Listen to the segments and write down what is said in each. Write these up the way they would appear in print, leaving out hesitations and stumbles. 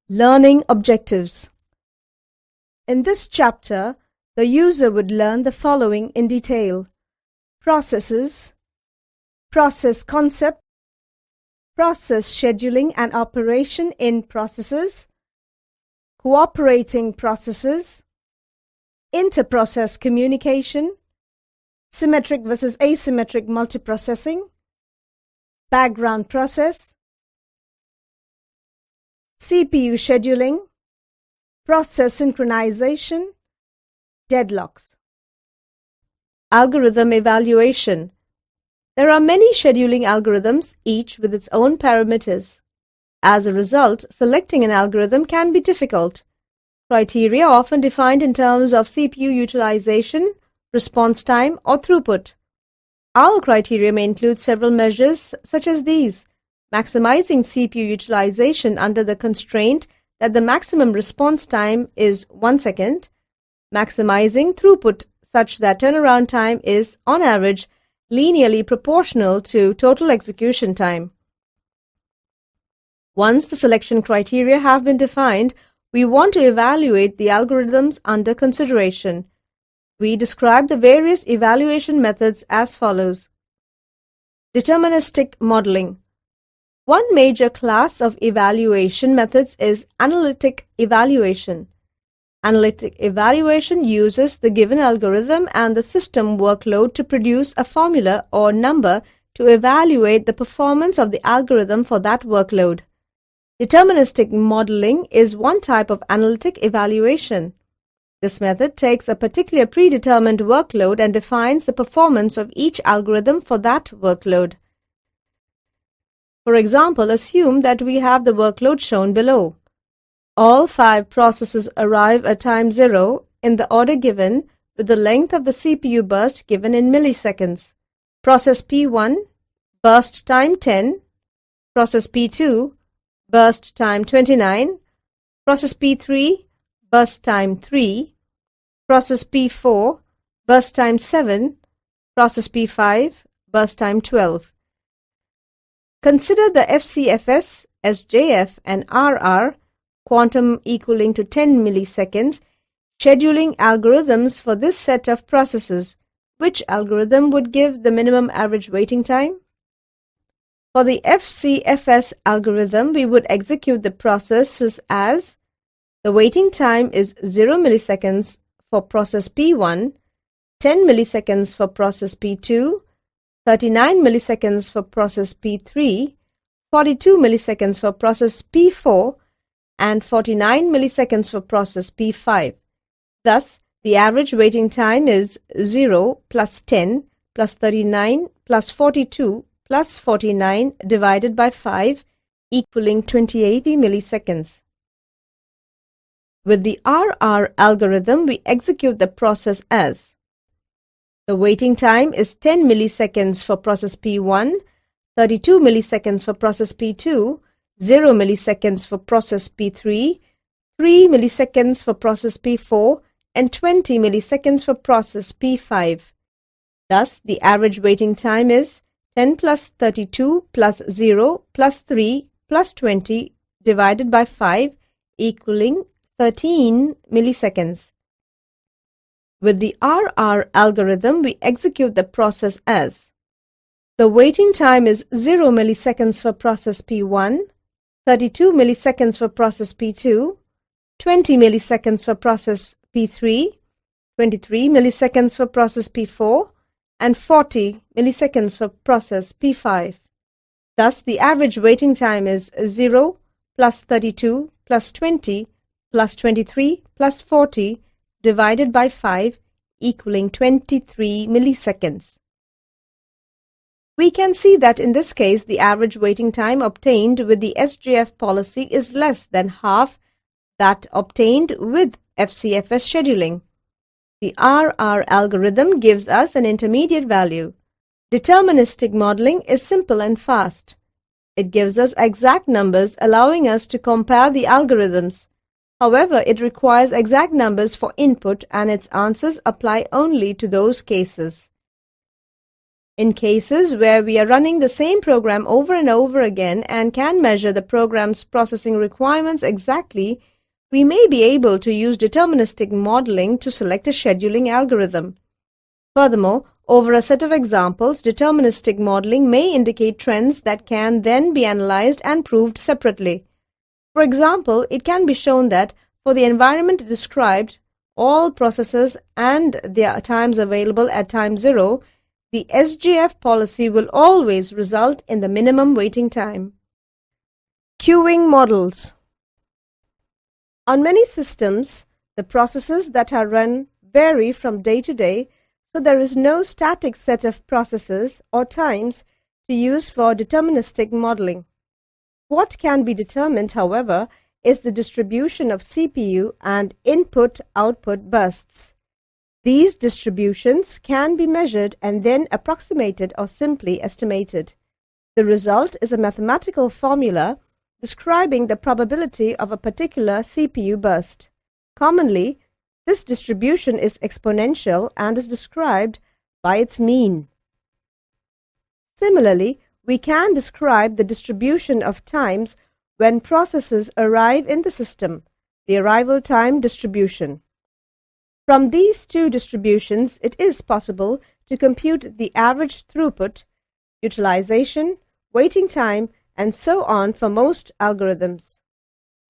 Learning objectives. In this chapter, the user would learn the following in detail: processes, process concept, process scheduling and operation in processes, cooperating processes, inter-process communication, symmetric versus asymmetric multiprocessing, background process, CPU scheduling, process synchronization, deadlocks. Algorithm evaluation. There are many scheduling algorithms, each with its own parameters. As a result, selecting an algorithm can be difficult. Criteria are often defined in terms of CPU utilization, response time, or throughput. Our criteria may include several measures such as these: maximizing CPU utilization under the constraint that the maximum response time is 1 second, maximizing throughput such that turnaround time is, on average, linearly proportional to total execution time. Once the selection criteria have been defined, we want to evaluate the algorithms under consideration. We describe the various evaluation methods as follows. Deterministic modeling. One major class of evaluation methods is analytic evaluation. Analytic evaluation uses the given algorithm and the system workload to produce a formula or number to evaluate the performance of the algorithm for that workload. Deterministic modeling is one type of analytic evaluation. This method takes a particular predetermined workload and defines the performance of each algorithm for that workload. For example, assume that we have the workload shown below. All 5 processes arrive at time 0 in the order given with the length of the CPU burst given in milliseconds. Process P1, burst time 10. Process P2, burst time 29. Process P3, burst time 3. Process P4, burst time 7. Process P5, burst time 12. Consider the FCFS, SJF, and RR, quantum equaling to 10 milliseconds, scheduling algorithms for this set of processes. Which algorithm would give the minimum average waiting time? For the FCFS algorithm, we would execute the processes as: the waiting time is 0 milliseconds for process P1, 10 milliseconds for process P2, 39 milliseconds for process P3, 42 milliseconds for process P4, and 49 milliseconds for process P5. Thus, the average waiting time is 0 plus 10 plus 39 plus 42 plus 49 divided by 5 equaling 2080 milliseconds. With the RR algorithm, we execute the process as: the waiting time is 10 milliseconds for process P1, 32 milliseconds for process P2, 0 milliseconds for process P3, 3 milliseconds for process P4, and 20 milliseconds for process P5. Thus, the average waiting time is 10 plus 32 plus 0 plus 3 plus 20 divided by 5 equaling 13 milliseconds. With the RR algorithm, we execute the process as: the waiting time is 0 milliseconds for process P1, 32 milliseconds for process P2, 20 milliseconds for process P3, 23 milliseconds for process P4, and 40 milliseconds for process P5. Thus, the average waiting time is 0 plus 32 plus 20 plus 23 plus 40 divided by 5 equaling 23 milliseconds. We can see that in this case, the average waiting time obtained with the SJF policy is less than half that obtained with FCFS scheduling. The RR algorithm gives us an intermediate value. Deterministic modeling is simple and fast. It gives us exact numbers, allowing us to compare the algorithms. However, it requires exact numbers for input, and its answers apply only to those cases. In cases where we are running the same program over and over again and can measure the program's processing requirements exactly, we may be able to use deterministic modeling to select a scheduling algorithm. Furthermore, over a set of examples, deterministic modeling may indicate trends that can then be analyzed and proved separately. For example, it can be shown that for the environment described, all processes and their times available at time 0, the SGF policy will always result in the minimum waiting time. Queuing models. On many systems, the processes that are run vary from day to day, so there is no static set of processes or times to use for deterministic modeling. What can be determined, however, is the distribution of CPU and input-output bursts. These distributions can be measured and then approximated or simply estimated. The result is a mathematical formula describing the probability of a particular CPU burst. Commonly, this distribution is exponential and is described by its mean. Similarly, we can describe the distribution of times when processes arrive in the system, the arrival time distribution. From these two distributions, it is possible to compute the average throughput, utilization, waiting time, and so on for most algorithms.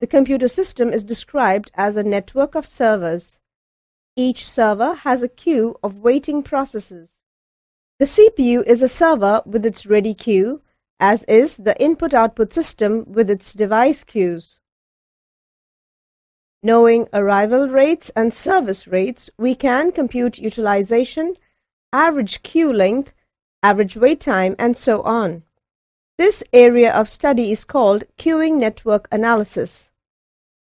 The computer system is described as a network of servers. Each server has a queue of waiting processes. The CPU is a server with its ready queue, as is the input-output system with its device queues. Knowing arrival rates and service rates, we can compute utilization, average queue length, average wait time, and so on. This area of study is called queuing network analysis.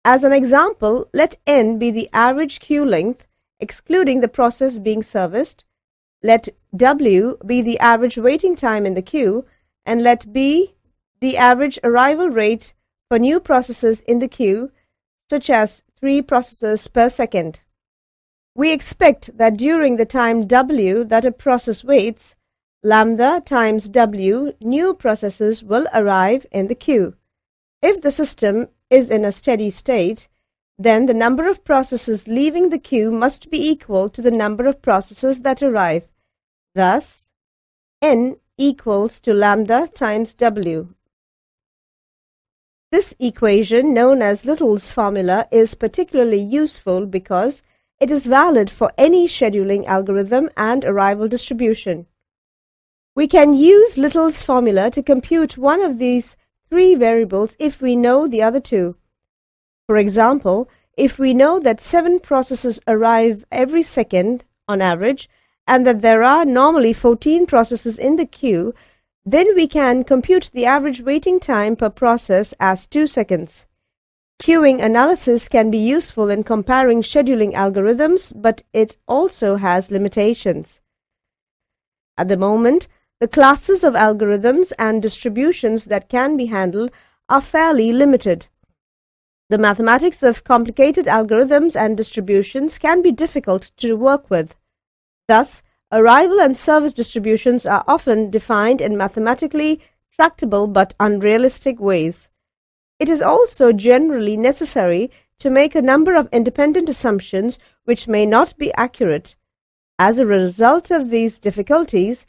As an example, let n be the average queue length, excluding the process being serviced. Let w be the average waiting time in the queue, and let b the average arrival rate for new processes in the queue, such as 3 processes per second. We expect that during the time w that a process waits, lambda times w new processes will arrive in the queue. If the system is in a steady state, then the number of processes leaving the queue must be equal to the number of processes that arrive. Thus, n equals to lambda times w. This equation, known as Little's formula, is particularly useful because it is valid for any scheduling algorithm and arrival distribution. We can use Little's formula to compute one of these 3 variables if we know the other 2. For example, if we know that 7 processes arrive every second on average, and that there are normally 14 processes in the queue, then we can compute the average waiting time per process as 2 seconds. Queuing analysis can be useful in comparing scheduling algorithms, but it also has limitations. At the moment, the classes of algorithms and distributions that can be handled are fairly limited. The mathematics of complicated algorithms and distributions can be difficult to work with. Thus, arrival and service distributions are often defined in mathematically tractable but unrealistic ways. It is also generally necessary to make a number of independent assumptions which may not be accurate. As a result of these difficulties,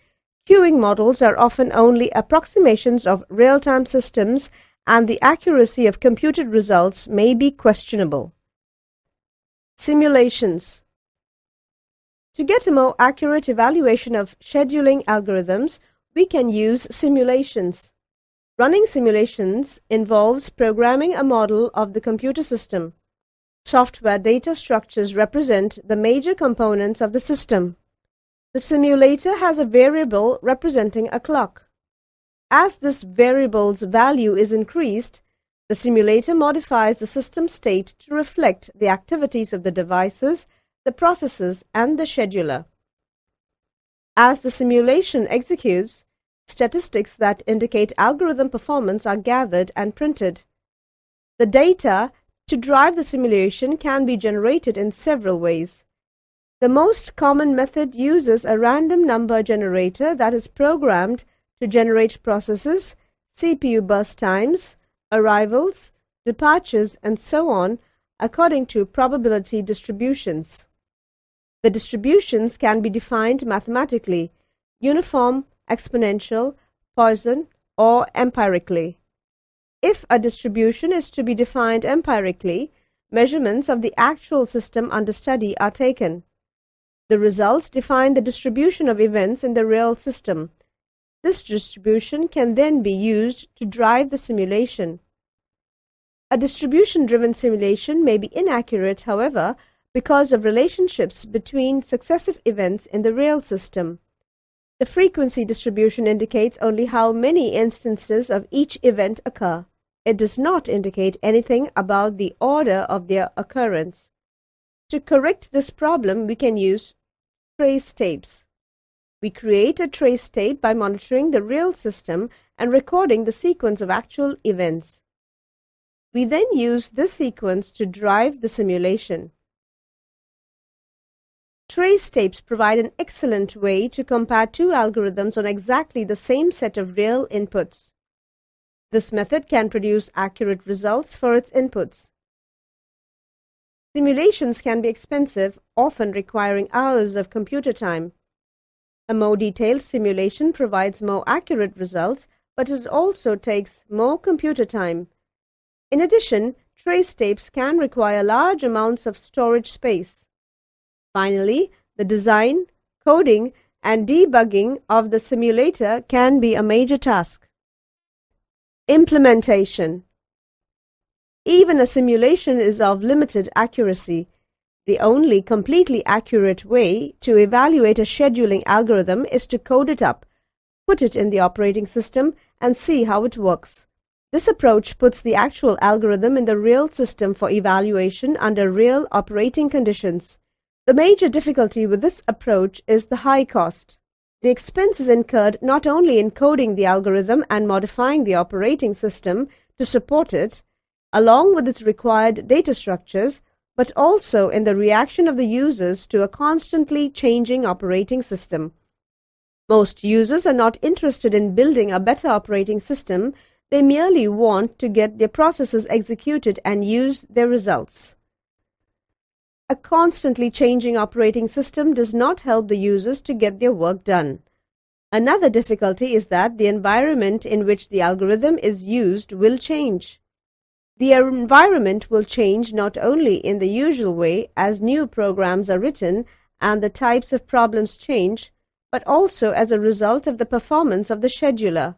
queuing models are often only approximations of real-time systems, and the accuracy of computed results may be questionable. Simulations. To get a more accurate evaluation of scheduling algorithms, we can use simulations. Running simulations involves programming a model of the computer system. Software data structures represent the major components of the system. The simulator has a variable representing a clock. As this variable's value is increased, the simulator modifies the system state to reflect the activities of the devices, the processes, and the scheduler. As the simulation executes, statistics that indicate algorithm performance are gathered and printed. The data to drive the simulation can be generated in several ways. The most common method uses a random number generator that is programmed to generate processes, CPU burst times, arrivals, departures, and so on according to probability distributions. The distributions can be defined mathematically, uniform, exponential, Poisson, or empirically. If a distribution is to be defined empirically, measurements of the actual system under study are taken. The results define the distribution of events in the real system. This distribution can then be used to drive the simulation. A distribution-driven simulation may be inaccurate, however, because of relationships between successive events in the real system. The frequency distribution indicates only how many instances of each event occur. It does not indicate anything about the order of their occurrence. To correct this problem, we can use trace tapes. We create a trace tape by monitoring the real system and recording the sequence of actual events. We then use this sequence to drive the simulation. Trace tapes provide an excellent way to compare two algorithms on exactly the same set of real inputs. This method can produce accurate results for its inputs. Simulations can be expensive, often requiring hours of computer time. A more detailed simulation provides more accurate results, but it also takes more computer time. In addition, trace tapes can require large amounts of storage space. Finally, the design, coding, and debugging of the simulator can be a major task. Implementation. Even a simulation is of limited accuracy. The only completely accurate way to evaluate a scheduling algorithm is to code it up, put it in the operating system, and see how it works. This approach puts the actual algorithm in the real system for evaluation under real operating conditions. The major difficulty with this approach is the high cost. The expense is incurred not only in coding the algorithm and modifying the operating system to support it, along with its required data structures, but also in the reaction of the users to a constantly changing operating system. Most users are not interested in building a better operating system. They merely want to get their processes executed and use their results. A constantly changing operating system does not help the users to get their work done. Another difficulty is that the environment in which the algorithm is used will change. The environment will change not only in the usual way as new programs are written and the types of problems change, but also as a result of the performance of the scheduler.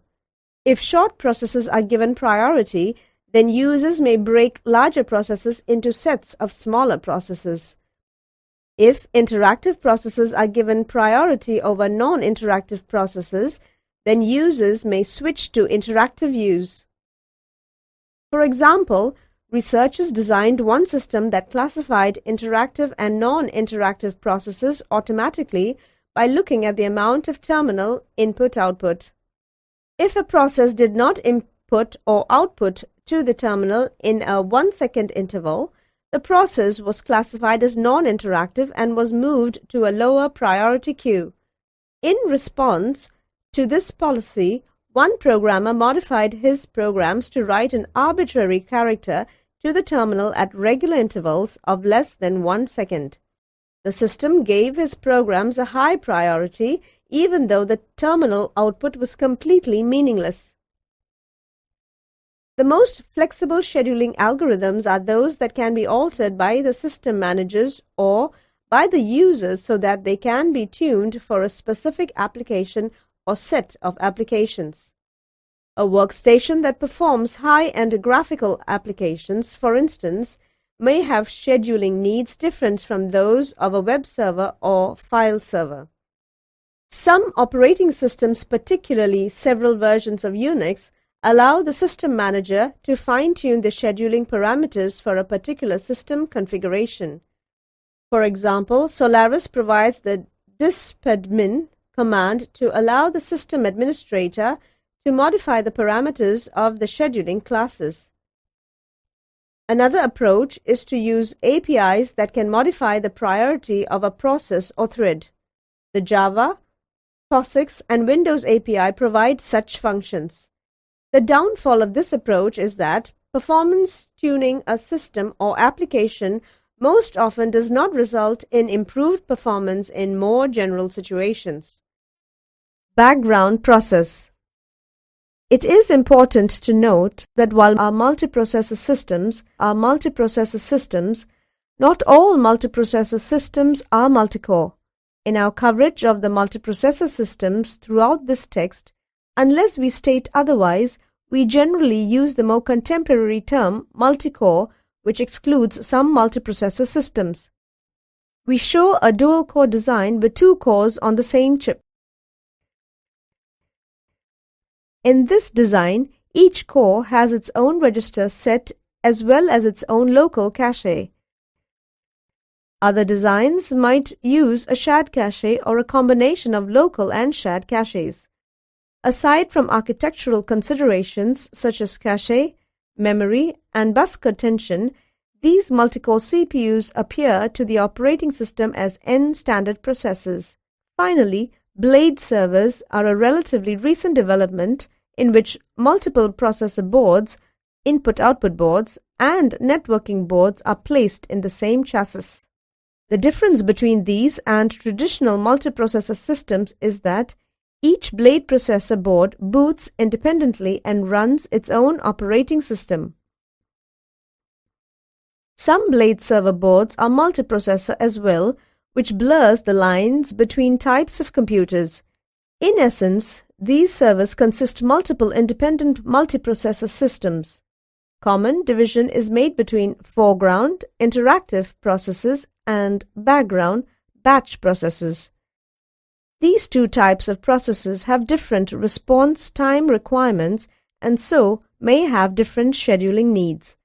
If short processes are given priority, then users may break larger processes into sets of smaller processes. If interactive processes are given priority over non-interactive processes, then users may switch to interactive use. For example, researchers designed one system that classified interactive and non-interactive processes automatically by looking at the amount of terminal input-output. If a process did not input or output to the terminal in a 1-second interval, the process was classified as non-interactive and was moved to a lower priority queue. In response to this policy, one programmer modified his programs to write an arbitrary character to the terminal at regular intervals of less than 1 second. The system gave his programs a high priority even though the terminal output was completely meaningless. The most flexible scheduling algorithms are those that can be altered by the system managers or by the users so that they can be tuned for a specific application or set of applications. A workstation that performs high-end graphical applications, for instance, may have scheduling needs different from those of a web server or file server. Some operating systems, particularly several versions of Unix, allow the system manager to fine-tune the scheduling parameters for a particular system configuration. For example, Solaris provides the dispadmin command to allow the system administrator to modify the parameters of the scheduling classes. Another approach is to use APIs that can modify the priority of a process or thread. The Java, POSIX, and Windows API provide such functions. The downfall of this approach is that performance tuning a system or application most often does not result in improved performance in more general situations. Background process. It is important to note that while our multiprocessor systems are multiprocessor systems, not all multiprocessor systems are multicore. In our coverage of the multiprocessor systems throughout this text, unless we state otherwise, we generally use the more contemporary term multicore, which excludes some multiprocessor systems. We show a dual-core design with two cores on the same chip. In this design, each core has its own register set as well as its own local cache. Other designs might use a shared cache or a combination of local and shared caches. Aside from architectural considerations such as cache, memory, and bus contention, these multicore CPUs appear to the operating system as N-standard processors. Finally, blade servers are a relatively recent development in which multiple processor boards, input-output boards, and networking boards are placed in the same chassis. The difference between these and traditional multiprocessor systems is that each blade processor board boots independently and runs its own operating system. Some blade server boards are multiprocessor as well, which blurs the lines between types of computers. In essence, these servers consist multiple independent multiprocessor systems. Common division is made between foreground, interactive processes and background, batch processes. These two types of processes have different response time requirements and so may have different scheduling needs.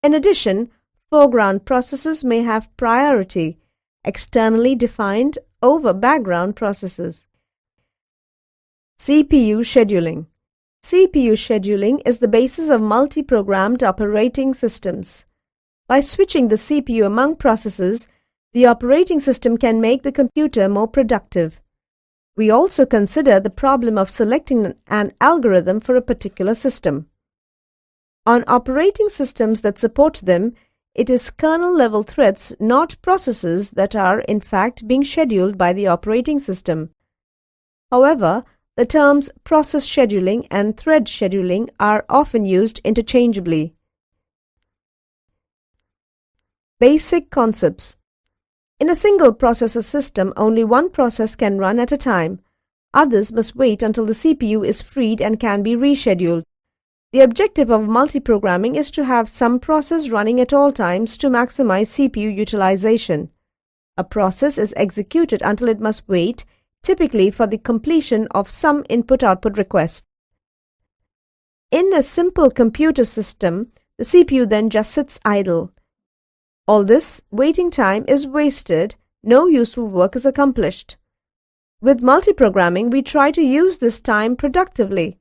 In addition, foreground processes may have priority, externally defined, over background processes. CPU scheduling. CPU scheduling is the basis of multi-programmed operating systems. By switching the CPU among processes, the operating system can make the computer more productive. We also consider the problem of selecting an algorithm for a particular system. On operating systems that support them, it is kernel-level threads, not processes, that are in fact being scheduled by the operating system. However, the terms process scheduling and thread scheduling are often used interchangeably. Basic concepts. In a single processor system, only one process can run at a time. Others must wait until the CPU is freed and can be rescheduled. The objective of multiprogramming is to have some process running at all times to maximize CPU utilization. A process is executed until it must wait, typically for the completion of some input-output request. In a simple computer system, the CPU then just sits idle. All this waiting time is wasted, no useful work is accomplished. With multiprogramming, we try to use this time productively.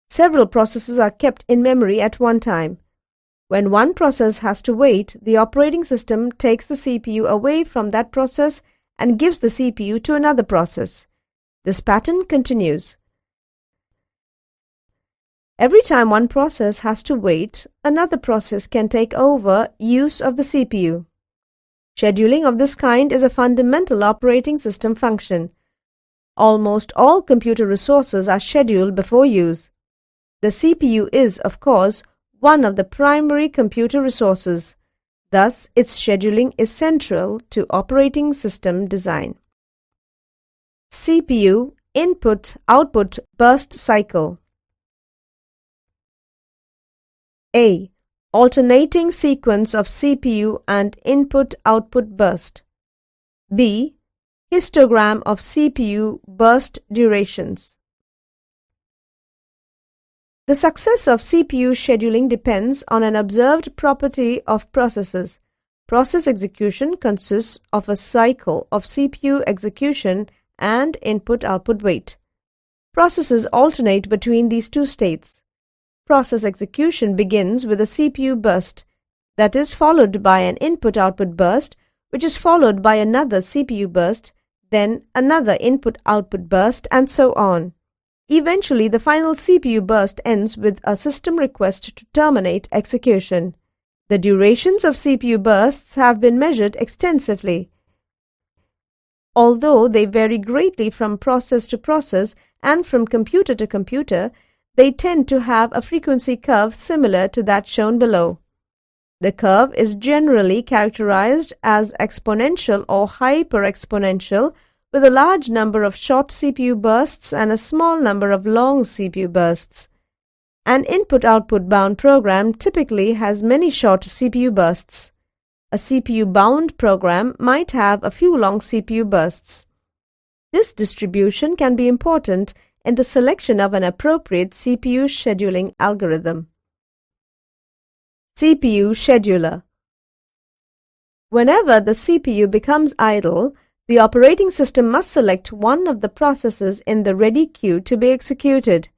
Several processes are kept in memory at one time. When one process has to wait, the operating system takes the CPU away from that process and gives the CPU to another process. This pattern continues. Every time one process has to wait, another process can take over use of the CPU. Scheduling of this kind is a fundamental operating system function. Almost all computer resources are scheduled before use. The CPU is, of course, one of the primary computer resources. Thus, its scheduling is central to operating system design. CPU input-output burst cycle. A. Alternating sequence of CPU and input-output burst. B. Histogram of CPU burst durations. The success of CPU scheduling depends on an observed property of processes. Process execution consists of a cycle of CPU execution and input-output wait. Processes alternate between these two states. Process execution begins with a CPU burst. that is followed by an input-output burst, which is followed by another CPU burst, then another input-output burst, and so on. Eventually, the final CPU burst ends with a system request to terminate execution. The durations of CPU bursts have been measured extensively. Although they vary greatly from process to process and from computer to computer, they tend to have a frequency curve similar to that shown below. The curve is generally characterized as exponential or hyperexponential, with a large number of short CPU bursts and a small number of long CPU bursts. An input-output bound program typically has many short CPU bursts. A CPU-bound program might have a few long CPU bursts. This distribution can be important in the selection of an appropriate CPU scheduling algorithm. CPU scheduler. Whenever the CPU becomes idle, the operating system must select one of the processes in the ready queue to be executed.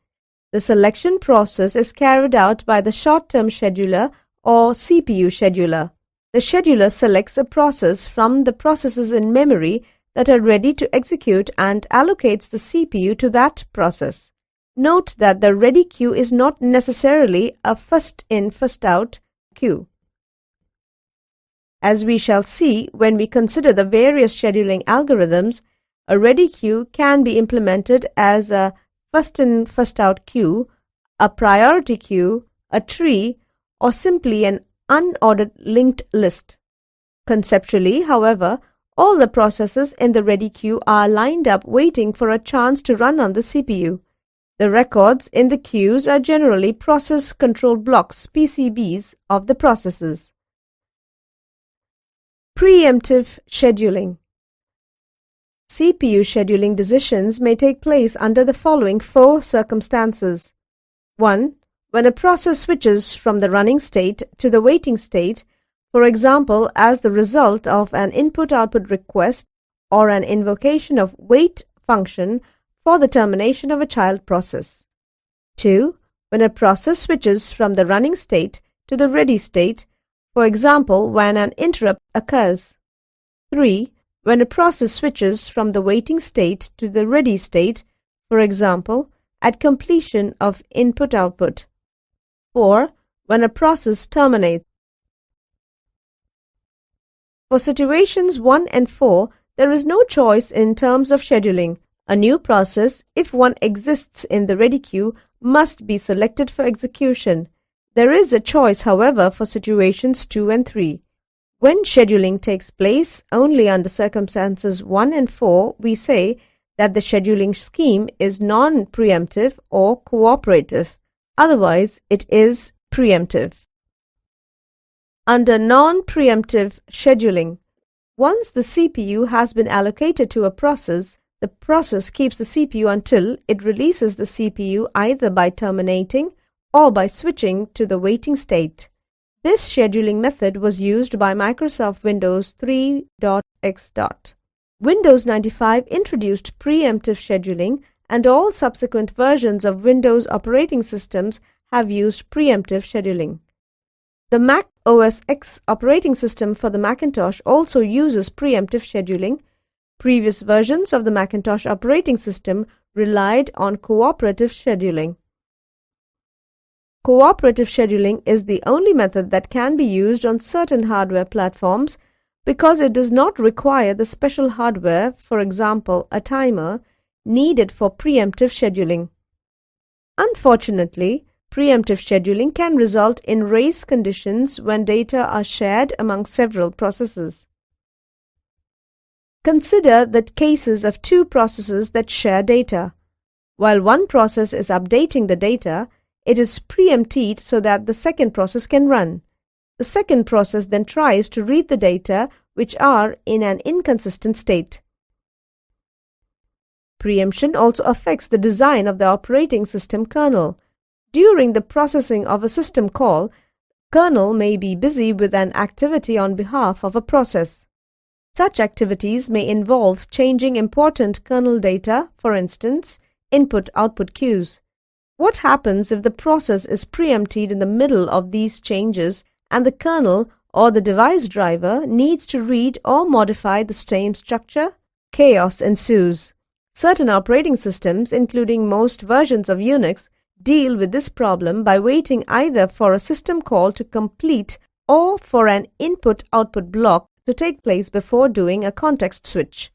The selection process is carried out by the short-term scheduler or CPU scheduler. The scheduler selects a process from the processes in memory that are ready to execute and allocates the CPU to that process. Note that the ready queue is not necessarily a first-in, first-out queue. As we shall see when we consider the various scheduling algorithms, a ready queue can be implemented as a first-in, first-out queue, a priority queue, a tree, or simply an unordered linked list. Conceptually, however, all the processes in the ready queue are lined up waiting for a chance to run on the CPU. The records in the queues are generally process control blocks (PCBs) of the processes. Preemptive scheduling. CPU scheduling decisions may take place under the following 4 circumstances. 1. When a process switches from the running state to the waiting state, for example, as the result of an input-output request or an invocation of wait function for the termination of a child process. 2. When a process switches from the running state to the ready state, for example, when an interrupt occurs. 3. When a process switches from the waiting state to the ready state, for example, at completion of input-output. 4. When a process terminates. For situations 1 and 4, there is no choice in terms of scheduling. A new process, if one exists in the ready queue, must be selected for execution. There is a choice, however, for situations 2 and 3. When scheduling takes place only under circumstances 1 and 4, we say that the scheduling scheme is non-preemptive or cooperative. Otherwise, it is preemptive. Under non-preemptive scheduling, once the CPU has been allocated to a process, the process keeps the CPU until it releases the CPU either by terminating or by switching to the waiting state. This scheduling method was used by Microsoft Windows 3.x. Windows 95 introduced preemptive scheduling, and all subsequent versions of Windows operating systems have used preemptive scheduling. The Mac OS X operating system for the Macintosh also uses preemptive scheduling. Previous versions of the Macintosh operating system relied on cooperative scheduling. Cooperative scheduling is the only method that can be used on certain hardware platforms because it does not require the special hardware, for example, a timer, needed for preemptive scheduling. Unfortunately, preemptive scheduling can result in race conditions when data are shared among several processes. Consider the cases of 2 processes that share data. While one process is updating the data, it is preempted so that the second process can run. The second process then tries to read the data which are in an inconsistent state. Preemption also affects the design of the operating system kernel. During the processing of a system call, kernel may be busy with an activity on behalf of a process. Such activities may involve changing important kernel data, for instance, input-output queues. What happens if the process is preempted in the middle of these changes and the kernel or the device driver needs to read or modify the same structure, chaos ensues. Certain operating systems, including most versions of Unix, deal with this problem by waiting either for a system call to complete or for an input-output block to take place before doing a context switch.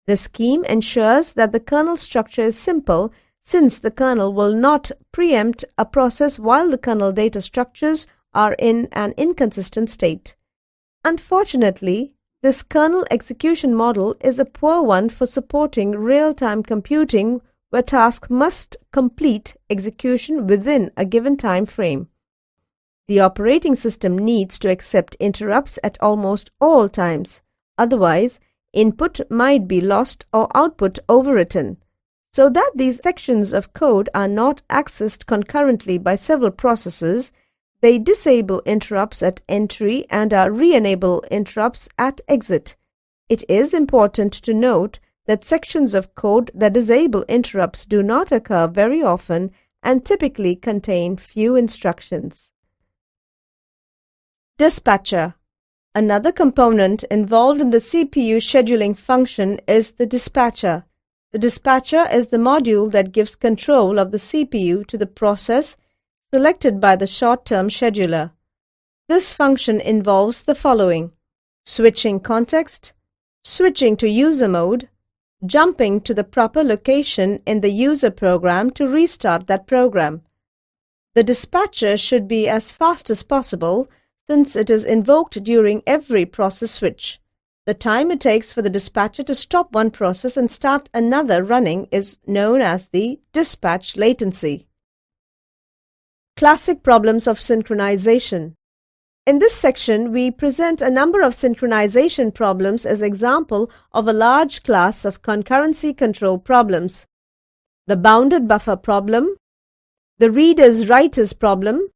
The scheme ensures that the kernel structure is simple, since the kernel will not preempt a process while the kernel data structures are in an inconsistent state. Unfortunately, this kernel execution model is a poor one for supporting real-time computing where tasks must complete execution within a given time frame. The operating system needs to accept interrupts at almost all times. Otherwise, input might be lost or output overwritten. So that these sections of code are not accessed concurrently by several processes, they disable interrupts at entry and re-enable interrupts at exit. It is important to note that sections of code that disable interrupts do not occur very often and typically contain few instructions. Dispatcher. Another component involved in the CPU scheduling function is the dispatcher. The dispatcher is the module that gives control of the CPU to the process selected by the short-term scheduler. This function involves the following: switching context, switching to user mode, jumping to the proper location in the user program to restart that program. The dispatcher should be as fast as possible since it is invoked during every process switch. The time it takes for the dispatcher to stop one process and start another running is known as the dispatch latency. Classic problems of synchronization. In this section, we present a number of synchronization problems as example of a large class of concurrency control problems: the bounded buffer problem, the readers-writers problem,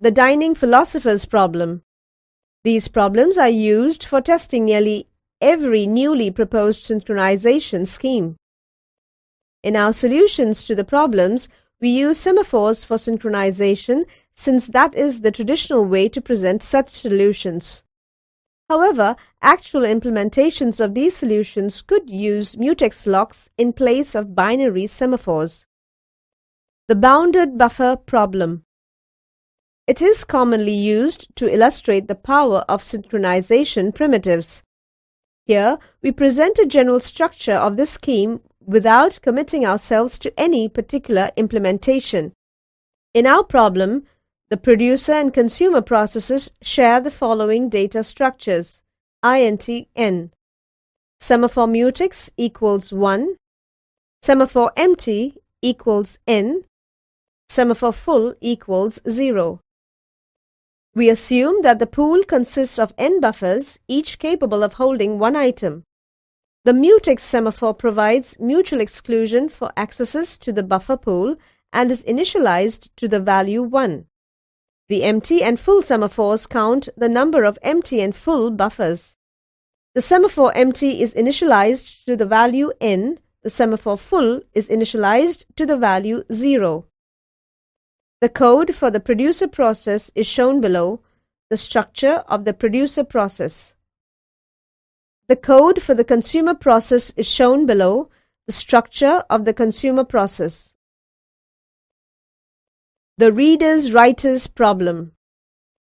the dining philosophers problem. These problems are used for testing nearly every newly proposed synchronization scheme. In our solutions to the problems, we use semaphores for synchronization since that is the traditional way to present such solutions. However, actual implementations of these solutions could use mutex locks in place of binary semaphores. The bounded buffer problem. It is commonly used to illustrate the power of synchronization primitives. Here, we present a general structure of this scheme without committing ourselves to any particular implementation. In our problem, the producer and consumer processes share the following data structures: int n. Semaphore mutex equals 1. Semaphore empty equals n. Semaphore full equals 0. We assume that the pool consists of n buffers, each capable of holding one item. The mutex semaphore provides mutual exclusion for accesses to the buffer pool and is initialized to the value 1. The empty and full semaphores count the number of empty and full buffers. The semaphore empty is initialized to the value n. The semaphore full is initialized to the value 0. The code for the producer process is shown below. The structure of the producer process. The code for the consumer process is shown below. The structure of the consumer process. The readers-writers problem.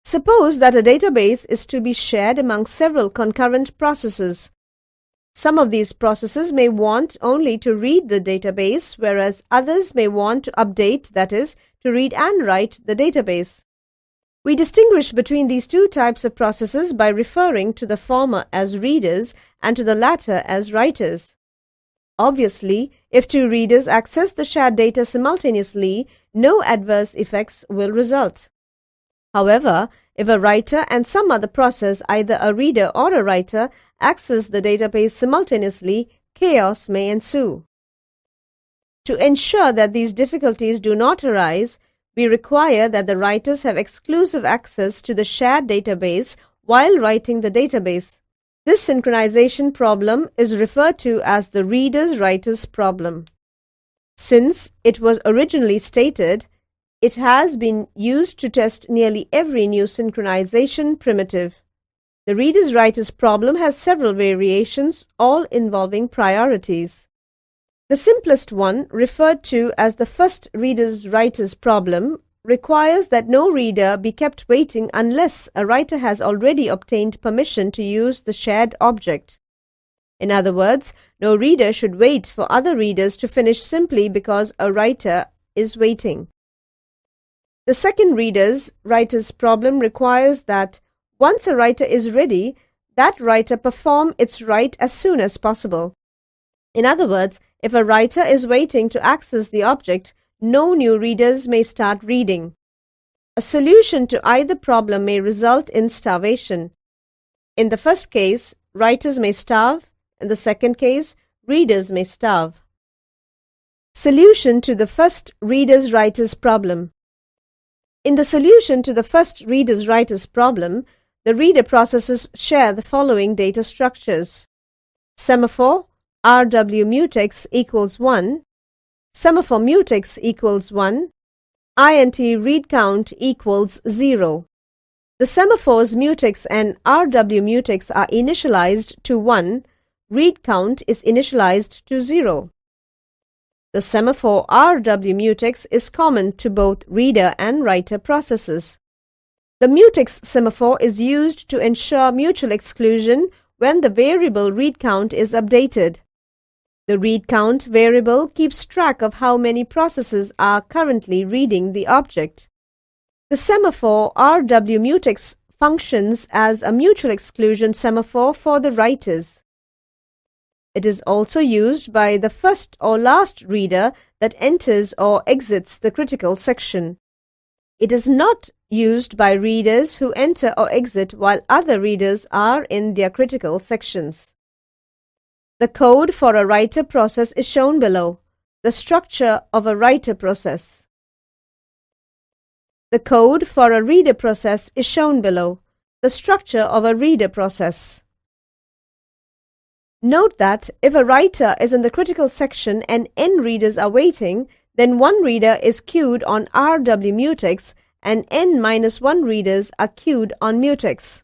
Suppose that a database is to be shared among several concurrent processes. Some of these processes may want only to read the database, whereas others may want to update, that is, to read and write the database. We distinguish between these two types of processes by referring to the former as readers and to the latter as writers. Obviously, if two readers access the shared data simultaneously, no adverse effects will result. However, if a writer and some other process, either a reader or a writer, access the database simultaneously, chaos may ensue. To ensure that these difficulties do not arise, we require that the writers have exclusive access to the shared database while writing the database. This synchronization problem is referred to as the readers-writers problem. Since it was originally stated, It has been used to test nearly every new synchronization primitive. The readers-writers problem has several variations, all involving priorities. The simplest one, referred to as the first readers-writers problem, requires that no reader be kept waiting unless a writer has already obtained permission to use the shared object. In other words, no reader should wait for other readers to finish simply because a writer is waiting. The second readers-writers problem requires that once a writer is ready, that writer perform its write as soon as possible. In other words, if a writer is waiting to access the object, no new readers may start reading. A solution to either problem may result in starvation. In the first case, writers may starve. In the second case, readers may starve. Solution to the first readers-writers problem. In the solution to the first readers-writers problem, the reader processes share the following data structures: semaphore RW mutex equals 1, semaphore mutex equals 1, int read count equals 0. The semaphores mutex and RW mutex are initialized to 1, read count is initialized to 0. The semaphore RW mutex is common to both reader and writer processes. The mutex semaphore is used to ensure mutual exclusion when the variable read count is updated. The read count variable keeps track of how many processes are currently reading the object. The semaphore RW mutex functions as a mutual exclusion semaphore for the writers. It is also used by the first or last reader that enters or exits the critical section. It is not used by readers who enter or exit while other readers are in their critical sections. The code for a writer process is shown below. The structure of a writer process. The code for a reader process is shown below. The structure of a reader process. Note that if a writer is in the critical section and n readers are waiting, then one reader is queued on RW mutex and n-1 readers are queued on mutex.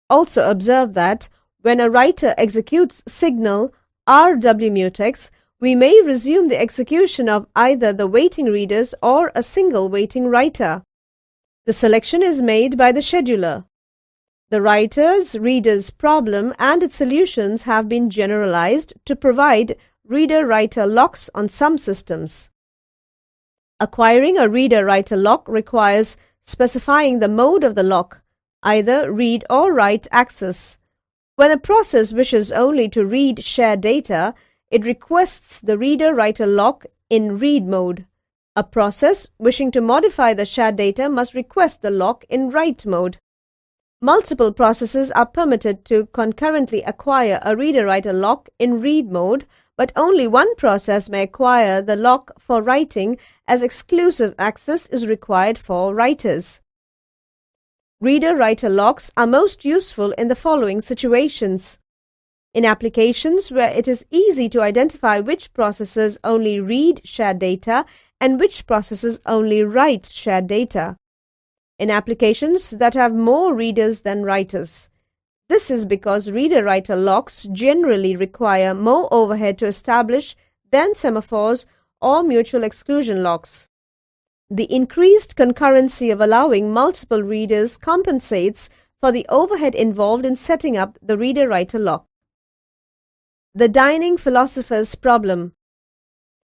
Also observe that when a writer executes signal RW mutex, we may resume the execution of either the waiting readers or a single waiting writer. The selection is made by the scheduler. The writers-readers problem and its solutions have been generalized to provide reader-writer locks on some systems. Acquiring a reader-writer lock requires specifying the mode of the lock, either read or write access. When a process wishes only to read shared data, it requests the reader-writer lock in read mode. A process wishing to modify the shared data must request the lock in write mode. Multiple processes are permitted to concurrently acquire a reader-writer lock in read mode, but only one process may acquire the lock for writing, as exclusive access is required for writers. Reader-writer locks are most useful in the following situations: in applications where it is easy to identify which processes only read shared data and which processes only write shared data; in applications that have more readers than writers. This is because reader-writer locks generally require more overhead to establish than semaphores or mutual exclusion locks. The increased concurrency of allowing multiple readers compensates for the overhead involved in setting up the reader-writer lock. The dining philosopher's problem.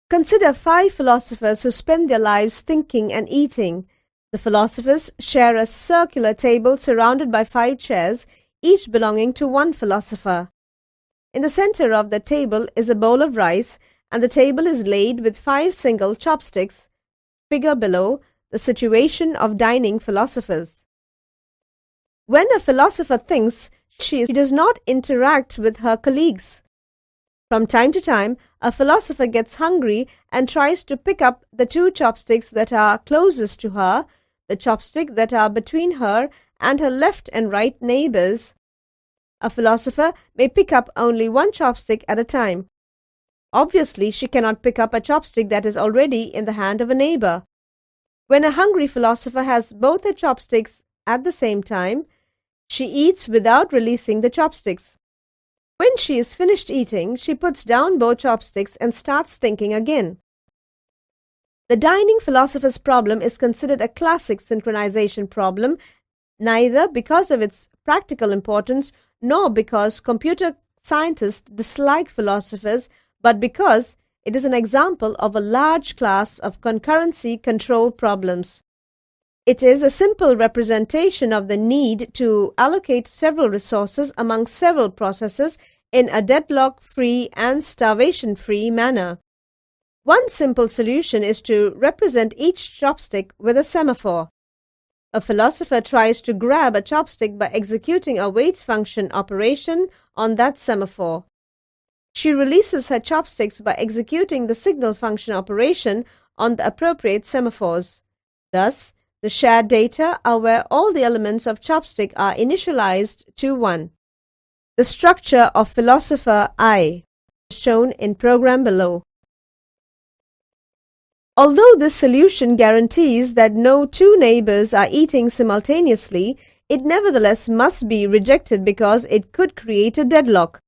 Consider 5 philosophers who spend their lives thinking and eating. The philosophers share a circular table surrounded by 5 chairs, each belonging to one philosopher. In the center of the table is a bowl of rice, and the table is laid with 5 single chopsticks. Figure below the situation of dining philosophers. When a philosopher thinks, she does not interact with her colleagues. From time to time, a philosopher gets hungry and tries to pick up the 2 chopsticks that are closest to her, the chopstick that are between her and her left and right neighbors. A philosopher may pick up only 1 chopstick at a time. Obviously, she cannot pick up a chopstick that is already in the hand of a neighbor. When a hungry philosopher has both her chopsticks at the same time, she eats without releasing the chopsticks. When she is finished eating, she puts down both chopsticks and starts thinking again. The dining philosopher's problem is considered a classic synchronization problem, neither because of its practical importance nor because computer scientists dislike philosophers, but because it is an example of a large class of concurrency control problems. It is a simple representation of the need to allocate several resources among several processes in a deadlock-free and starvation-free manner. One simple solution is to represent each chopstick with a semaphore. A philosopher tries to grab a chopstick by executing a wait function operation on that semaphore. She releases her chopsticks by executing the signal function operation on the appropriate semaphores. Thus, the shared data are where all the elements of chopstick are initialized to 1. The structure of philosopher I is shown in program below. Although this solution guarantees that no two neighbors are eating simultaneously, it nevertheless must be rejected because it could create a deadlock.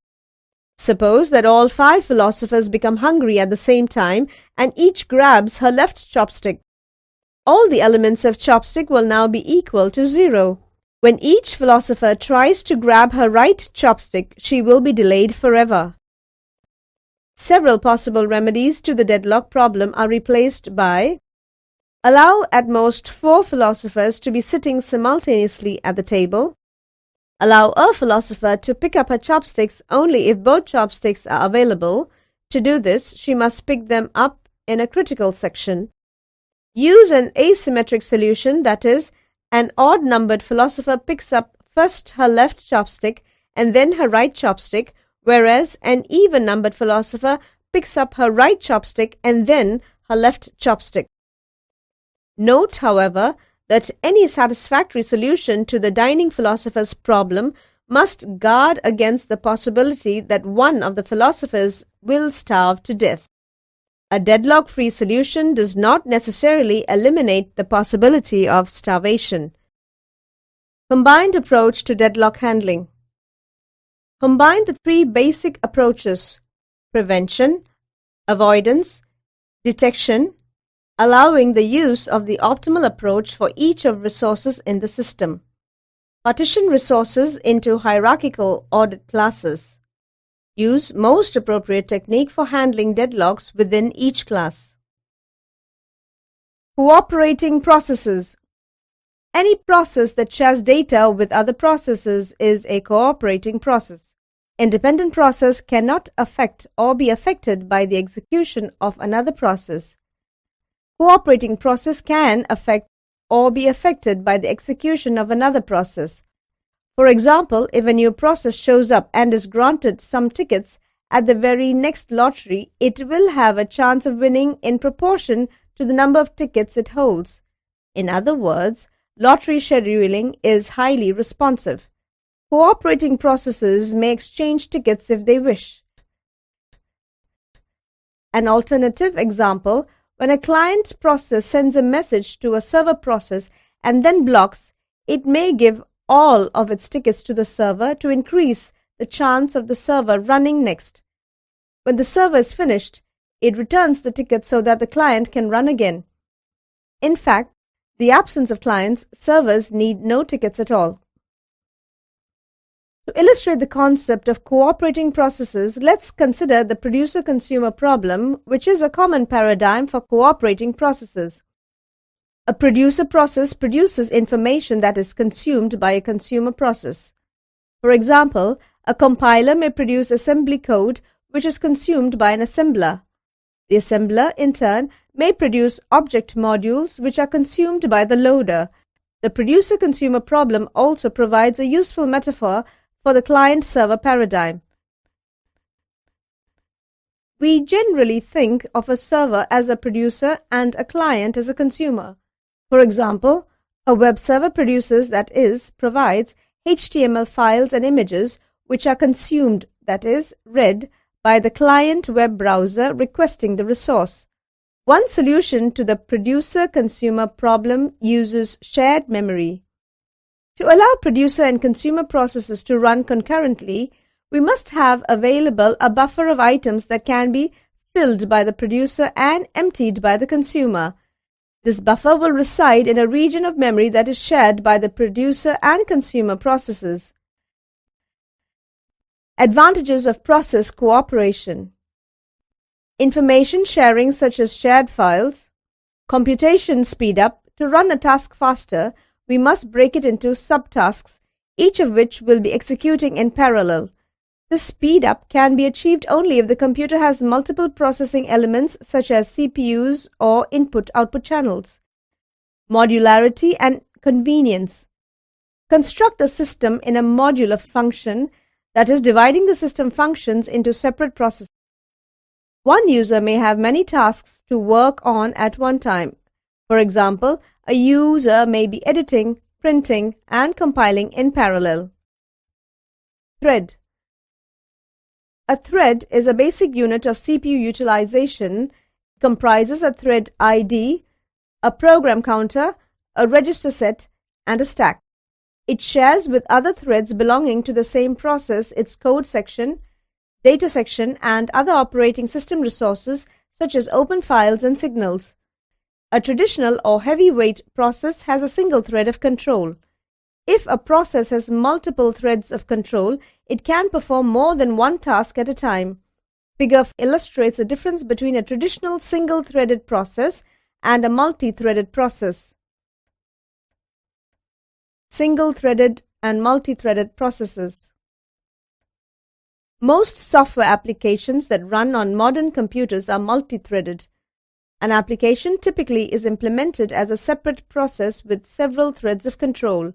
Suppose that all 5 philosophers become hungry at the same time and each grabs her left chopstick. All the elements of chopstick will now be equal to 0. When each philosopher tries to grab her right chopstick, she will be delayed forever. Several possible remedies to the deadlock problem are replaced by: allow at most 4 philosophers to be sitting simultaneously at the table. Allow a philosopher to pick up her chopsticks only if both chopsticks are available. To do this, she must pick them up in a critical section. Use an asymmetric solution, that is, an odd-numbered philosopher picks up first her left chopstick and then her right chopstick, whereas an even-numbered philosopher picks up her right chopstick and then her left chopstick. Note, however, that any satisfactory solution to the dining philosopher's problem must guard against the possibility that one of the philosophers will starve to death. A deadlock-free solution does not necessarily eliminate the possibility of starvation. Combined approach to deadlock handling. Combine the 3 basic approaches: prevention, avoidance, detection, allowing the use of the optimal approach for each of resources in the system. Partition resources into hierarchical ordered classes. Use most appropriate technique for handling deadlocks within each class. Cooperating processes. Any process that shares data with other processes is a cooperating process. Independent process cannot affect or be affected by the execution of another process. Cooperating process can affect or be affected by the execution of another process. For example, if a new process shows up and is granted some tickets at the very next lottery, it will have a chance of winning in proportion to the number of tickets it holds. In other words, lottery scheduling is highly responsive. Cooperating processes may exchange tickets if they wish. An alternative example: when a client process sends a message to a server process and then blocks, it may give all of its tickets to the server to increase the chance of the server running next. When the server is finished, it returns the ticket so that the client can run again. In fact, the absence of clients, servers need no tickets at all. To illustrate the concept of cooperating processes, let's consider the producer-consumer problem, which is a common paradigm for cooperating processes. A producer process produces information that is consumed by a consumer process. For example, a compiler may produce assembly code which is consumed by an assembler. The assembler, in turn, may produce object modules which are consumed by the loader. The producer-consumer problem also provides a useful metaphor for the client-server paradigm. We generally think of a server as a producer and a client as a consumer. For example, a web server produces, that is, provides HTML files and images which are consumed, that is, read, by the client web browser requesting the resource. One solution to the producer-consumer problem uses shared memory. To allow producer and consumer processes to run concurrently, we must have available a buffer of items that can be filled by the producer and emptied by the consumer. This buffer will reside in a region of memory that is shared by the producer and consumer processes. Advantages of process cooperation. Information sharing such as shared files. Computation speed up. To run a task faster, we must break it into subtasks, each of which will be executing in parallel. This speed up can be achieved only if the computer has multiple processing elements such as CPUs or input-output channels. Modularity and convenience. Construct a system in a modular function, that is, dividing the system functions into separate processes. One user may have many tasks to work on at one time. For example, a user may be editing, printing, and compiling in parallel. Thread. A thread is a basic unit of CPU utilization. It comprises a thread ID, a program counter, a register set, and a stack. It shares with other threads belonging to the same process its code section, data section, and other operating system resources such as open files and signals. A traditional or heavyweight process has a single thread of control. If a process has multiple threads of control, it can perform more than one task at a time. Figure 4 illustrates the difference between a traditional single-threaded process and a multi-threaded process. Single-threaded and multi-threaded processes. Most software applications that run on modern computers are multi-threaded. An application typically is implemented as a separate process with several threads of control.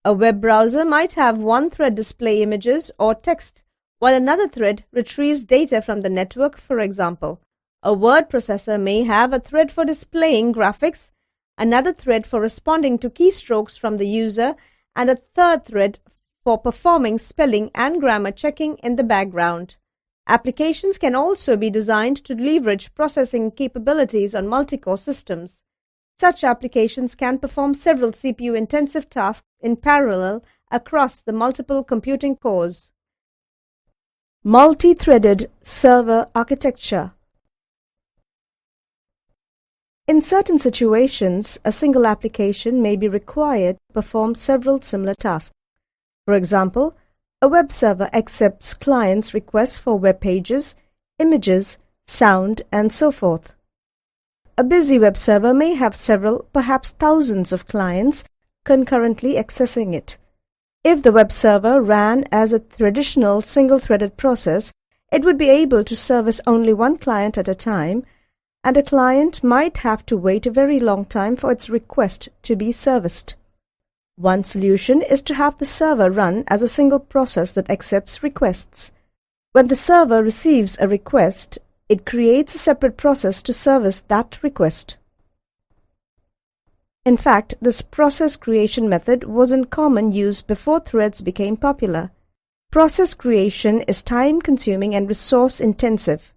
A web browser might have one thread display images or text, while another thread retrieves data from the network, for example. A word processor may have a thread for displaying graphics, another thread for responding to keystrokes from the user, and a third thread for performing spelling and grammar checking in the background. Applications can also be designed to leverage processing capabilities on multi-core systems. Such applications can perform several CPU-intensive tasks in parallel across the multiple computing cores. Multi-threaded server architecture. In certain situations, a single application may be required to perform several similar tasks. For example, a web server accepts clients' requests for web pages, images, sound, and so forth. A busy web server may have several, perhaps thousands of clients concurrently accessing it. If the web server ran as a traditional single-threaded process, it would be able to service only one client at a time, and a client might have to wait a very long time for its request to be serviced. One solution is to have the server run as a single process that accepts requests. When the server receives a request, it creates a separate process to service that request. In fact, this process creation method was in common use before threads became popular. Process creation is time-consuming and resource-intensive.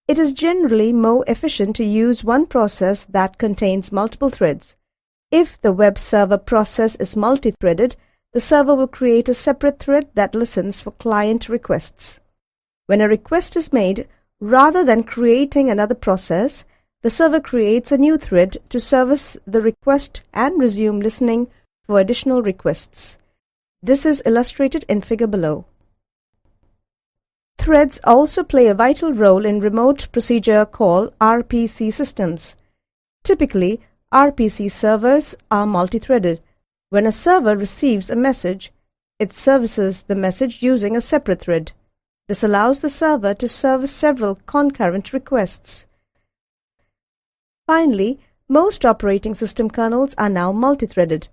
It is generally more efficient to use one process that contains multiple threads. If the web server process is multi-threaded, the server will create a separate thread that listens for client requests. When a request is made, rather than creating another process, the server creates a new thread to service the request and resume listening for additional requests. This is illustrated in figure below. Threads also play a vital role in remote procedure call RPC systems. Typically, RPC servers are multi-threaded. When a server receives a message, it services the message using a separate thread. This allows the server to service several concurrent requests. Finally, most operating system kernels are now multi-threaded.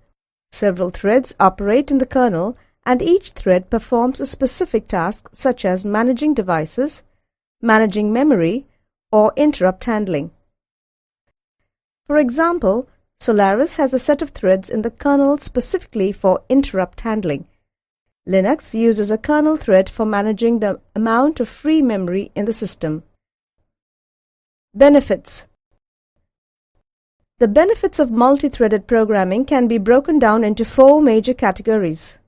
Several threads operate in the kernel, and each thread performs a specific task such as managing devices, managing memory, or interrupt handling. For example, Solaris has a set of threads in the kernel specifically for interrupt handling. Linux uses a kernel thread for managing the amount of free memory in the system. Benefits. The benefits of multi-threaded programming can be broken down into 4 major categories.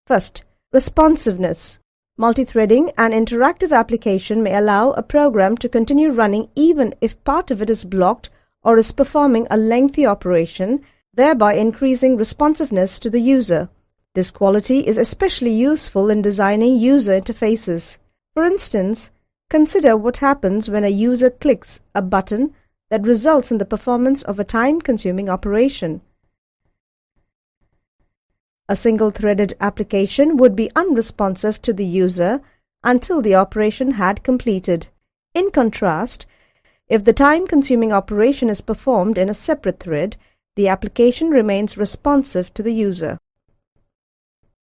First, responsiveness. Multi-threading an interactive application may allow a program to continue running even if part of it is blocked or is performing a lengthy operation, thereby increasing responsiveness to the user. This quality is especially useful in designing user interfaces. For instance, consider what happens when a user clicks a button that results in the performance of a time-consuming operation. A single-threaded application would be unresponsive to the user until the operation had completed. In contrast, if the time-consuming operation is performed in a separate thread, the application remains responsive to the user.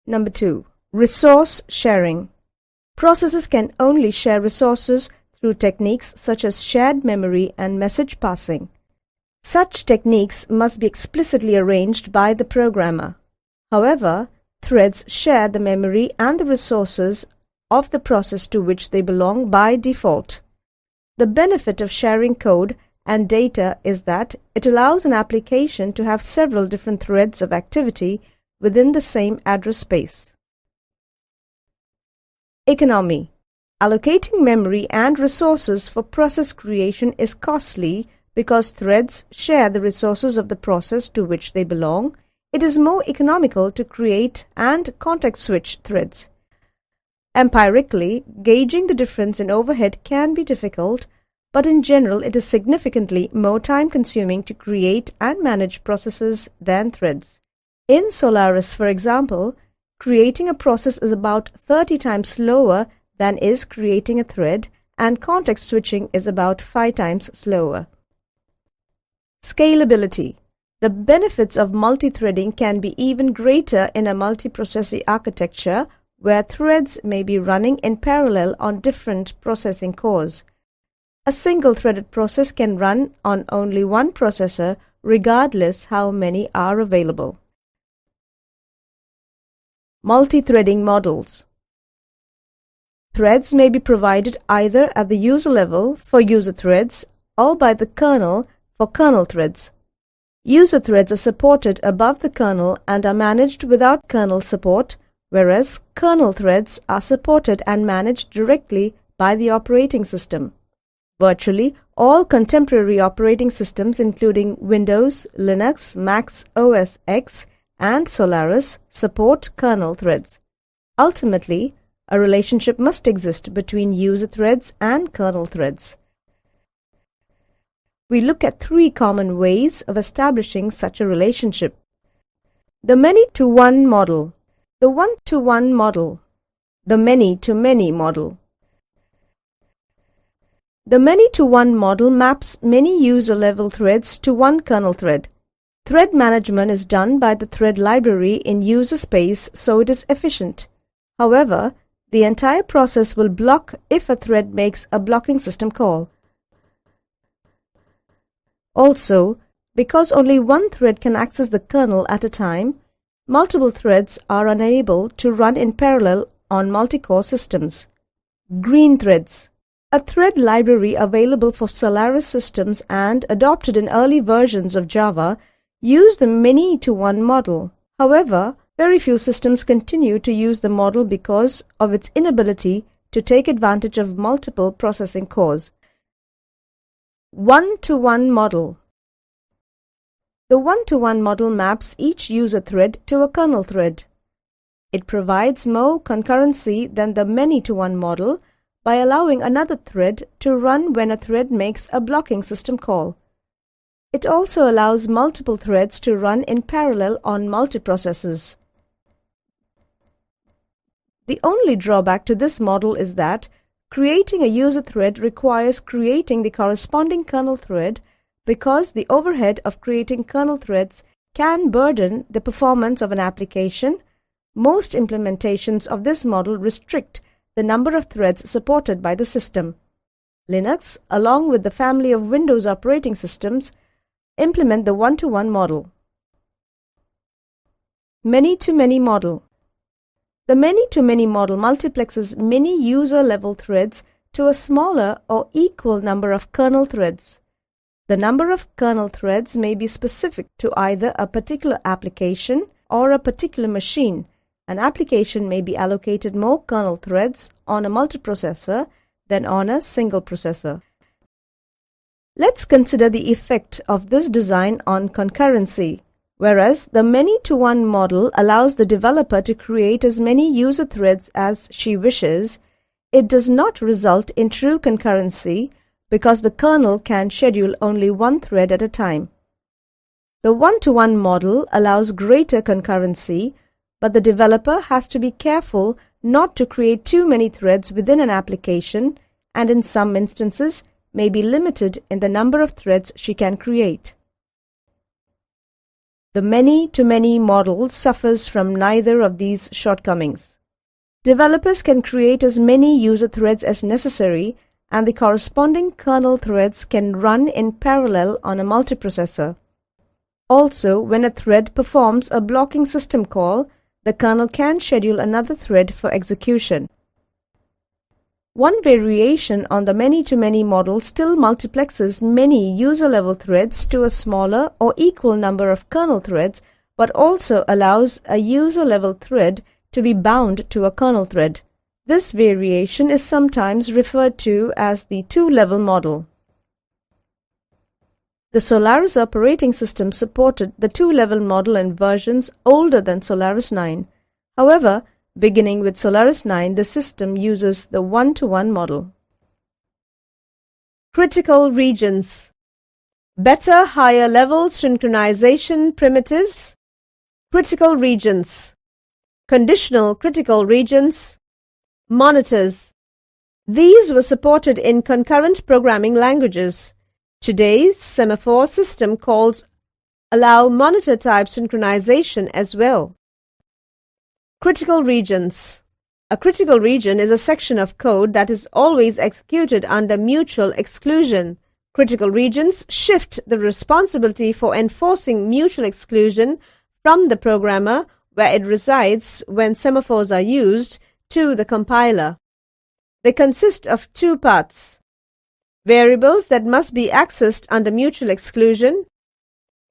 Number 2. Resource sharing. Processes can only share resources through techniques such as shared memory and message passing. Such techniques must be explicitly arranged by the programmer. However, threads share the memory and the resources of the process to which they belong by default. The benefit of sharing code and data is that it allows an application to have several different threads of activity within the same address space. Economy. Allocating memory and resources for process creation is costly because threads share the resources of the process to which they belong. It is more economical to create and context-switch threads. Empirically, gauging the difference in overhead can be difficult, but in general it is significantly more time-consuming to create and manage processes than threads. In Solaris, for example, creating a process is about 30 times slower than is creating a thread, and context switching is about 5 times slower. Scalability. The benefits of multi-threading can be even greater in a multiprocessing architecture where threads may be running in parallel on different processing cores. A single-threaded process can run on only one processor regardless how many are available. Multi-threading models. Threads may be provided either at the user level for user threads or by the kernel for kernel threads. User threads are supported above the kernel and are managed without kernel support, whereas kernel threads are supported and managed directly by the operating system. Virtually all contemporary operating systems including Windows, Linux, Mac OS X, and Solaris support kernel threads. Ultimately, a relationship must exist between user threads and kernel threads. We look at 3 common ways of establishing such a relationship. The many-to-one model, the one-to-one model, the many-to-many model. The many-to-one model maps many user-level threads to one kernel thread. Thread management is done by the thread library in user space, so it is efficient. However, the entire process will block if a thread makes a blocking system call. Also, because only one thread can access the kernel at a time, multiple threads are unable to run in parallel on multi-core systems. Green threads. A thread library available for Solaris systems and adopted in early versions of Java use the many-to-one model. However, very few systems continue to use the model because of its inability to take advantage of multiple processing cores. One-to-one model. The one-to-one model maps each user thread to a kernel thread. It provides more concurrency than the many-to-one model by allowing another thread to run when a thread makes a blocking system call. It also allows multiple threads to run in parallel on multiprocessors. The only drawback to this model is that creating a user thread requires creating the corresponding kernel thread because the overhead of creating kernel threads can burden the performance of an application. Most implementations of this model restrict the number of threads supported by the system. Linux, along with the family of Windows operating systems, implement the one-to-one model. Many-to-many model. The many-to-many model multiplexes many user-level threads to a smaller or equal number of kernel threads. The number of kernel threads may be specific to either a particular application or a particular machine. An application may be allocated more kernel threads on a multiprocessor than on a single processor. Let's consider the effect of this design on concurrency. Whereas the many-to-one model allows the developer to create as many user threads as she wishes, it does not result in true concurrency because the kernel can schedule only one thread at a time. The one-to-one model allows greater concurrency, but the developer has to be careful not to create too many threads within an application and in some instances may be limited in the number of threads she can create. The many-to-many model suffers from neither of these shortcomings. Developers can create as many user threads as necessary, and the corresponding kernel threads can run in parallel on a multiprocessor. Also, when a thread performs a blocking system call, the kernel can schedule another thread for execution. One variation on the many-to-many model still multiplexes many user-level threads to a smaller or equal number of kernel threads, but also allows a user-level thread to be bound to a kernel thread. This variation is sometimes referred to as the two-level model. The Solaris operating system supported the two-level model in versions older than Solaris 9. However, beginning with Solaris 9, the system uses the one-to-one model. Critical regions. Better higher-level synchronization primitives. Critical regions. Conditional critical regions. Monitors. These were supported in concurrent programming languages. Today's semaphore system calls allow monitor-type synchronization as well. Critical regions. A critical region is a section of code that is always executed under mutual exclusion. Critical regions shift the responsibility for enforcing mutual exclusion from the programmer, where it resides when semaphores are used, to the compiler. They consist of two parts: variables that must be accessed under mutual exclusion,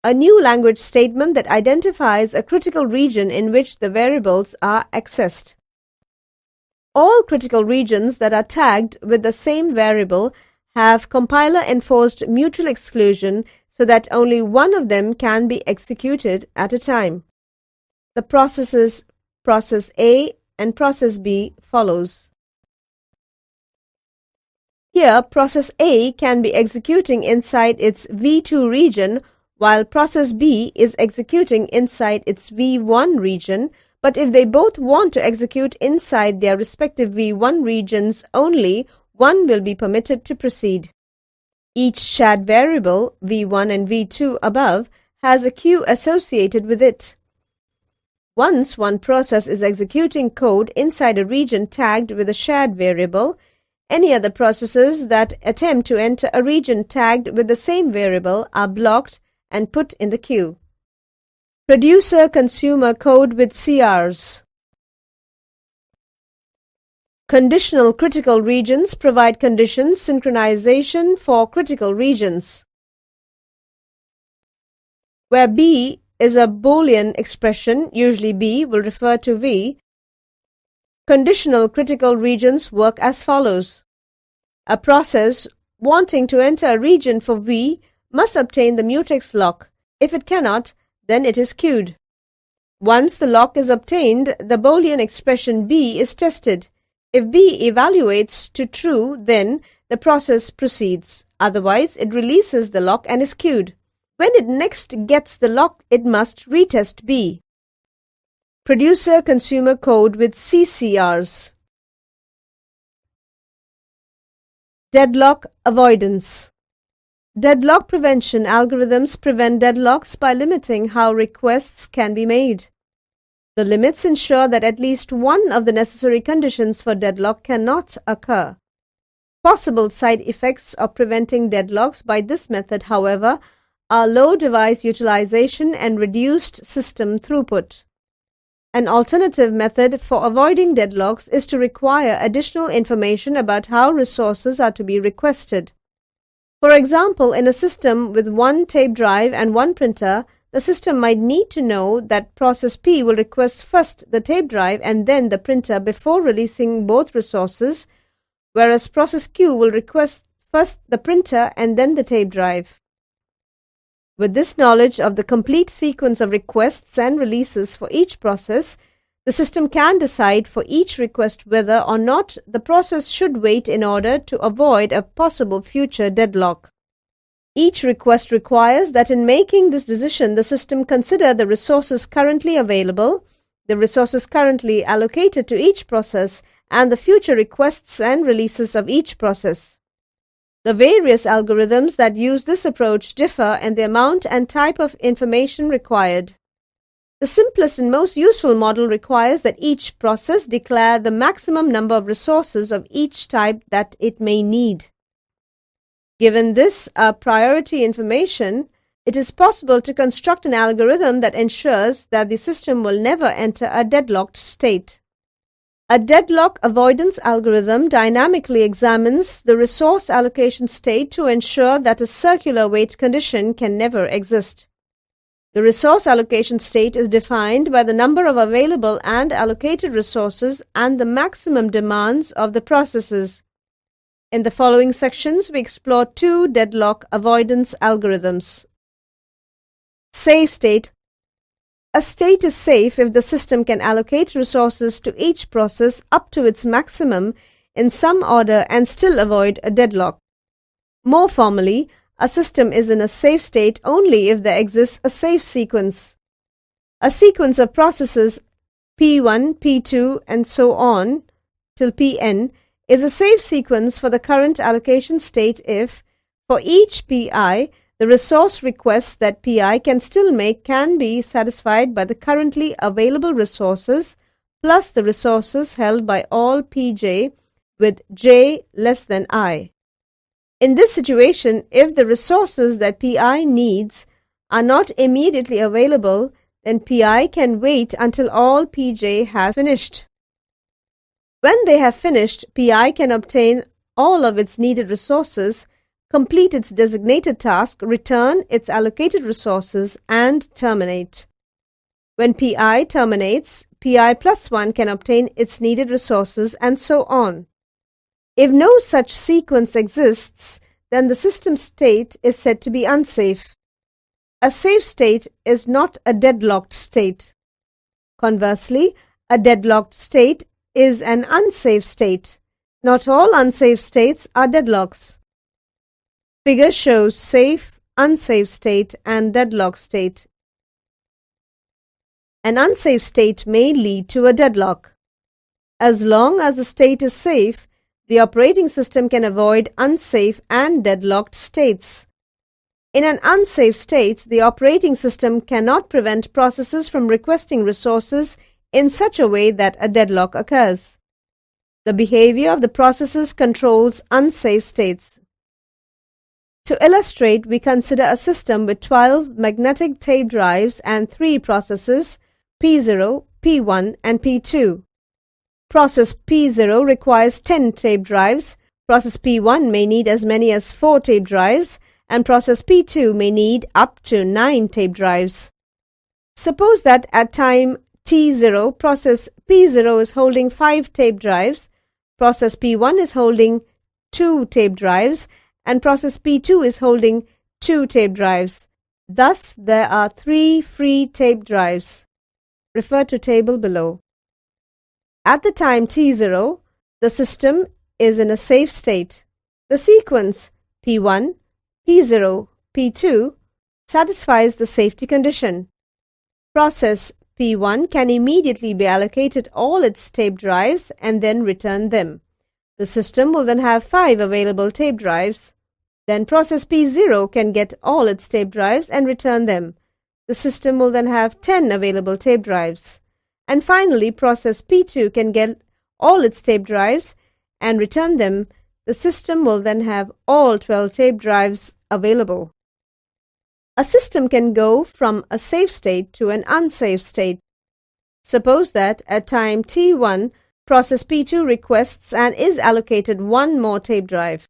a new language statement that identifies a critical region in which the variables are accessed. All critical regions that are tagged with the same variable have compiler-enforced mutual exclusion so that only one of them can be executed at a time. The processes process A and process B follows. Here, process A can be executing inside its V2 region while process B is executing inside its V1 region, but if they both want to execute inside their respective V1 regions only, one will be permitted to proceed. Each shared variable, V1 and V2 above, has a queue associated with it. Once one process is executing code inside a region tagged with a shared variable, any other processes that attempt to enter a region tagged with the same variable are blocked and put in the queue. Producer-consumer code with CRs. Conditional critical regions provide conditions synchronization for critical regions. Where B is a Boolean expression, usually B will refer to V, conditional critical regions work as follows. A process wanting to enter a region for V must obtain the mutex lock. If it cannot, then it is queued. Once the lock is obtained, the Boolean expression B is tested. If B evaluates to true, then the process proceeds. Otherwise, it releases the lock and is queued. When it next gets the lock, it must retest B. Producer-consumer code with CCRs. Deadlock avoidance. Deadlock prevention algorithms prevent deadlocks by limiting how requests can be made. The limits ensure that at least one of the necessary conditions for deadlock cannot occur. Possible side effects of preventing deadlocks by this method, however, are low device utilization and reduced system throughput. An alternative method for avoiding deadlocks is to require additional information about how resources are to be requested. For example, in a system with one tape drive and one printer, the system might need to know that process P will request first the tape drive and then the printer before releasing both resources, whereas process Q will request first the printer and then the tape drive. With this knowledge of the complete sequence of requests and releases for each process, the system can decide for each request whether or not the process should wait in order to avoid a possible future deadlock. Each request requires that in making this decision, the system consider the resources currently available, the resources currently allocated to each process, and the future requests and releases of each process. The various algorithms that use this approach differ in the amount and type of information required. The simplest and most useful model requires that each process declare the maximum number of resources of each type that it may need. Given this priority information, it is possible to construct an algorithm that ensures that the system will never enter a deadlocked state. A deadlock avoidance algorithm dynamically examines the resource allocation state to ensure that a circular wait condition can never exist. The resource allocation state is defined by the number of available and allocated resources and the maximum demands of the processes. In the following sections, we explore two deadlock avoidance algorithms. Safe state. A state is safe if the system can allocate resources to each process up to its maximum in some order and still avoid a deadlock. More formally, a system is in a safe state only if there exists a safe sequence. A sequence of processes P1, P2, and so on till Pn is a safe sequence for the current allocation state if, for each Pi, the resource requests that Pi can still make can be satisfied by the currently available resources plus the resources held by all Pj with j less than I. In this situation, if the resources that Pi needs are not immediately available, then Pi can wait until all Pj has finished. When they have finished, Pi can obtain all of its needed resources, complete its designated task, return its allocated resources, and terminate. When Pi terminates, Pi plus 1 can obtain its needed resources, and so on. If no such sequence exists, then the system state is said to be unsafe. A safe state is not a deadlocked state. Conversely, a deadlocked state is an unsafe state. Not all unsafe states are deadlocks. Figure shows safe, unsafe state, and deadlock state. An unsafe state may lead to a deadlock. As long as the state is safe, the operating system can avoid unsafe and deadlocked states. In an unsafe state, the operating system cannot prevent processes from requesting resources in such a way that a deadlock occurs. The behavior of the processes controls unsafe states. To illustrate, we consider a system with 12 magnetic tape drives and 3 processes, P0, P1, and P2. Process P0 requires 10 tape drives, process P1 may need as many as 4 tape drives, and process P2 may need up to 9 tape drives. Suppose that at time T0, process P0 is holding 5 tape drives, process P1 is holding 2 tape drives, and process P2 is holding 2 tape drives. Thus, there are 3 free tape drives. Refer to table below. At the time T0, the system is in a safe state. The sequence P1, P0, P2 satisfies the safety condition. Process P1 can immediately be allocated all its tape drives and then return them. The system will then have 5 available tape drives. Then process P0 can get all its tape drives and return them. The system will then have 10 available tape drives. And finally, process P2 can get all its tape drives and return them. The system will then have all 12 tape drives available. A system can go from a safe state to an unsafe state. Suppose that at time t1, process P2 requests and is allocated one more tape drive.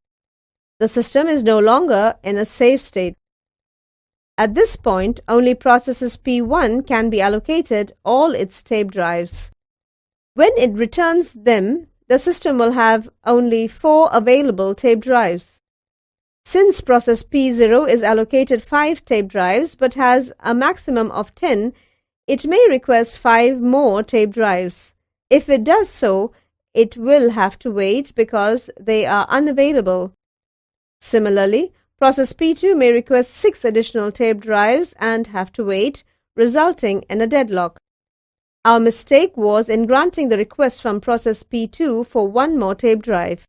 The system is no longer in a safe state. At this point, only processes P1 can be allocated all its tape drives. When it returns them, the system will have only 4 available tape drives. Since process P0 is allocated 5 tape drives but has a maximum of 10, it may request 5 more tape drives. If it does so, it will have to wait because they are unavailable. Similarly, process P2 may request 6 additional tape drives and have to wait, resulting in a deadlock. Our mistake was in granting the request from process P2 for one more tape drive.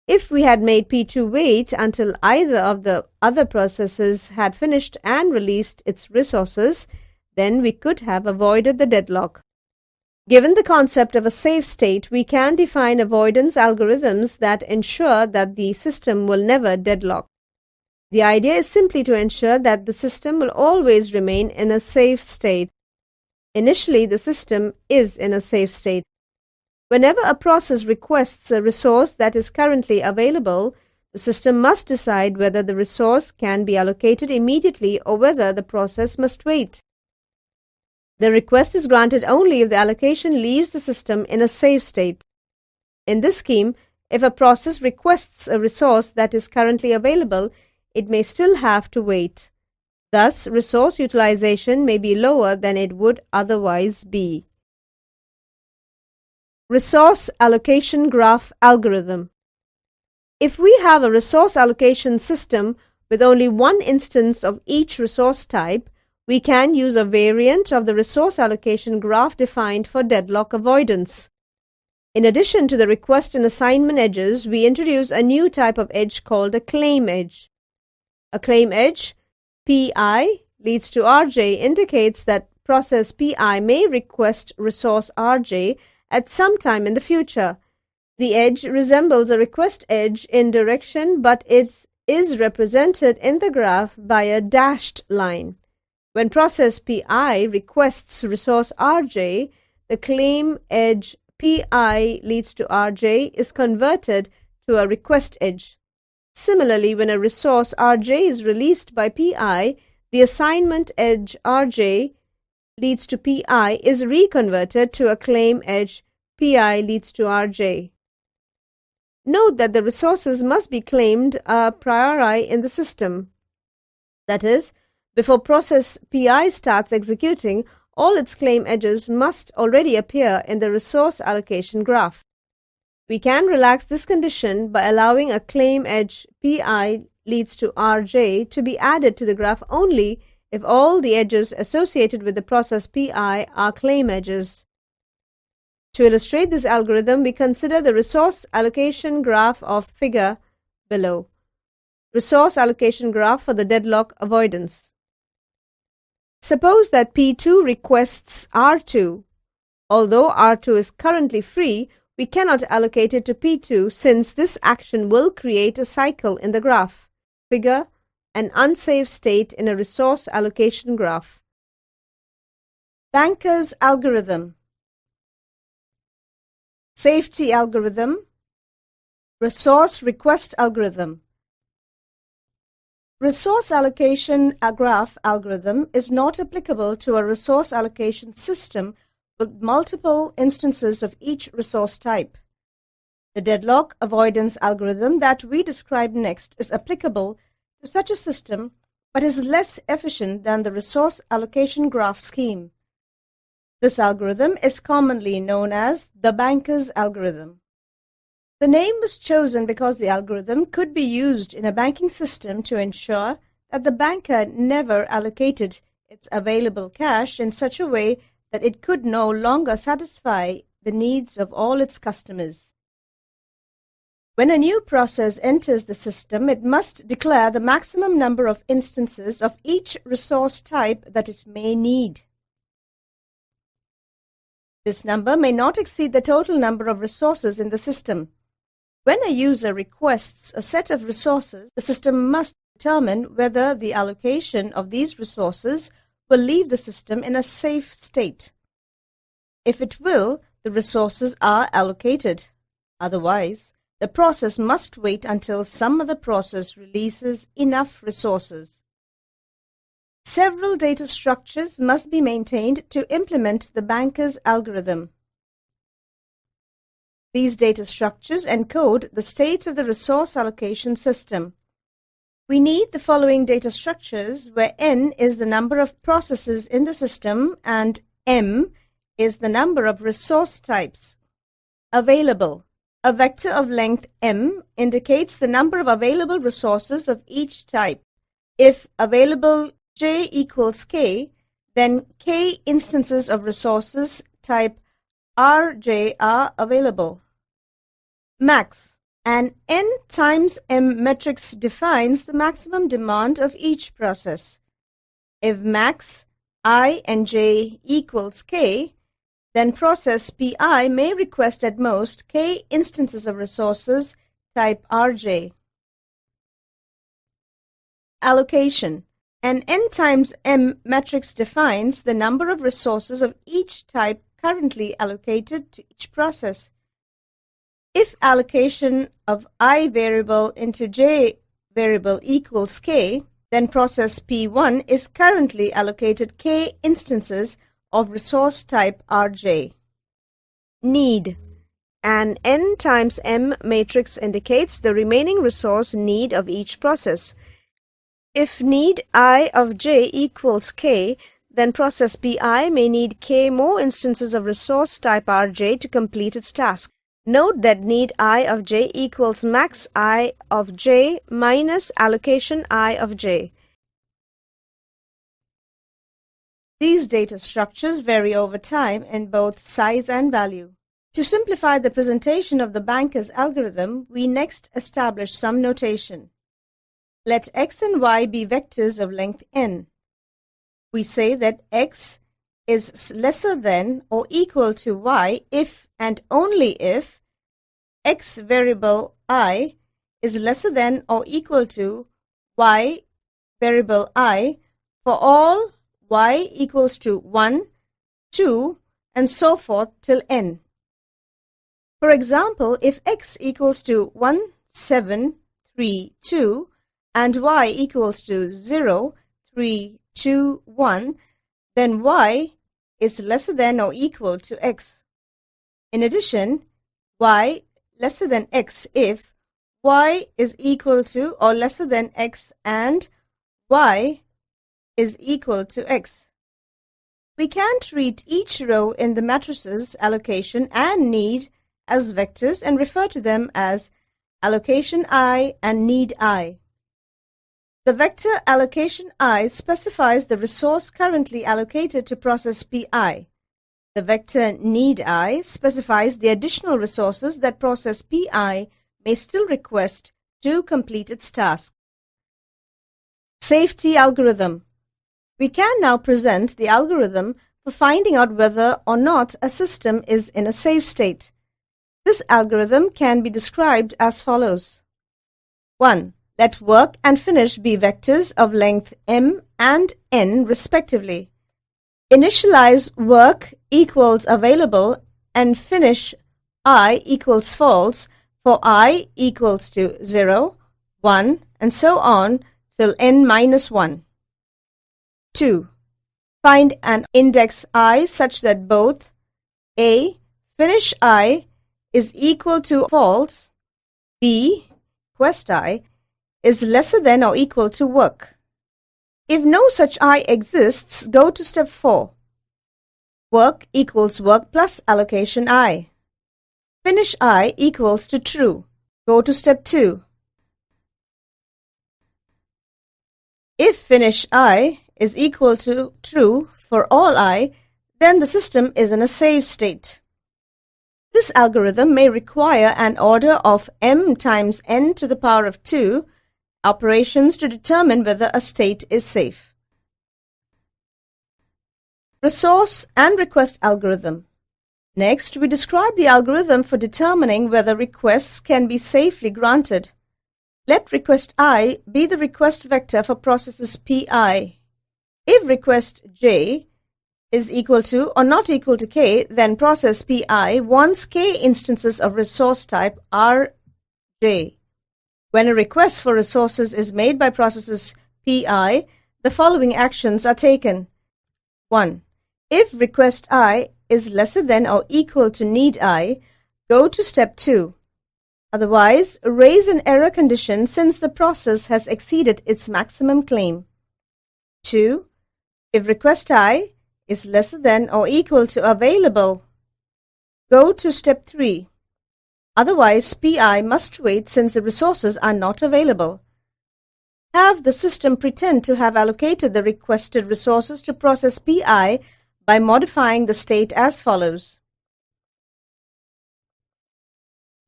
If we had made P2 wait until either of the other processes had finished and released its resources, then we could have avoided the deadlock. Given the concept of a safe state, we can define avoidance algorithms that ensure that the system will never deadlock. The idea is simply to ensure that the system will always remain in a safe state. Initially, the system is in a safe state. Whenever a process requests a resource that is currently available, the system must decide whether the resource can be allocated immediately or whether the process must wait. The request is granted only if the allocation leaves the system in a safe state. In this scheme, if a process requests a resource that is currently available, it may still have to wait. Thus, resource utilization may be lower than it would otherwise be. Resource allocation graph algorithm. If we have a resource allocation system with only one instance of each resource type, we can use a variant of the resource allocation graph defined for deadlock avoidance. In addition to the request and assignment edges, we introduce a new type of edge called a claim edge. A claim edge, Pi leads to Rj, indicates that process Pi may request resource Rj at some time in the future. The edge resembles a request edge in direction, but it is represented in the graph by a dashed line. When process Pi requests resource Rj, the claim edge Pi leads to Rj is converted to a request edge. Similarly, when a resource Rj is released by Pi, the assignment edge Rj leads to Pi is reconverted to a claim edge Pi leads to Rj. Note that the resources must be claimed a priori in the system. That is, before process Pi starts executing, all its claim edges must already appear in the resource allocation graph. We can relax this condition by allowing a claim edge Pi leads to Rj to be added to the graph only if all the edges associated with the process Pi are claim edges. To illustrate this algorithm, we consider the resource allocation graph of figure below. Resource allocation graph for the deadlock avoidance. Suppose that P2 requests R2. Although R2 is currently free, we cannot allocate it to P2 since this action will create a cycle in the graph. Figure an unsafe state in a resource allocation graph. Banker's algorithm. Safety algorithm. Resource request algorithm. Resource allocation graph algorithm is not applicable to a resource allocation system with multiple instances of each resource type. The deadlock avoidance algorithm that we describe next is applicable to such a system but is less efficient than the resource allocation graph scheme. This algorithm is commonly known as the banker's algorithm. The name was chosen because the algorithm could be used in a banking system to ensure that the banker never allocated its available cash in such a way that it could no longer satisfy the needs of all its customers. When a new process enters the system, it must declare the maximum number of instances of each resource type that it may need. This number may not exceed the total number of resources in the system. When a user requests a set of resources, the system must determine whether the allocation of these resources will leave the system in a safe state. If it will, the resources are allocated. Otherwise, the process must wait until some other process releases enough resources. Several data structures must be maintained to implement the banker's algorithm. These data structures encode the state of the resource allocation system. We need the following data structures, where n is the number of processes in the system and m is the number of resource types. Available. A vector of length m indicates the number of available resources of each type. If available j equals k, then k instances of resources type rj are available. Max. An n times m matrix defines the maximum demand of each process. If max I and j equals k, then process Pi may request at most k instances of resources type rj. Allocation. An n times m matrix defines the number of resources of each type currently allocated to each process. If allocation of I variable into j variable equals k, then process P1 is currently allocated k instances of resource type rj. Need. An n times m matrix indicates the remaining resource need of each process. If need I of j equals k, then process Pi may need k more instances of resource type rj to complete its task. Note that need I of j equals max I of j minus allocation I of j. These data structures vary over time in both size and value. To simplify the presentation of the banker's algorithm, we next establish some notation. Let x and y be vectors of length n. We say that x is lesser than or equal to y if and only if x variable I is lesser than or equal to y variable I for all y equals to 1, 2, and so forth till n. For example, if x equals to 1, 7, 3, 2, and y equals to 0, 3, 2, 1, then y is lesser than or equal to x. In addition, y lesser than x if y is equal to or lesser than x and y is equal to x. We can treat each row in the matrices allocation and need as vectors and refer to them as allocation I and need I. The vector allocation I specifies the resource currently allocated to process Pi. The vector need I specifies the additional resources that process Pi may still request to complete its task. Safety algorithm. We can now present the algorithm for finding out whether or not a system is in a safe state. This algorithm can be described as follows. 1. Let work and finish be vectors of length m and n respectively. Initialize work equals available and finish I equals false for I equals to 0, 1, and so on till n minus 1. 2. Find an index I such that both a. Finish I is equal to false, b. Quest I is lesser than or equal to work. If no such I exists, go to step 4. Work equals work plus allocation I. Finish I equals to true. Go to step 2. If finish I is equal to true for all I, then the system is in a safe state. This algorithm may require an order of m times n to the power of 2 operations to determine whether a state is safe. Resource and request algorithm. Next, we describe the algorithm for determining whether requests can be safely granted. Let request I be the request vector for processes Pi. If request j is equal to or not equal to k, then process Pi wants k instances of resource type Rj. When a request for resources is made by processes Pi, the following actions are taken. 1. If request I is lesser than or equal to need I, go to step 2. Otherwise, raise an error condition since the process has exceeded its maximum claim. 2. If request I is lesser than or equal to available, go to step 3. Otherwise, Pi must wait since the resources are not available. Have the system pretend to have allocated the requested resources to process Pi by modifying the state as follows.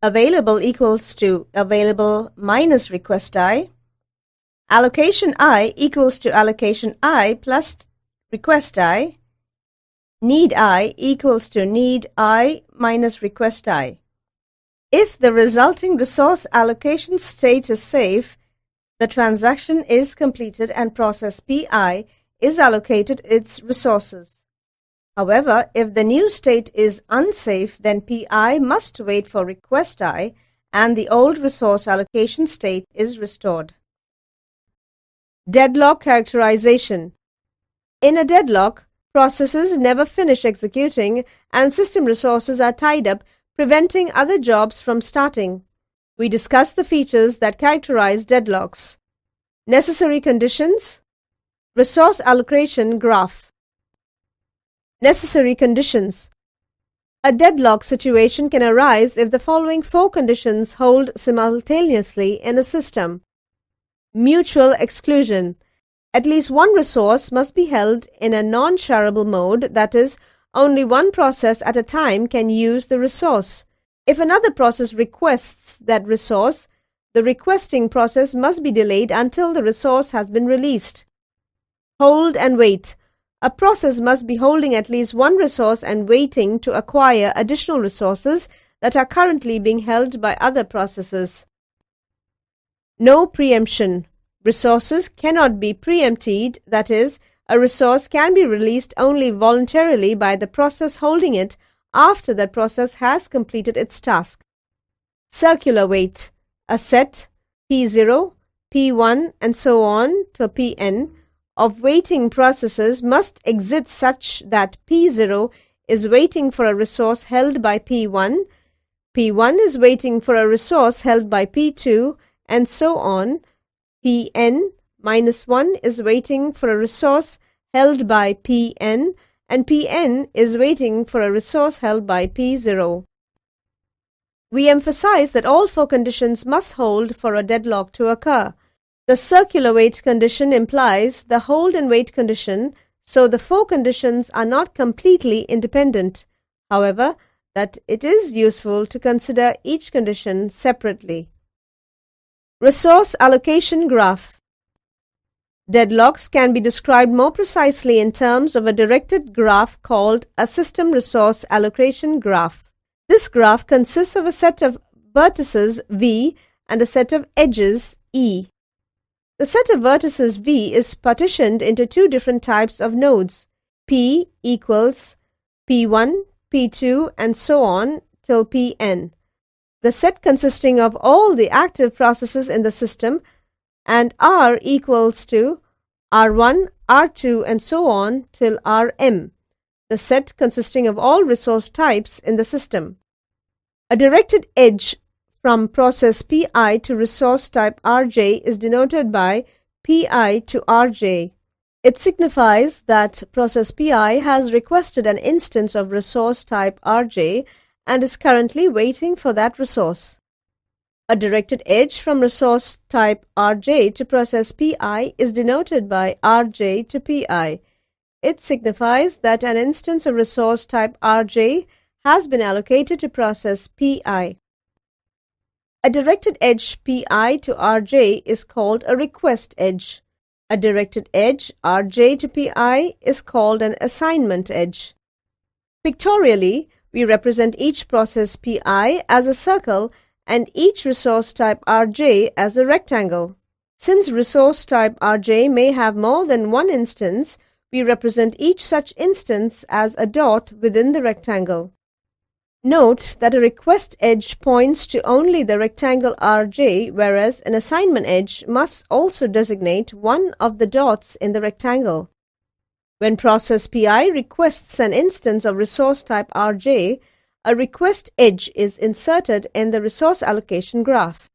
Available equals to available minus request I. Allocation I equals to allocation I plus request I. Need I equals to need I minus request I. If the resulting resource allocation state is safe, the transaction is completed and process Pi is allocated its resources. However, if the new state is unsafe, then Pi must wait for request I and the old resource allocation state is restored. Deadlock characterization. In a deadlock, processes never finish executing and system resources are tied up, preventing other jobs from starting. We discuss the features that characterize deadlocks. Necessary conditions. Resource allocation graph. Necessary conditions. A deadlock situation can arise if the following 4 conditions hold simultaneously in a system. Mutual exclusion. At least one resource must be held in a non-shareable mode, that is, only one process at a time can use the resource. If another process requests that resource, the requesting process must be delayed until the resource has been released. Hold and wait. A process must be holding at least one resource and waiting to acquire additional resources that are currently being held by other processes. No preemption. Resources cannot be preempted, that is, a resource can be released only voluntarily by the process holding it after that process has completed its task. Circular wait. A set P0, P1 and so on to Pn of waiting processes must exist such that P0 is waiting for a resource held by P1, P1 is waiting for a resource held by P2 and so on. Pn minus 1 is waiting for a resource held by Pn and Pn is waiting for a resource held by P0. We emphasize that all 4 conditions must hold for a deadlock to occur. The circular wait condition implies the hold and wait condition, so the 4 conditions are not completely independent. However, that it is useful to consider each condition separately. Resource allocation graph. Deadlocks can be described more precisely in terms of a directed graph called a system resource allocation graph. This graph consists of a set of vertices V and a set of edges E. The set of vertices V is partitioned into 2 different types of nodes, P equals P1, P2 and so on till Pn. The set consisting of all the active processes in the system, and R equals to R1, R2 and so on till Rm. The set consisting of all resource types in the system. A directed edge from process Pi to resource type Rj is denoted by Pi to Rj. It signifies that process Pi has requested an instance of resource type Rj and is currently waiting for that resource. A directed edge from resource type Rj to process Pi is denoted by Rj to Pi. It signifies that an instance of resource type Rj has been allocated to process Pi. A directed edge Pi to Rj is called a request edge. A directed edge Rj to Pi is called an assignment edge. Pictorially, we represent each process Pi as a circle and each resource type Rj as a rectangle. Since resource type Rj may have more than one instance, we represent each such instance as a dot within the rectangle. Note that a request edge points to only the rectangle Rj, whereas an assignment edge must also designate one of the dots in the rectangle. When process Pi requests an instance of resource type Rj, a request edge is inserted in the resource allocation graph.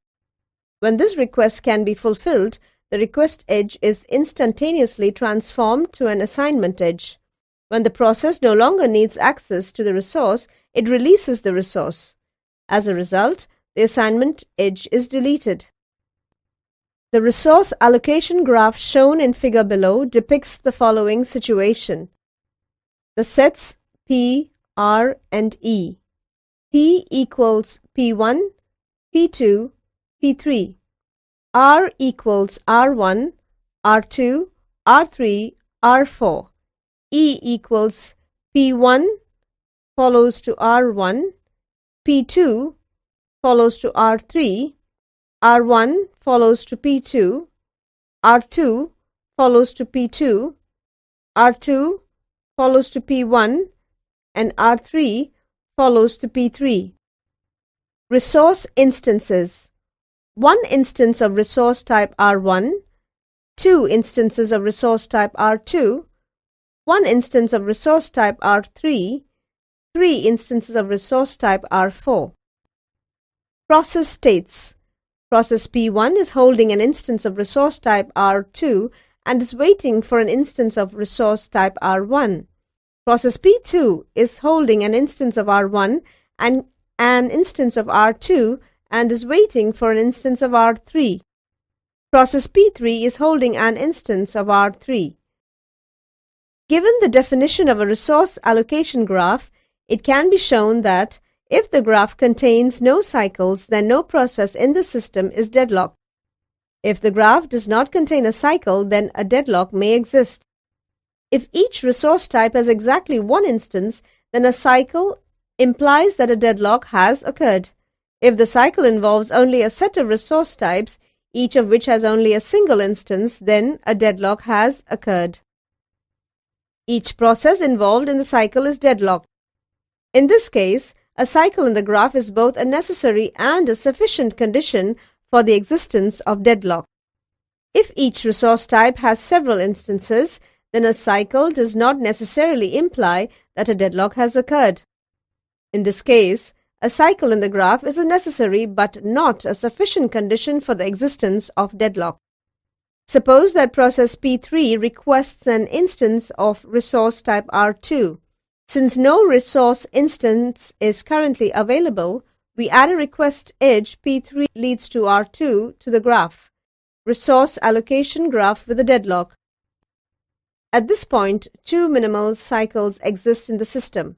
When this request can be fulfilled, the request edge is instantaneously transformed to an assignment edge. When the process no longer needs access to the resource, it releases the resource. As a result, the assignment edge is deleted. The resource allocation graph shown in figure below depicts the following situation. The sets P, R, and E. P equals P1, P2, P3. R equals R1, R2, R3, R4. E equals P1 follows to R1, P2 follows to R3, R1 follows to P2, R2 follows to P2, R2 follows to P1, and R3 follows to P3. Resource instances. One instance of resource type R1, two instances of resource type R2, one instance of resource type R3, three instances of resource type R4. Process states. Process P1 is holding an instance of resource type R2 and is waiting for an instance of resource type R1. Process P2 is holding an instance of R1 and an instance of R2 and is waiting for an instance of R3. Process P3 is holding an instance of R3. Given the definition of a resource allocation graph, it can be shown that if the graph contains no cycles, then no process in the system is deadlocked. If the graph does not contain a cycle, then a deadlock may exist. If each resource type has exactly one instance, then a cycle implies that a deadlock has occurred. If the cycle involves only a set of resource types, each of which has only a single instance, then a deadlock has occurred. Each process involved in the cycle is deadlocked. In this case, a cycle in the graph is both a necessary and a sufficient condition for the existence of deadlock. If each resource type has several instances, then a cycle does not necessarily imply that a deadlock has occurred. In this case, a cycle in the graph is a necessary but not a sufficient condition for the existence of deadlock. Suppose that process P3 requests an instance of resource type R2. Since no resource instance is currently available, we add a request edge P3 leads to R2 to the graph. Resource allocation graph with a deadlock. At this point, two minimal cycles exist in the system.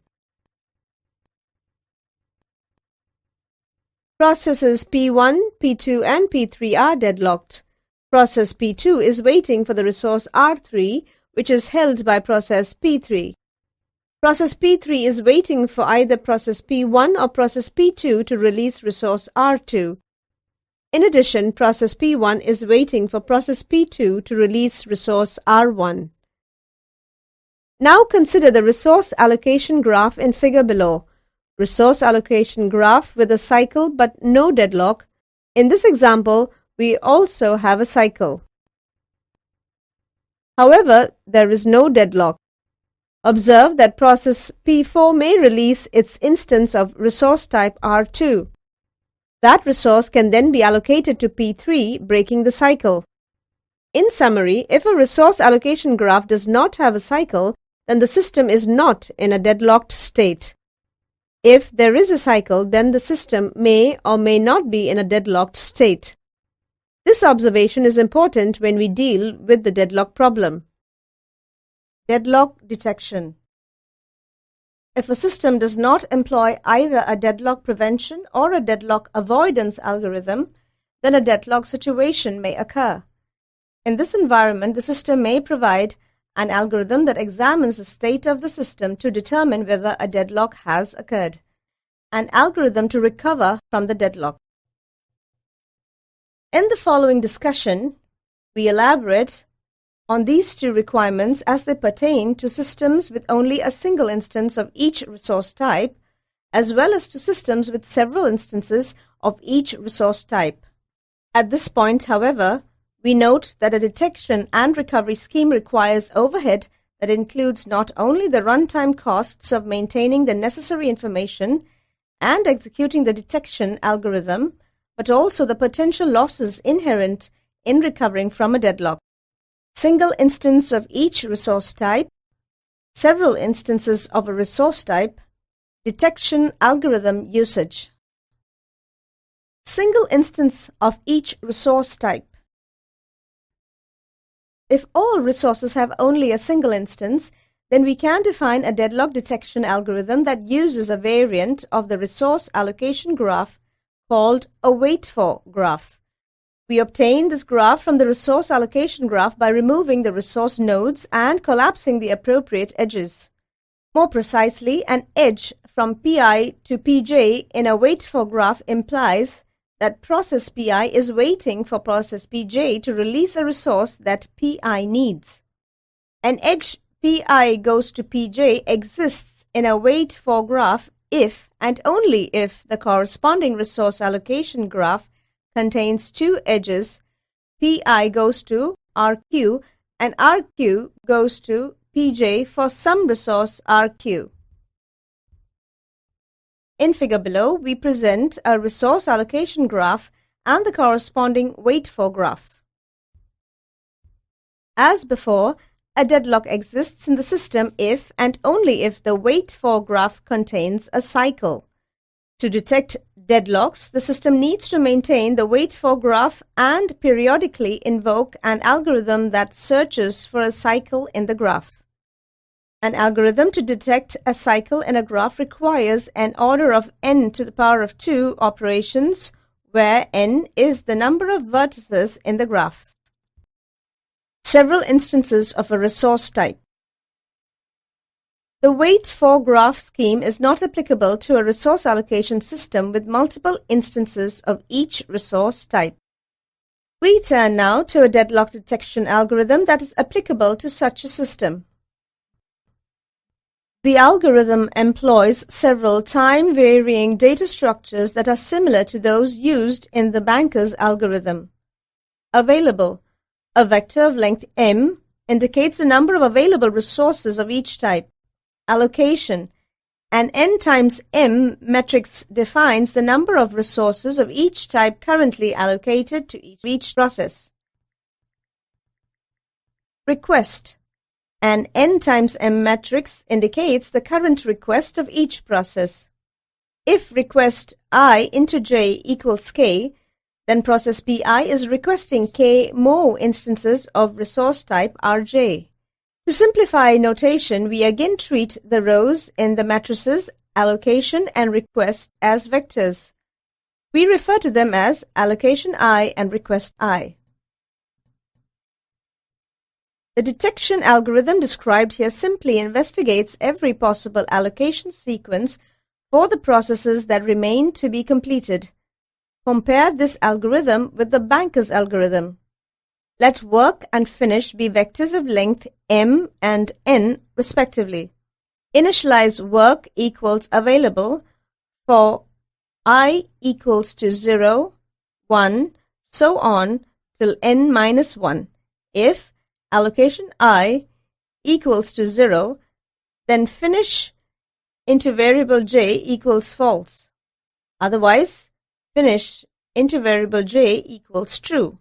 Processes P1, P2, and P3 are deadlocked. Process P2 is waiting for the resource R3, which is held by process P3. Process P3 is waiting for either process P1 or process P2 to release resource R2. In addition, process P1 is waiting for process P2 to release resource R1. Now consider the resource allocation graph in figure below. Resource allocation graph with a cycle but no deadlock. In this example, we also have a cycle. However, there is no deadlock. Observe that process P4 may release its instance of resource type R2. That resource can then be allocated to P3, breaking the cycle. In summary, if a resource allocation graph does not have a cycle, then the system is not in a deadlocked state. If there is a cycle, then the system may or may not be in a deadlocked state. This observation is important when we deal with the deadlock problem. Deadlock detection. If a system does not employ either a deadlock prevention or a deadlock avoidance algorithm, then a deadlock situation may occur. In this environment, the system may provide an algorithm that examines the state of the system to determine whether a deadlock has occurred, an algorithm to recover from the deadlock. In the following discussion, we elaborate on these two requirements as they pertain to systems with only a single instance of each resource type, as well as to systems with several instances of each resource type. At this point, however, we note that a detection and recovery scheme requires overhead that includes not only the runtime costs of maintaining the necessary information and executing the detection algorithm, but also the potential losses inherent in recovering from a deadlock. Single instance of each resource type, several instances of a resource type, detection algorithm usage. Single instance of each resource type. If all resources have only a single instance, then we can define a deadlock detection algorithm that uses a variant of the resource allocation graph called a wait-for graph. We obtain this graph from the resource allocation graph by removing the resource nodes and collapsing the appropriate edges. More precisely, an edge from Pi to Pj in a wait-for graph implies that process Pi is waiting for process Pj to release a resource that Pi needs. An edge Pi goes to Pj exists in a wait-for graph if and only if the corresponding resource allocation graph contains two edges, Pi goes to Rq and Rq goes to Pj for some resource Rq. In figure below, we present a resource allocation graph and the corresponding wait-for graph. As before, a deadlock exists in the system if and only if the wait-for graph contains a cycle. To detect deadlocks, the system needs to maintain the wait-for graph and periodically invoke an algorithm that searches for a cycle in the graph. An algorithm to detect a cycle in a graph requires an order of n to the power of 2 operations, where n is the number of vertices in the graph. Several instances of a resource type. The wait-for graph scheme is not applicable to a resource allocation system with multiple instances of each resource type. We turn now to a deadlock detection algorithm that is applicable to such a system. The algorithm employs several time-varying data structures that are similar to those used in the banker's algorithm. Available. A vector of length m indicates the number of available resources of each type. Allocation. An n times m matrix defines the number of resources of each type currently allocated to each process. Request. An n times m matrix indicates the current request of each process. If request I into j equals k, then process Pi is requesting k more instances of resource type Rj. To simplify notation, we again treat the rows in the matrices allocation and request as vectors. We refer to them as allocation I and request I. The detection algorithm described here simply investigates every possible allocation sequence for the processes that remain to be completed. Compare this algorithm with the banker's algorithm. Let work and finish be vectors of length m and n respectively. Initialize work equals available for I equals to 0, 1, so on till n minus 1. If allocation I equals to 0, then finish into variable j equals false. Otherwise, finish into variable j equals true.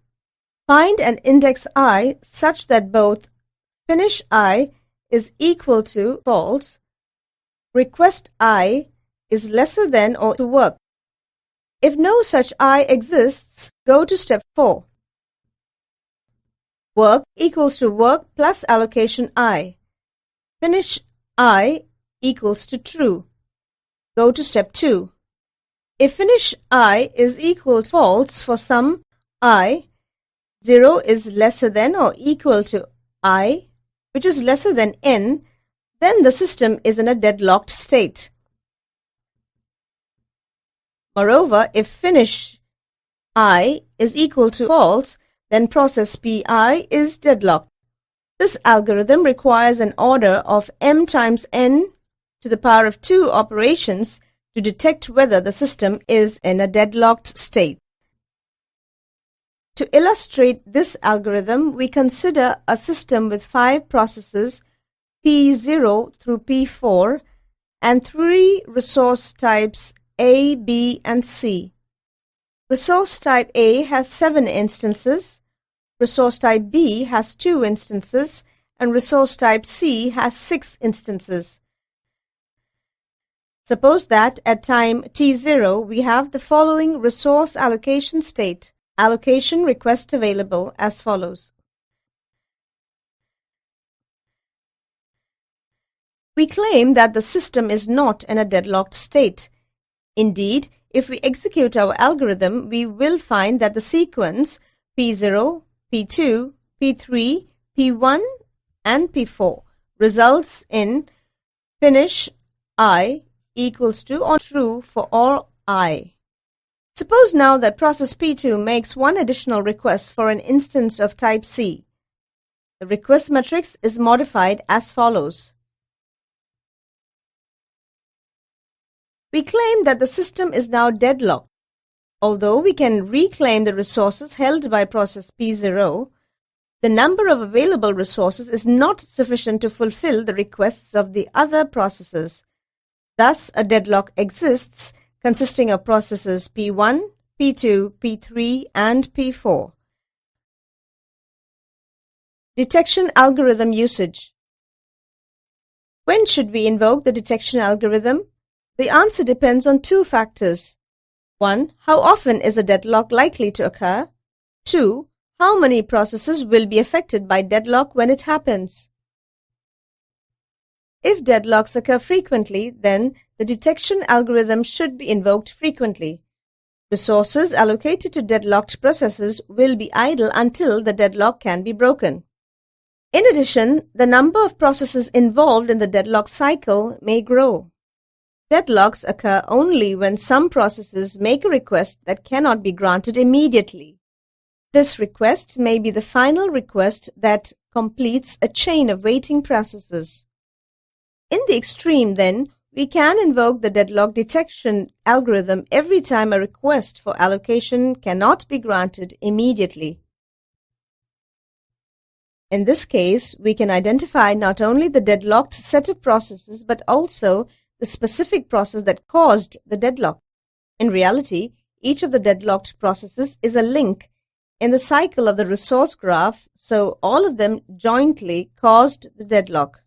Find an index I such that both finish I is equal to false, request I is lesser than or to work. If no such I exists, go to step 4. Work equals to work plus allocation I. Finish I equals to true. Go to step 2. If finish I is equal to false for some I, 0 is lesser than or equal to I, which is lesser than n, then the system is in a deadlocked state. Moreover, if finish I is equal to false, then process Pi is deadlocked. This algorithm requires an order of m times n to the power of 2 operations to detect whether the system is in a deadlocked state. To illustrate this algorithm, we consider a system with 5 processes P0 through P4 and 3 resource types A, B, and C. Resource type A has 7 instances, resource type B has 2 instances, and resource type C has 6 instances. Suppose that at time t0 we have the following resource allocation state. Allocation request available as follows. We claim that the system is not in a deadlocked state. Indeed, if we execute our algorithm, we will find that the sequence P0, P2, P3, P1, and P4 results in finish I equals to or true for all I. Suppose now that process P2 makes one additional request for an instance of type C. The request matrix is modified as follows. We claim that the system is now deadlocked. Although we can reclaim the resources held by process P0, the number of available resources is not sufficient to fulfill the requests of the other processes. Thus, a deadlock exists consisting of processes P1, P2, P3, and P4. Detection algorithm usage. When should we invoke the detection algorithm? The answer depends on 2 factors. 1. How often is a deadlock likely to occur? 2. How many processes will be affected by deadlock when it happens? If deadlocks occur frequently, then the detection algorithm should be invoked frequently. Resources allocated to deadlocked processes will be idle until the deadlock can be broken. In addition, the number of processes involved in the deadlock cycle may grow. Deadlocks occur only when some processes make a request that cannot be granted immediately. This request may be the final request that completes a chain of waiting processes. In the extreme, then, we can invoke the deadlock detection algorithm every time a request for allocation cannot be granted immediately. In this case, we can identify not only the deadlocked set of processes but also the specific process that caused the deadlock. In reality, each of the deadlocked processes is a link in the cycle of the resource graph, so all of them jointly caused the deadlock.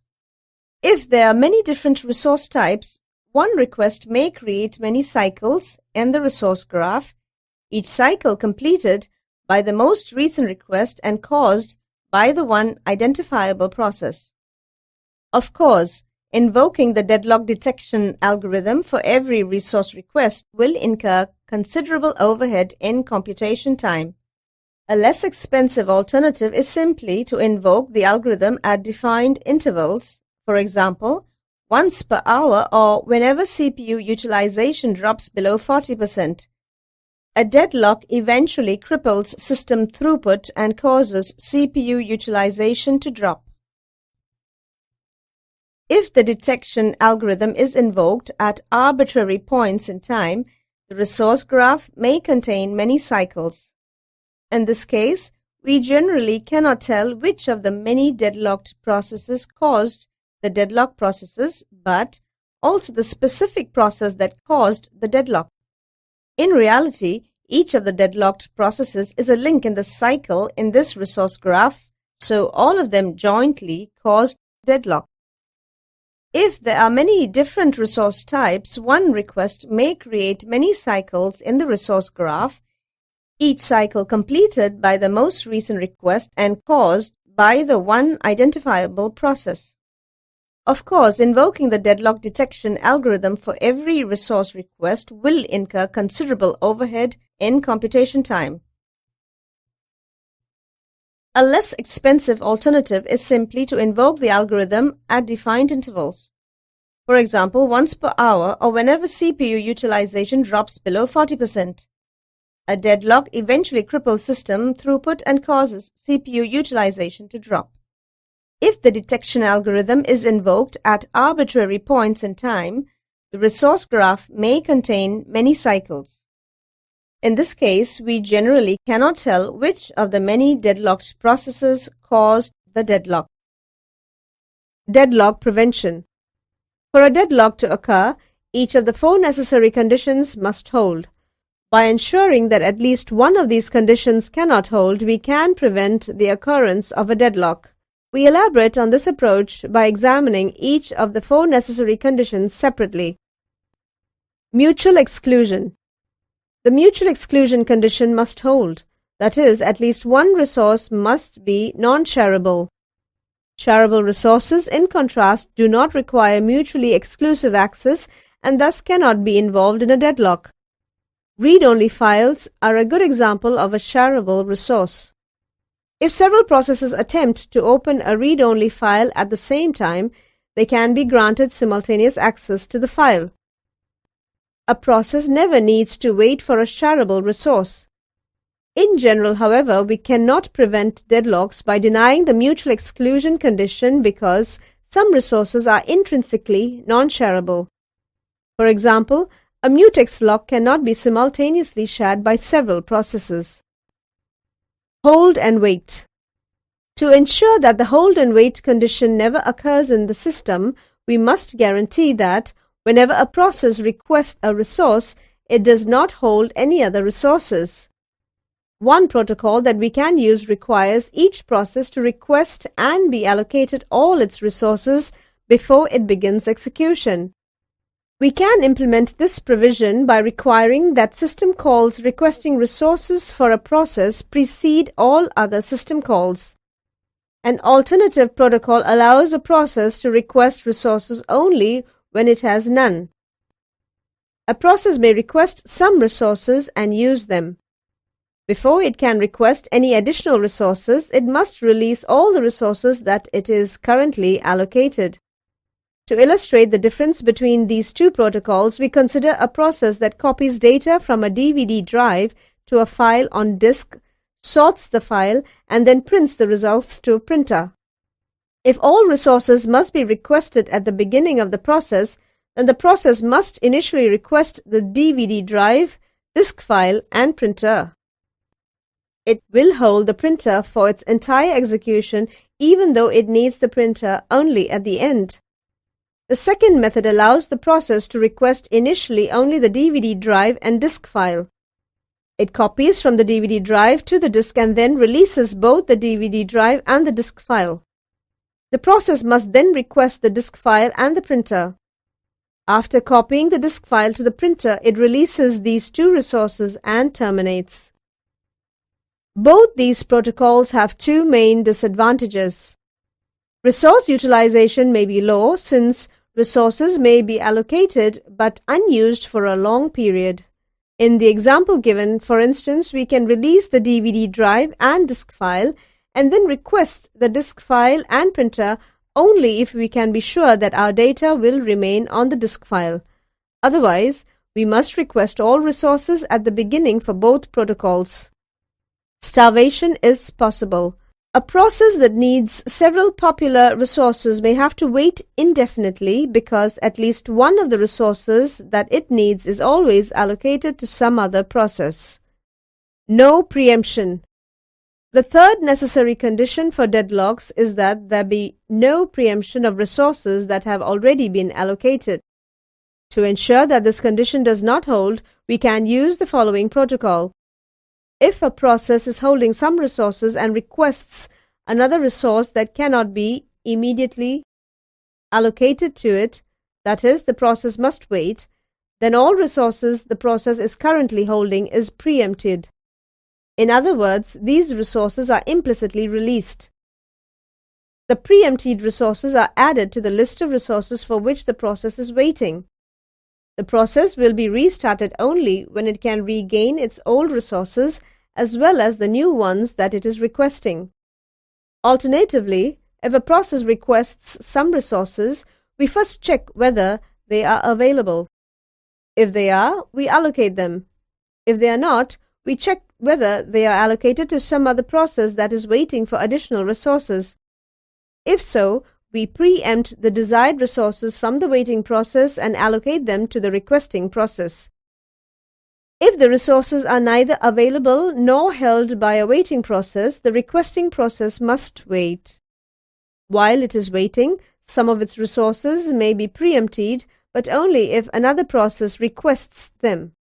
If there are many different resource types, one request may create many cycles in the resource graph, each cycle completed by the most recent request and caused by the one identifiable process. Of course, invoking the deadlock detection algorithm for every resource request will incur considerable overhead in computation time. A less expensive alternative is simply to invoke the algorithm at defined intervals, for example, once per hour or whenever CPU utilization drops below 40%. A deadlock eventually cripples system throughput and causes CPU utilization to drop. If the detection algorithm is invoked at arbitrary points in time, the resource graph may contain many cycles. In this case, we generally cannot tell which of the many deadlocked processes caused the deadlock processes, but also the specific process that caused the deadlock. In reality, each of the deadlocked processes is a link in the cycle in this resource graph, so all of them jointly caused deadlock. If there are many different resource types, one request may create many cycles in the resource graph, each cycle completed by the most recent request and caused by the one identifiable process. Of course, invoking the deadlock detection algorithm for every resource request will incur considerable overhead in computation time. A less expensive alternative is simply to invoke the algorithm at defined intervals. For example, once per hour or whenever CPU utilization drops below 40%. A deadlock eventually cripples system throughput and causes CPU utilization to drop. If the detection algorithm is invoked at arbitrary points in time, the resource graph may contain many cycles. In this case, we generally cannot tell which of the many deadlocked processes caused the deadlock. Deadlock prevention. For a deadlock to occur, each of the 4 necessary conditions must hold. By ensuring that at least one of these conditions cannot hold, we can prevent the occurrence of a deadlock. We elaborate on this approach by examining each of the 4 necessary conditions separately. Mutual exclusion. The mutual exclusion condition must hold. That is, at least one resource must be non-shareable. Shareable resources, in contrast, do not require mutually exclusive access and thus cannot be involved in a deadlock. Read-only files are a good example of a shareable resource. If several processes attempt to open a read-only file at the same time, they can be granted simultaneous access to the file. A process never needs to wait for a shareable resource. In general, however, we cannot prevent deadlocks by denying the mutual exclusion condition because some resources are intrinsically non-shareable. For example, a mutex lock cannot be simultaneously shared by several processes. Hold and wait. To ensure that the hold and wait condition never occurs in the system, we must guarantee that whenever a process requests a resource, it does not hold any other resources. One protocol that we can use requires each process to request and be allocated all its resources before it begins execution. We can implement this provision by requiring that system calls requesting resources for a process precede all other system calls. An alternative protocol allows a process to request resources only when it has none. A process may request some resources and use them. Before it can request any additional resources, it must release all the resources that it is currently allocated. To illustrate the difference between these two protocols, we consider a process that copies data from a DVD drive to a file on disk, sorts the file, and then prints the results to a printer. If all resources must be requested at the beginning of the process, then the process must initially request the DVD drive, disk file, and printer. It will hold the printer for its entire execution even though it needs the printer only at the end. The second method allows the process to request initially only the DVD drive and disk file. It copies from the DVD drive to the disk and then releases both the DVD drive and the disk file. The process must then request the disk file and the printer. After copying the disk file to the printer, it releases these two resources and terminates. Both these protocols have two main disadvantages. Resource utilization may be low since resources may be allocated but unused for a long period. In the example given, for instance, we can release the DVD drive and disk file and then request the disk file and printer only if we can be sure that our data will remain on the disk file. Otherwise, we must request all resources at the beginning for both protocols. Starvation is possible. A process that needs several popular resources may have to wait indefinitely because at least one of the resources that it needs is always allocated to some other process. No preemption. The third necessary condition for deadlocks is that there be no preemption of resources that have already been allocated. To ensure that this condition does not hold, we can use the following protocol. If a process is holding some resources and requests another resource that cannot be immediately allocated to it, that is, the process must wait, then all resources the process is currently holding is preempted. In other words, these resources are implicitly released. The preempted resources are added to the list of resources for which the process is waiting. The process will be restarted only when it can regain its old resources as well as the new ones that it is requesting. Alternatively, if a process requests some resources, we first check whether they are available. If they are, we allocate them. If they are not, we check whether they are allocated to some other process that is waiting for additional resources. If so, we preempt the desired resources from the waiting process and allocate them to the requesting process. If the resources are neither available nor held by a waiting process, the requesting process must wait. While it is waiting, some of its resources may be preempted, but only if another process requests them.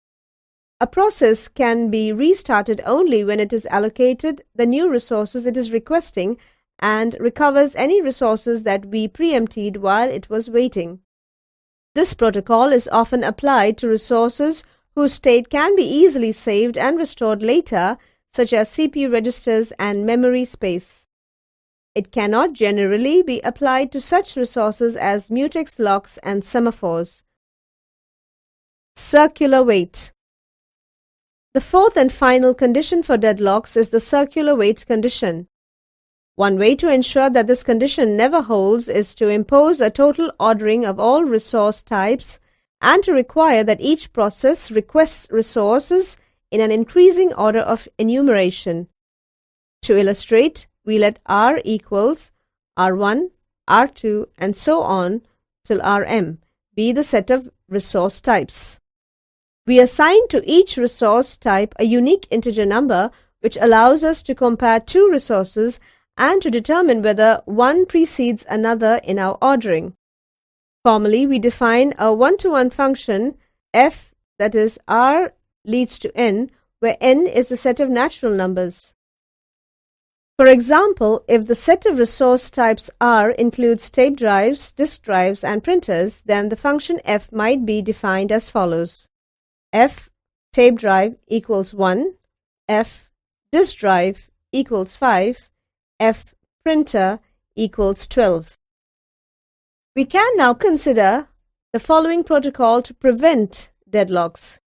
A process can be restarted only when it is allocated the new resources it is requesting and recovers any resources that we preempted while it was waiting. This protocol is often applied to resources whose state can be easily saved and restored later, such as CPU registers and memory space. It cannot generally be applied to such resources as mutex locks and semaphores. Circular wait. The fourth and final condition for deadlocks is the circular wait condition. One way to ensure that this condition never holds is to impose a total ordering of all resource types and to require that each process requests resources in an increasing order of enumeration. To illustrate, we let R equals R1, R2, and so on till Rm be the set of resource types. We assign to each resource type a unique integer number which allows us to compare two resources and to determine whether one precedes another in our ordering. Formally, we define a one-to-one function f, that is R leads to n, where n is the set of natural numbers. For example, if the set of resource types R includes tape drives, disk drives, and printers, then the function f might be defined as follows. F tape drive equals 1, f disk drive equals 5, f printer equals 12. We can now consider the following protocol to prevent deadlocks.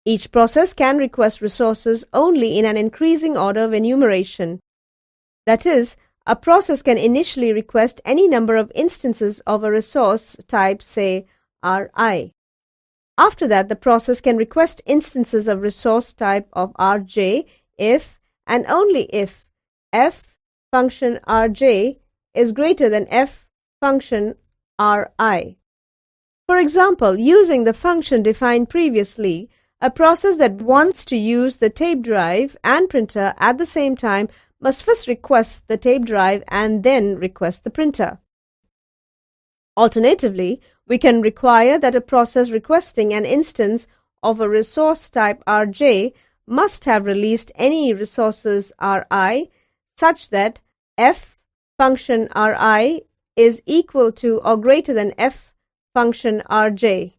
Each process can request resources only in an increasing order of enumeration. That is, a process can initially request any number of instances of a resource type, say Ri. After that, the process can request instances of resource type of Rj if and only if f function Rj is greater than f function Ri. For example, using the function defined previously, a process that wants to use the tape drive and printer at the same time must first request the tape drive and then request the printer. Alternatively, we can require that a process requesting an instance of a resource type Rj must have released any resources Ri such that f function Ri is equal to or greater than f function Rj.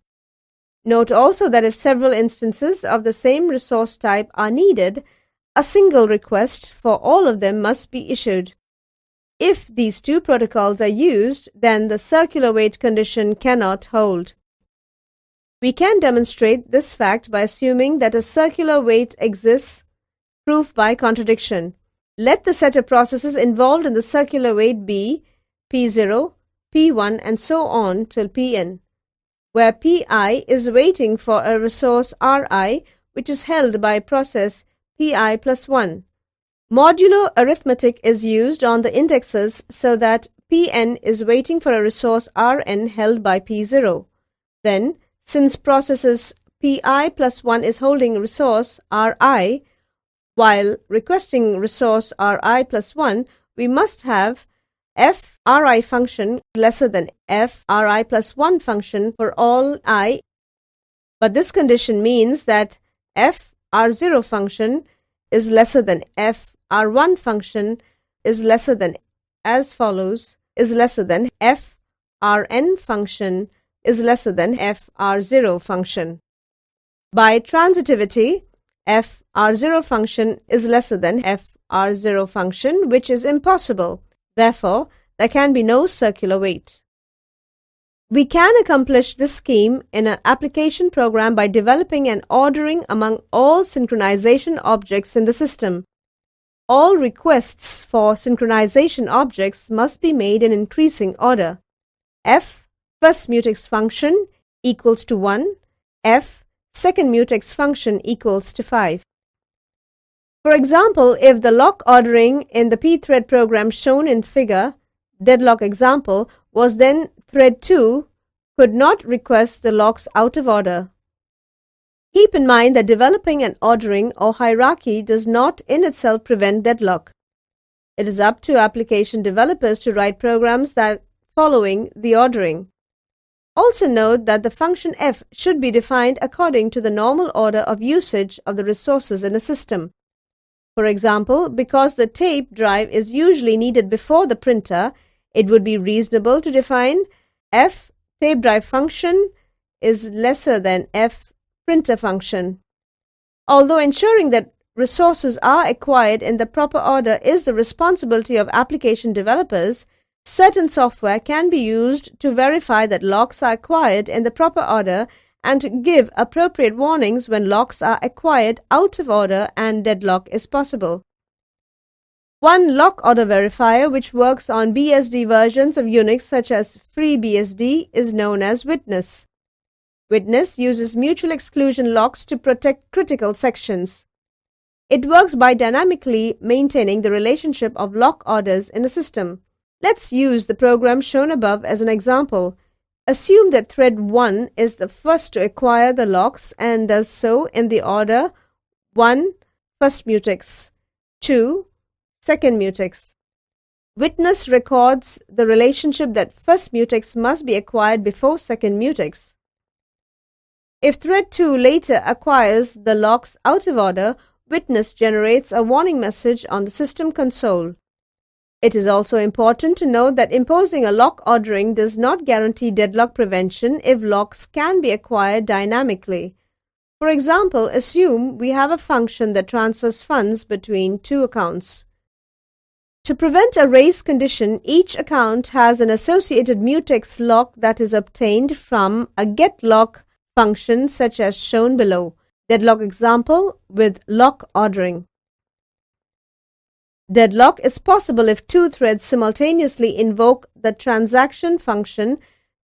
Note also that if several instances of the same resource type are needed, a single request for all of them must be issued. If these two protocols are used, then the circular wait condition cannot hold. We can demonstrate this fact by assuming that a circular wait exists, proof by contradiction. Let the set of processes involved in the circular wait be P0, P1, and so on till Pn, where Pi is waiting for a resource Ri which is held by process Pi plus 1. Modulo arithmetic is used on the indexes so that Pn is waiting for a resource Rn held by P0. Then, since processes Pi plus 1 is holding resource Ri, while requesting resource Ri plus 1, we must have f Ri function lesser than f Ri plus 1 function for all I, but this condition means that f R0 function is lesser than f R1 function is lesser than as follows is lesser than f Rn function is lesser than f R0 function. By transitivity, f R0 function is lesser than f R0 function, which is impossible. Therefore, there can be no circular wait. We can accomplish this scheme in an application program by developing an ordering among all synchronization objects in the system. All requests for synchronization objects must be made in increasing order. F first mutex function equals to 1, f second mutex function equals to 5. For example, if the lock ordering in the pthread program shown in figure deadlock example was then thread 2 could not request the locks out of order. Keep in mind that developing an ordering or hierarchy does not in itself prevent deadlock. It is up to application developers to write programs that following the ordering. Also note that the function f should be defined according to the normal order of usage of the resources in a system. For example, because the tape drive is usually needed before the printer, it would be reasonable to define f tape drive function is lesser than f printer function. Although ensuring that resources are acquired in the proper order is the responsibility of application developers, certain software can be used to verify that locks are acquired in the proper order and to give appropriate warnings when locks are acquired out of order and deadlock is possible. One lock order verifier which works on BSD versions of Unix such as FreeBSD is known as Witness. Witness uses mutual exclusion locks to protect critical sections. It works by dynamically maintaining the relationship of lock orders in a system. Let's use the program shown above as an example. Assume that thread 1 is the first to acquire the locks and does so in the order 1. First mutex, 2. Second mutex. Witness records the relationship that first mutex must be acquired before second mutex. If thread 2 later acquires the locks out of order, Witness generates a warning message on the system console. It is also important to note that imposing a lock ordering does not guarantee deadlock prevention if locks can be acquired dynamically. For example, assume we have a function that transfers funds between two accounts. To prevent a race condition, each account has an associated mutex lock that is obtained from a getLock function such as shown below. Deadlock example with lock ordering. Deadlock is possible if two threads simultaneously invoke the transaction function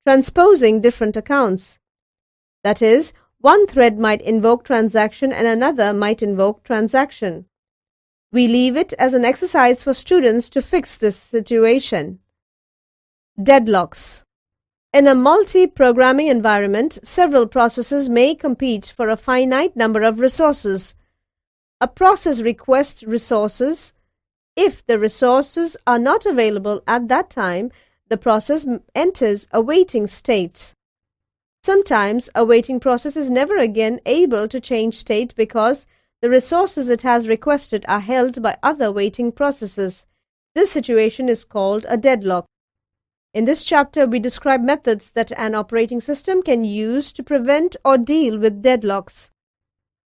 transposing different accounts. That is, one thread might invoke transaction and another might invoke transaction. We leave it as an exercise for students to fix this situation. Deadlocks. In a multi-programming environment, several processes may compete for a finite number of resources. A process requests resources. If the resources are not available at that time, the process enters a waiting state. Sometimes a waiting process is never again able to change state because the resources it has requested are held by other waiting processes. This situation is called a deadlock. In this chapter, we describe methods that an operating system can use to prevent or deal with deadlocks.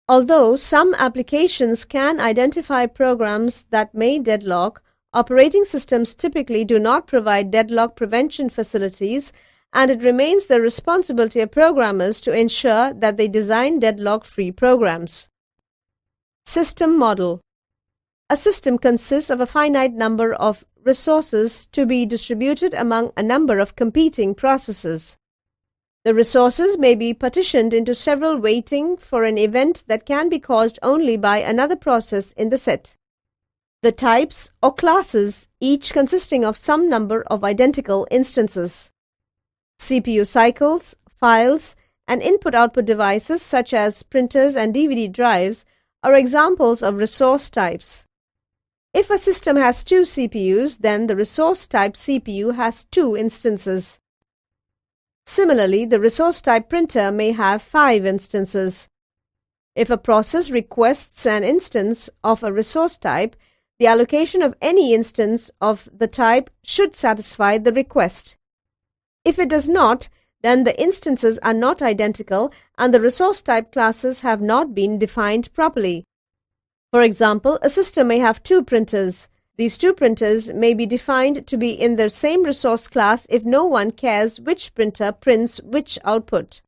Although some applications can identify programs that may deadlock, operating systems typically do not provide deadlock prevention facilities, and it remains the responsibility of programmers to ensure that they design deadlock-free programs. System model. A system consists of a finite number of resources to be distributed among a number of competing processes. The resources may be partitioned into several waiting for an event that can be caused only by another process in the set. The types or classes, each consisting of some number of identical instances. CPU cycles, files, and input-output devices such as printers and DVD drives are examples of resource types. If a system has two CPUs, then the resource type CPU has two instances. Similarly, the resource type printer may have 5 instances. If a process requests an instance of a resource type, the allocation of any instance of the type should satisfy the request. If it does not, then the instances are not identical and the resource type classes have not been defined properly. For example, a system may have 2 printers. These 2 printers may be defined to be in the same resource class if no one cares which printer prints which output.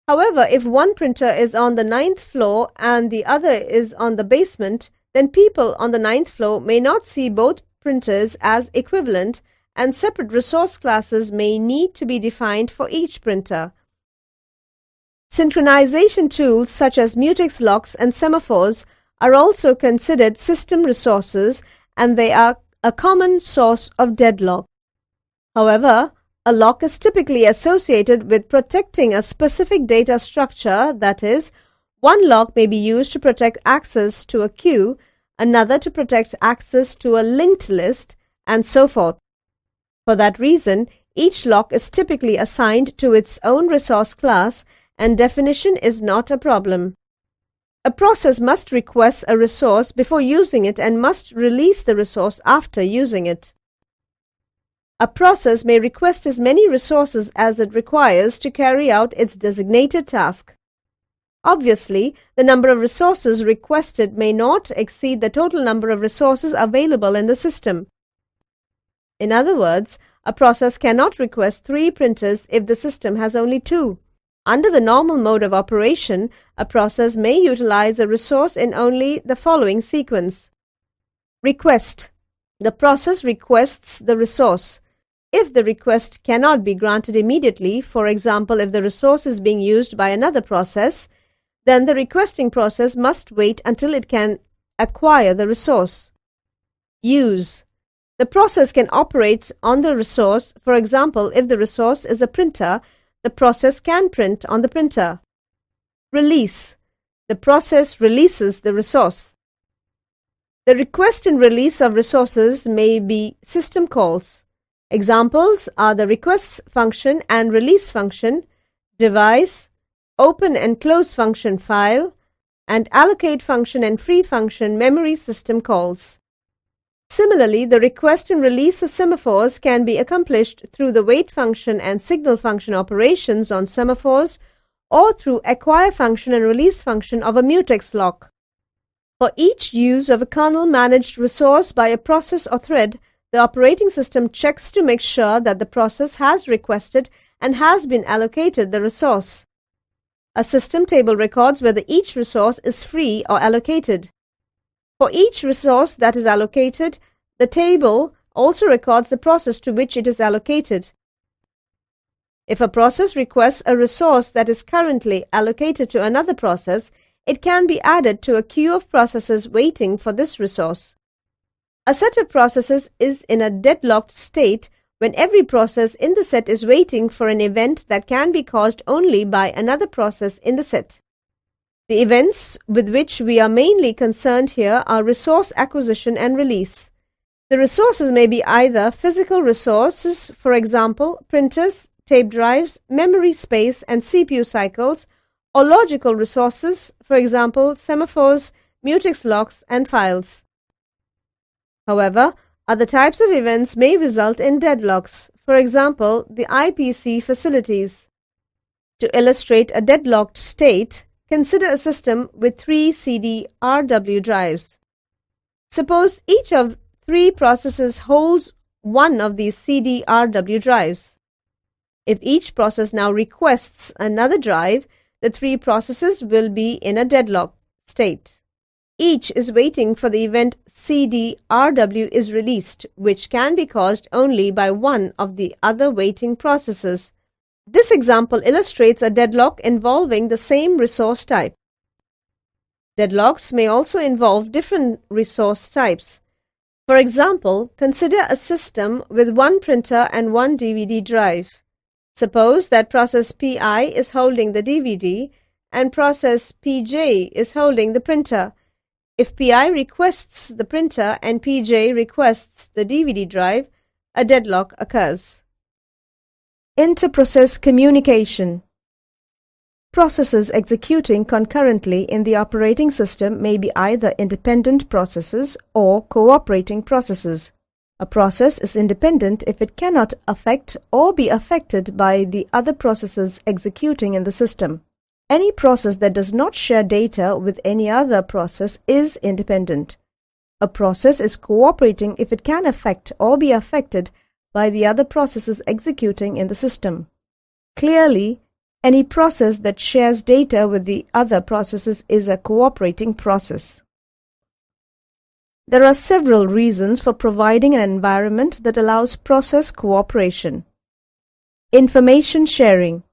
However, if one printer is on the 9th floor and the other is on the basement, then people on the 9th floor may not see both printers as equivalent, and separate resource classes may need to be defined for each printer. Synchronization tools such as mutex locks and semaphores are also considered system resources, and they are a common source of deadlock. However, a lock is typically associated with protecting a specific data structure. That is, one lock may be used to protect access to a queue, another to protect access to a linked list, and so forth. For that reason, each lock is typically assigned to its own resource class, and definition is not a problem. A process must request a resource before using it and must release the resource after using it. A process may request as many resources as it requires to carry out its designated task. Obviously, the number of resources requested may not exceed the total number of resources available in the system. In other words, a process cannot request 3 printers if the system has only 2. Under the normal mode of operation, a process may utilize a resource in only the following sequence. Request. The process requests the resource. If the request cannot be granted immediately, for example, if the resource is being used by another process, then the requesting process must wait until it can acquire the resource. Use. The process can operate on the resource. For example, if the resource is a printer, the process can print on the printer. Release. The process releases the resource. The request and release of resources may be system calls. Examples are the requests function and release function, device, open and close function file, and allocate function and free function memory system calls. Similarly, the request and release of semaphores can be accomplished through the wait function and signal function operations on semaphores or through acquire function and release function of a mutex lock. For each use of a kernel-managed resource by a process or thread, the operating system checks to make sure that the process has requested and has been allocated the resource. A system table records whether each resource is free or allocated. For each resource that is allocated, the table also records the process to which it is allocated. If a process requests a resource that is currently allocated to another process, it can be added to a queue of processes waiting for this resource. A set of processes is in a deadlocked state when every process in the set is waiting for an event that can be caused only by another process in the set. The events with which we are mainly concerned here are resource acquisition and release. The resources may be either physical resources, for example, printers, tape drives, memory space, and CPU cycles, or logical resources, for example, semaphores, mutex locks, and files. However, other types of events may result in deadlocks, for example, the IPC facilities. To illustrate a deadlocked state, consider a system with 3 CD-RW drives. Suppose each of 3 processes holds one of these CD-RW drives. If each process now requests another drive, the 3 processes will be in a deadlock state. Each is waiting for the event CD-RW is released, which can be caused only by one of the other waiting processes. This example illustrates a deadlock involving the same resource type. Deadlocks may also involve different resource types. For example, consider a system with 1 printer and 1 DVD drive. Suppose that process PI is holding the DVD and process PJ is holding the printer. If PI requests the printer and PJ requests the DVD drive, a deadlock occurs. Inter-process communication. Processes executing concurrently in the operating system may be either independent processes or cooperating processes. A process is independent if it cannot affect or be affected by the other processes executing in the system. Any process that does not share data with any other process is independent. A process is cooperating if it can affect or be affected by the other processes executing in the system. Clearly, any process that shares data with the other processes is a cooperating process. There are several reasons for providing an environment that allows process cooperation. Information sharing.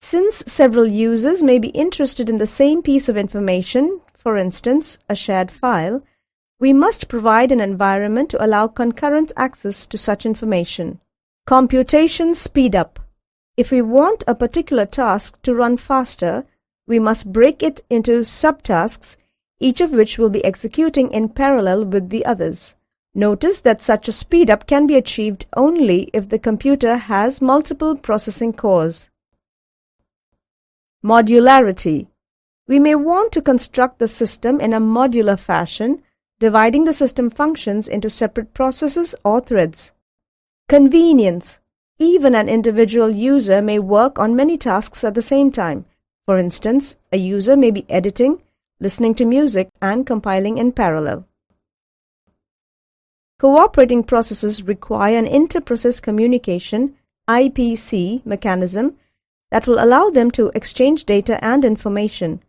Since several users may be interested in the same piece of information, for instance, a shared file, we must provide an environment to allow concurrent access to such information. Computation speed-up. If we want a particular task to run faster, we must break it into subtasks, each of which will be executing in parallel with the others. Notice that such a speed-up can be achieved only if the computer has multiple processing cores. Modularity. We may want to construct the system in a modular fashion, dividing the system functions into separate processes or threads. Convenience. Even an individual user may work on many tasks at the same time. For instance, a user may be editing, listening to music, and compiling in parallel. Cooperating processes require an inter-process communication (IPC) mechanism that will allow them to exchange data and information.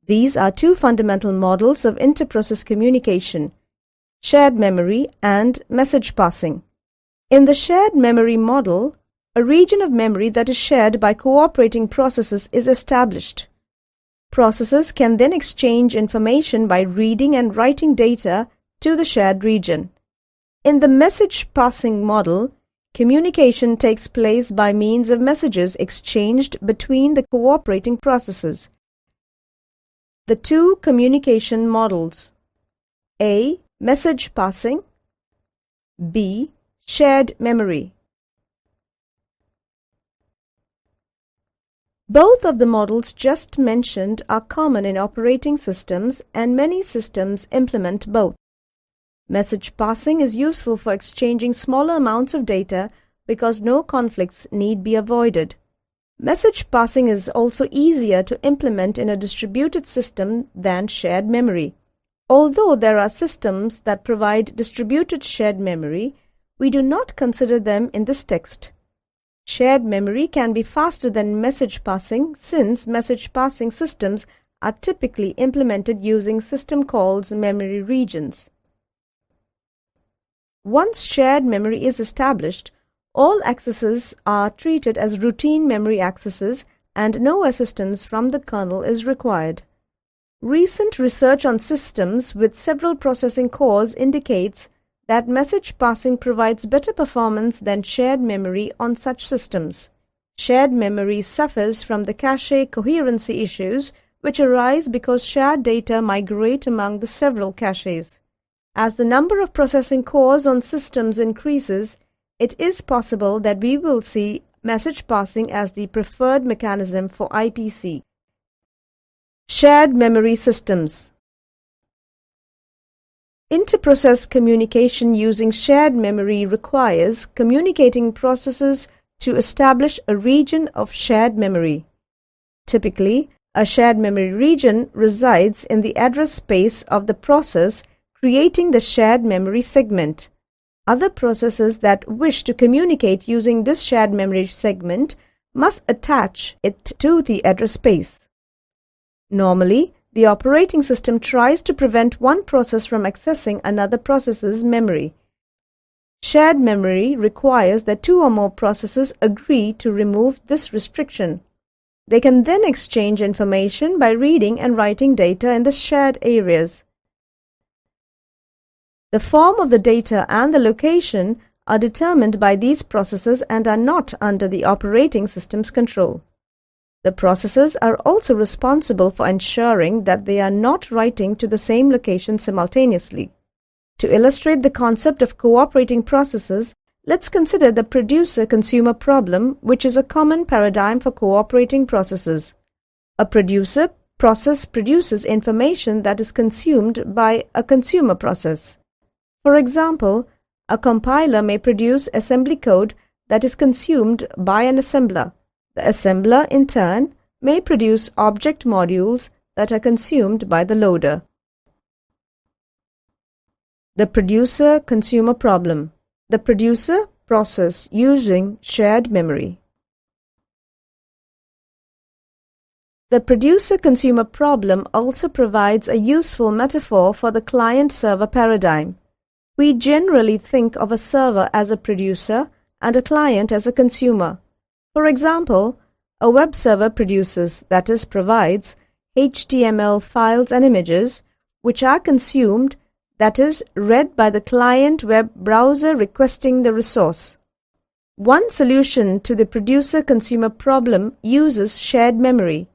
These are two fundamental models of inter-process communication: shared memory and message passing. In the shared memory model, a region of memory that is shared by cooperating processes is established. Processes can then exchange information by reading and writing data to the shared region. In the message passing model, communication takes place by means of messages exchanged between the cooperating processes. The two communication models: A. Message passing, B. Shared memory. Both of the models just mentioned are common in operating systems, and many systems implement both. Message passing is useful for exchanging smaller amounts of data because no conflicts need be avoided. Message passing is also easier to implement in a distributed system than shared memory. Although there are systems that provide distributed shared memory, we do not consider them in this text. Shared memory can be faster than message passing since message passing systems are typically implemented using system calls memory regions. Once shared memory is established, all accesses are treated as routine memory accesses and no assistance from the kernel is required. Recent research on systems with several processing cores indicates that message passing provides better performance than shared memory on such systems. Shared memory suffers from the cache coherency issues which arise because shared data migrate among the several caches. As the number of processing cores on systems increases, it is possible that we will see message passing as the preferred mechanism for IPC. Shared memory systems. Inter-process communication using shared memory requires communicating processes to establish a region of shared memory. Typically, a shared memory region resides in the address space of the process creating the shared memory segment. Other processes that wish to communicate using this shared memory segment must attach it to the address space. Normally, the operating system tries to prevent one process from accessing another process's memory. Shared memory requires that two or more processes agree to remove this restriction. They can then exchange information by reading and writing data in the shared areas. The form of the data and the location are determined by these processes and are not under the operating system's control. The processes are also responsible for ensuring that they are not writing to the same location simultaneously. To illustrate the concept of cooperating processes, let's consider the producer-consumer problem, which is a common paradigm for cooperating processes. A producer process produces information that is consumed by a consumer process. For example, a compiler may produce assembly code that is consumed by an assembler. The assembler, in turn, may produce object modules that are consumed by the loader. The producer-consumer problem. The producer process using shared memory. The producer-consumer problem also provides a useful metaphor for the client-server paradigm. We generally think of a server as a producer and a client as a consumer. For example, a web server produces, that is, provides, HTML files and images, which are consumed, that is, read by the client web browser requesting the resource. One solution to the producer-consumer problem uses shared memory.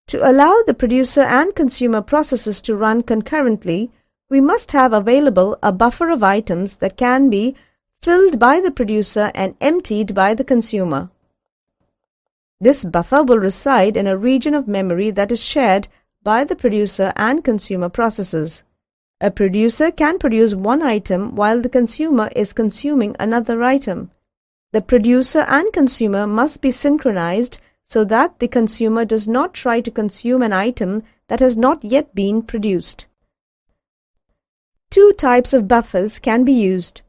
To allow the producer and consumer processes to run concurrently, we must have available a buffer of items that can be filled by the producer and emptied by the consumer. This buffer will reside in a region of memory that is shared by the producer and consumer processes. A producer can produce one item while the consumer is consuming another item. The producer and consumer must be synchronized so that the consumer does not try to consume an item that has not yet been produced. Two types of buffers can be used.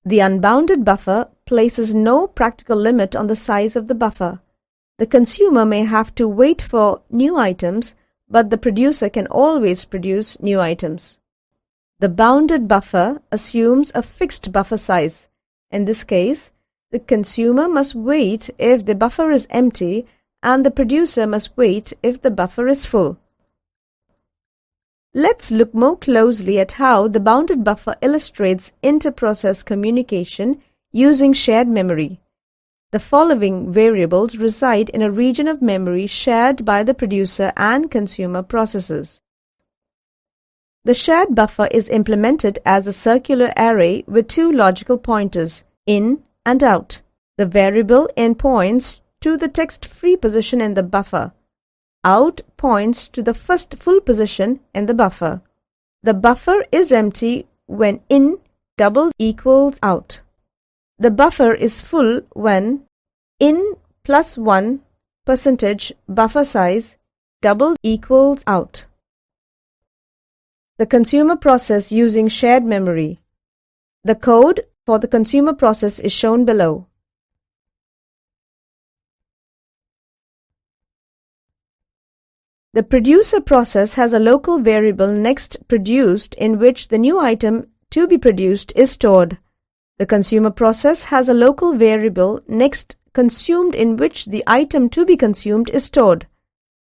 The unbounded buffer places no practical limit on the size of the buffer. The consumer may have to wait for new items, but the producer can always produce new items. The bounded buffer assumes a fixed buffer size. In this case, the consumer must wait if the buffer is empty and the producer must wait if the buffer is full. Let's look more closely at how the bounded buffer illustrates inter-process communication using shared memory. The following variables reside in a region of memory shared by the producer and consumer processes. The shared buffer is implemented as a circular array with two logical pointers, in and out. The variable in points to the text-free position in the buffer. Out points to the first full position in the buffer. The buffer is empty when in double equals out. The buffer is full when in plus 1% buffer size double equals out. The consumer process using shared memory. The code for the consumer process is shown below. The producer process has a local variable next produced in which the new item to be produced is stored. The consumer process has a local variable next consumed in which the item to be consumed is stored.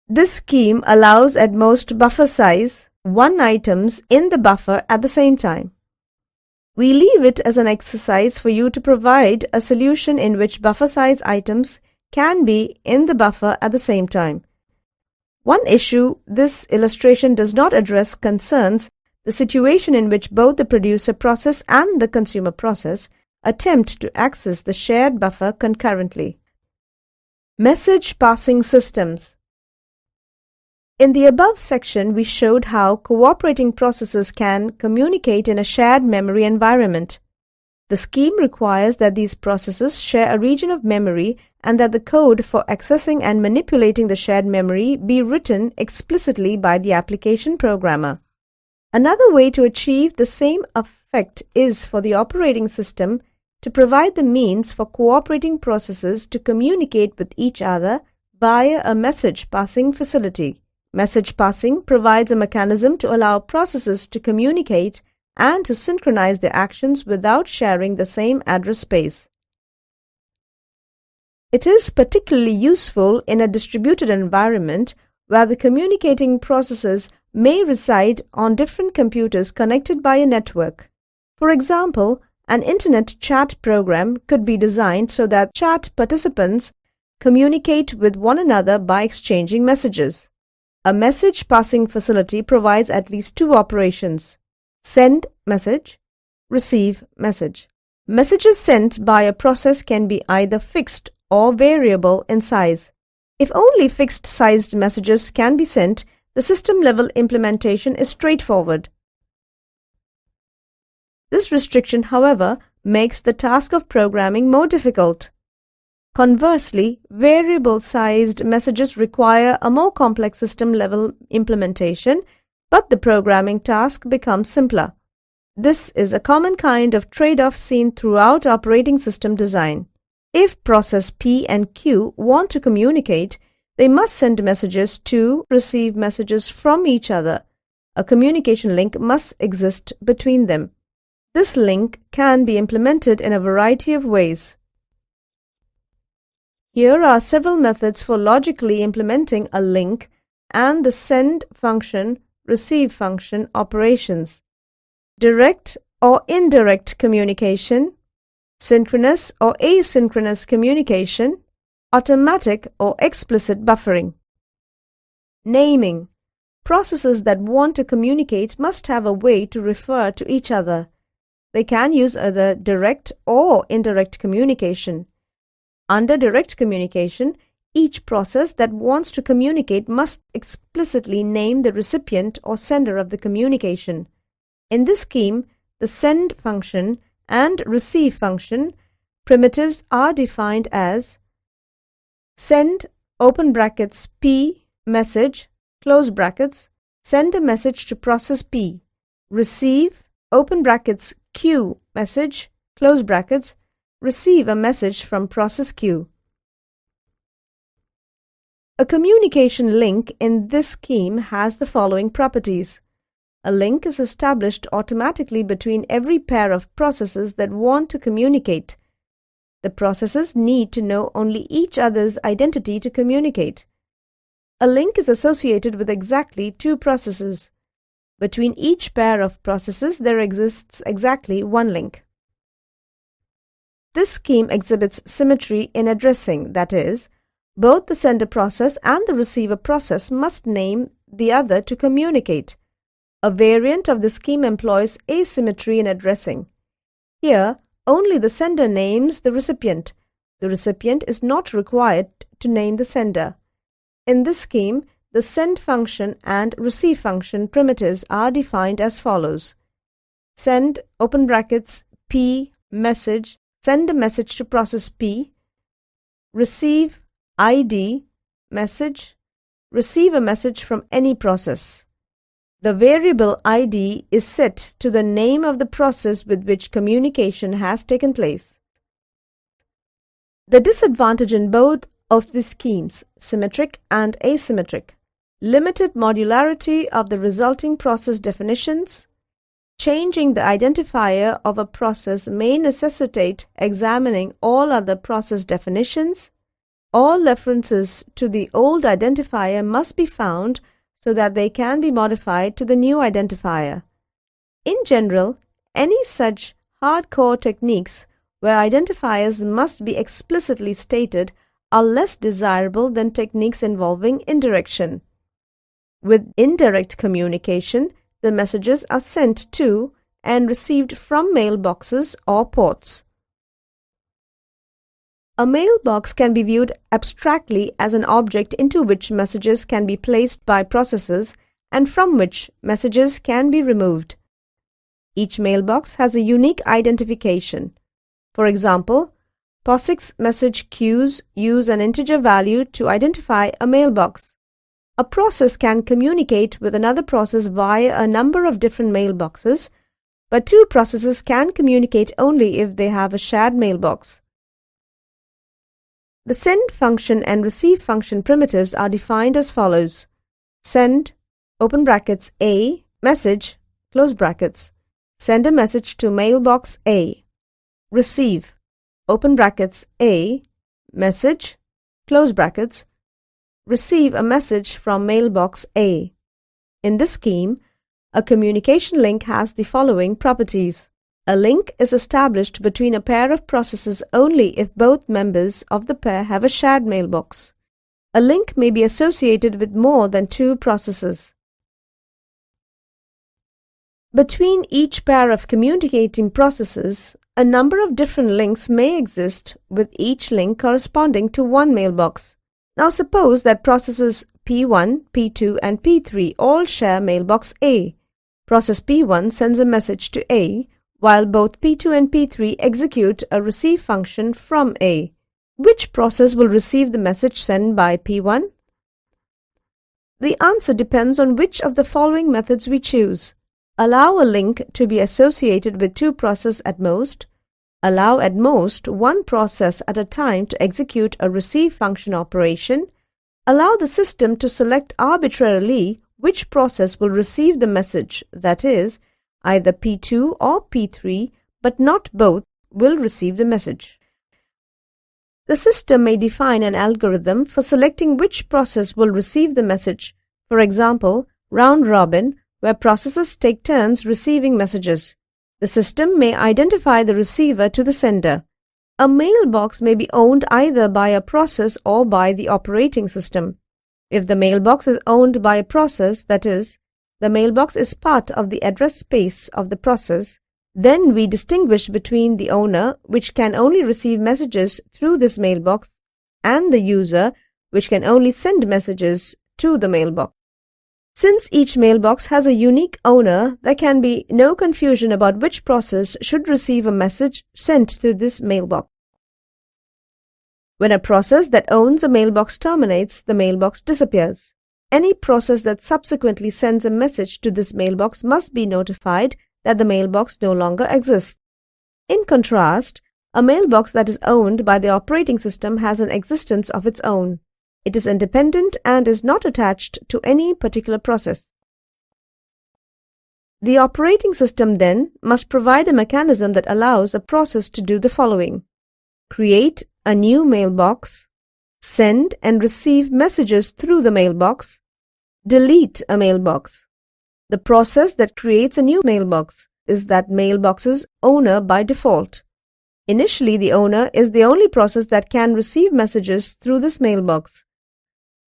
This scheme allows at most buffer size 1 items in the buffer at the same time. We leave it as an exercise for you to provide a solution in which buffer size items can be in the buffer at the same time. One issue this illustration does not address concerns the situation in which both the producer process and the consumer process attempt to access the shared buffer concurrently. Message passing systems. In the above section, we showed how cooperating processes can communicate in a shared memory environment. The scheme requires that these processes share a region of memory and that the code for accessing and manipulating the shared memory be written explicitly by the application programmer. Another way to achieve the same effect is for the operating system to provide the means for cooperating processes to communicate with each other via a message passing facility. Message passing provides a mechanism to allow processes to communicate and to synchronize their actions without sharing the same address space. It is particularly useful in a distributed environment where the communicating processes may reside on different computers connected by a network. For example, an internet chat program could be designed so that chat participants communicate with one another by exchanging messages. A message passing facility provides at least two operations: send message, receive message. Messages sent by a process can be either fixed or variable in size. If only fixed-sized messages can be sent, the system-level implementation is straightforward. This restriction, however, makes the task of programming more difficult. Conversely, variable-sized messages require a more complex system-level implementation, but the programming task becomes simpler. This is a common kind of trade-off seen throughout operating system design. If process P and Q want to communicate, they must send messages to receive messages from each other. A communication link must exist between them. This link can be implemented in a variety of ways. Here are several methods for logically implementing a link and the send function, receive function operations. Direct or indirect communication, synchronous or asynchronous communication, automatic or explicit buffering. Naming. Processes that want to communicate must have a way to refer to each other. They can use either direct or indirect communication. Under direct communication, each process that wants to communicate must explicitly name the recipient or sender of the communication. In this scheme, the send function and receive function primitives are defined as send open brackets P message close brackets send a message to process P, receive open brackets Q message close brackets receive a message from process Q. A communication link in this scheme has the following properties. A link is established automatically between every pair of processes that want to communicate. The processes need to know only each other's identity to communicate. A link is associated with exactly two processes. Between each pair of processes there exists exactly one link. This scheme exhibits symmetry in addressing, that is, both the sender process and the receiver process must name the other to communicate. A variant of the scheme employs asymmetry in addressing. Here, only the sender names the recipient. The recipient is not required to name the sender. In this scheme, the send function and receive function primitives are defined as follows. Send open brackets P message send a message to process P, receive ID message receive a message from any process. The variable ID is set to the name of the process with which communication has taken place. The disadvantage in both of these schemes, symmetric and asymmetric, limited modularity of the resulting process definitions. Changing the identifier of a process may necessitate examining all other process definitions. All references to the old identifier must be found so that they can be modified to the new identifier. In general, any such hardcore techniques where identifiers must be explicitly stated are less desirable than techniques involving indirection. With indirect communication, the messages are sent to and received from mailboxes or ports. A mailbox can be viewed abstractly as an object into which messages can be placed by processes and from which messages can be removed. Each mailbox has a unique identification. For example, POSIX message queues use an integer value to identify a mailbox. A process can communicate with another process via a number of different mailboxes, but two processes can communicate only if they have a shared mailbox. The send function and receive function primitives are defined as follows. Send, open brackets A, message, close brackets. Send a message to mailbox A. Receive, open brackets A, message, close brackets. Receive a message from mailbox A. In this scheme, a communication link has the following properties. A link is established between a pair of processes only if both members of the pair have a shared mailbox. A link may be associated with more than two processes. Between each pair of communicating processes, a number of different links may exist, with each link corresponding to one mailbox. Now suppose that processes P1, P2 and P3 all share mailbox A. Process P1 sends a message to A, while both P2 and P3 execute a receive function from A. Which process will receive the message sent by P1? The answer depends on which of the following methods we choose. Allow a link to be associated with two processes at most. Allow at most one process at a time to execute a receive function operation. Allow the system to select arbitrarily which process will receive the message, that is, either P2 or P3, but not both, will receive the message. The system may define an algorithm for selecting which process will receive the message. For example, round robin, where processes take turns receiving messages. The The system may identify the receiver to the sender. A mailbox may be owned either by a process or by the operating system. If the mailbox is owned by a process, that is, the mailbox is part of the address space of the process, then we distinguish between the owner, which can only receive messages through this mailbox, and the user, which can only send messages to the mailbox. Since each mailbox has a unique owner, there can be no confusion about which process should receive a message sent to this mailbox. When a process that owns a mailbox terminates, the mailbox disappears. Any process that subsequently sends a message to this mailbox must be notified that the mailbox no longer exists. In contrast, a mailbox that is owned by the operating system has an existence of its own. It is independent and is not attached to any particular process. The operating system then must provide a mechanism that allows a process to do the following: create a new mailbox, send and receive messages through the mailbox, delete a mailbox. The process that creates a new mailbox is that mailbox's owner by default. Initially, the owner is the only process that can receive messages through this mailbox.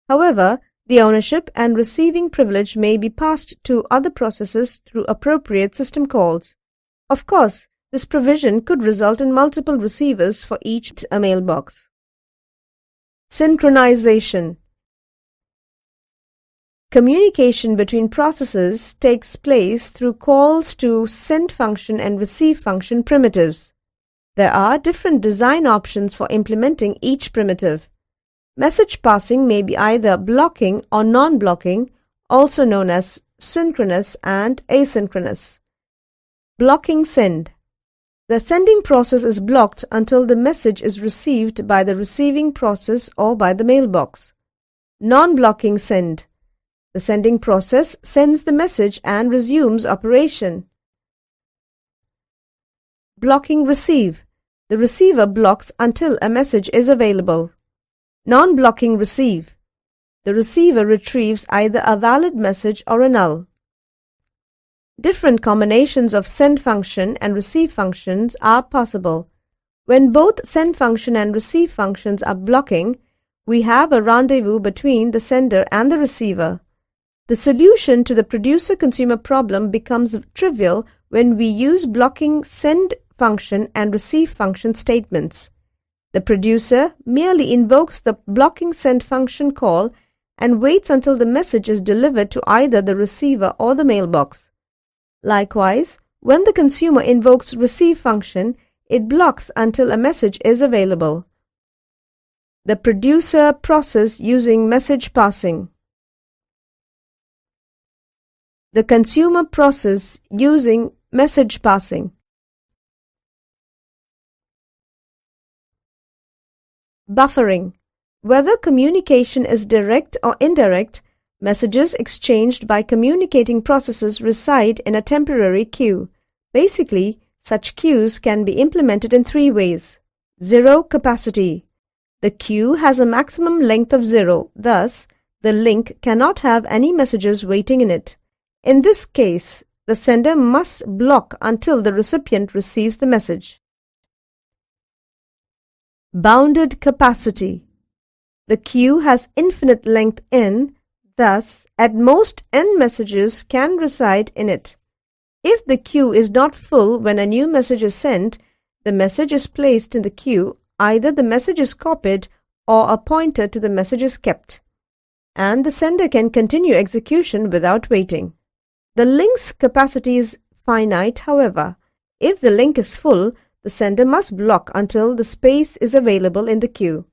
However, the ownership and receiving privilege may be passed to other processes through appropriate system calls. Of course, this provision could result in multiple receivers for each mailbox. Synchronization. Communication between processes takes place through calls to send function and receive function primitives. There are different design options for implementing each primitive. Message passing may be either blocking or non-blocking, also known as synchronous and asynchronous. Blocking send. The sending process is blocked until the message is received by the receiving process or by the mailbox. Non-blocking send. The sending process sends the message and resumes operation. Blocking receive. The receiver blocks until a message is available. Non-blocking receive. The receiver retrieves either a valid message or a null. Different combinations of send function and receive functions are possible. When both send function and receive functions are blocking, we have a rendezvous between the sender and the receiver. The solution to the producer-consumer problem becomes trivial when we use blocking send function and receive function statements. The producer merely invokes the blocking send function call and waits until the message is delivered to either the receiver or the mailbox. Likewise, when the consumer invokes receive function, it blocks until a message is available. The producer process using message passing. The consumer process using message passing. Buffering. Whether communication is direct or indirect, messages exchanged by communicating processes reside in a temporary queue. Basically, such queues can be implemented in three ways. Zero capacity. The queue has a maximum length of 0, thus, the link cannot have any messages waiting in it. In this case, the sender must block until the recipient receives the message. Bounded capacity. The queue has infinite length n, thus, at most n messages can reside in it. If the queue is not full when a new message is sent, the message is placed in the queue, either the message is copied or a pointer to the message is kept, and the sender can continue execution without waiting. The link's capacity is finite, however. If the link is full, the sender must block until the space is available in the queue.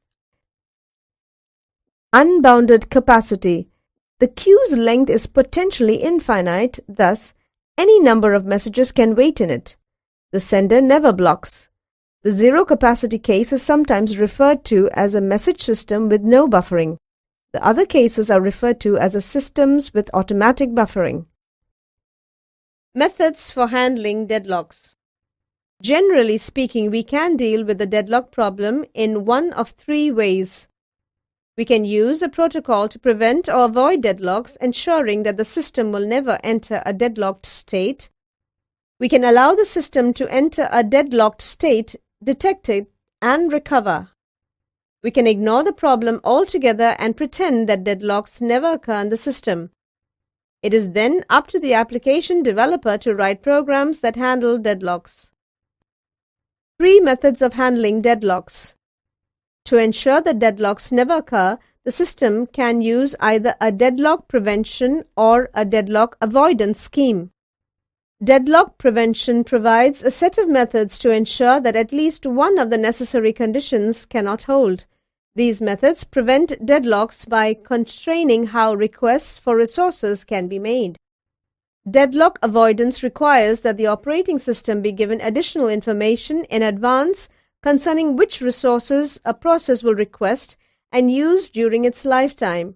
Unbounded capacity. The queue's length is potentially infinite, thus, any number of messages can wait in it. The sender never blocks. The zero capacity case is sometimes referred to as a message system with no buffering. The other cases are referred to as systems with automatic buffering. Methods for handling deadlocks. Generally speaking, we can deal with the deadlock problem in one of three ways. We can use a protocol to prevent or avoid deadlocks, ensuring that the system will never enter a deadlocked state. We can allow the system to enter a deadlocked state, detect it, and recover. We can ignore the problem altogether and pretend that deadlocks never occur in the system. It is then up to the application developer to write programs that handle deadlocks. 3 methods of handling deadlocks. To ensure that deadlocks never occur, the system can use either a deadlock prevention or a deadlock avoidance scheme. Deadlock prevention provides a set of methods to ensure that at least one of the necessary conditions cannot hold. These methods prevent deadlocks by constraining how requests for resources can be made. Deadlock avoidance requires that the operating system be given additional information in advance concerning which resources a process will request and use during its lifetime.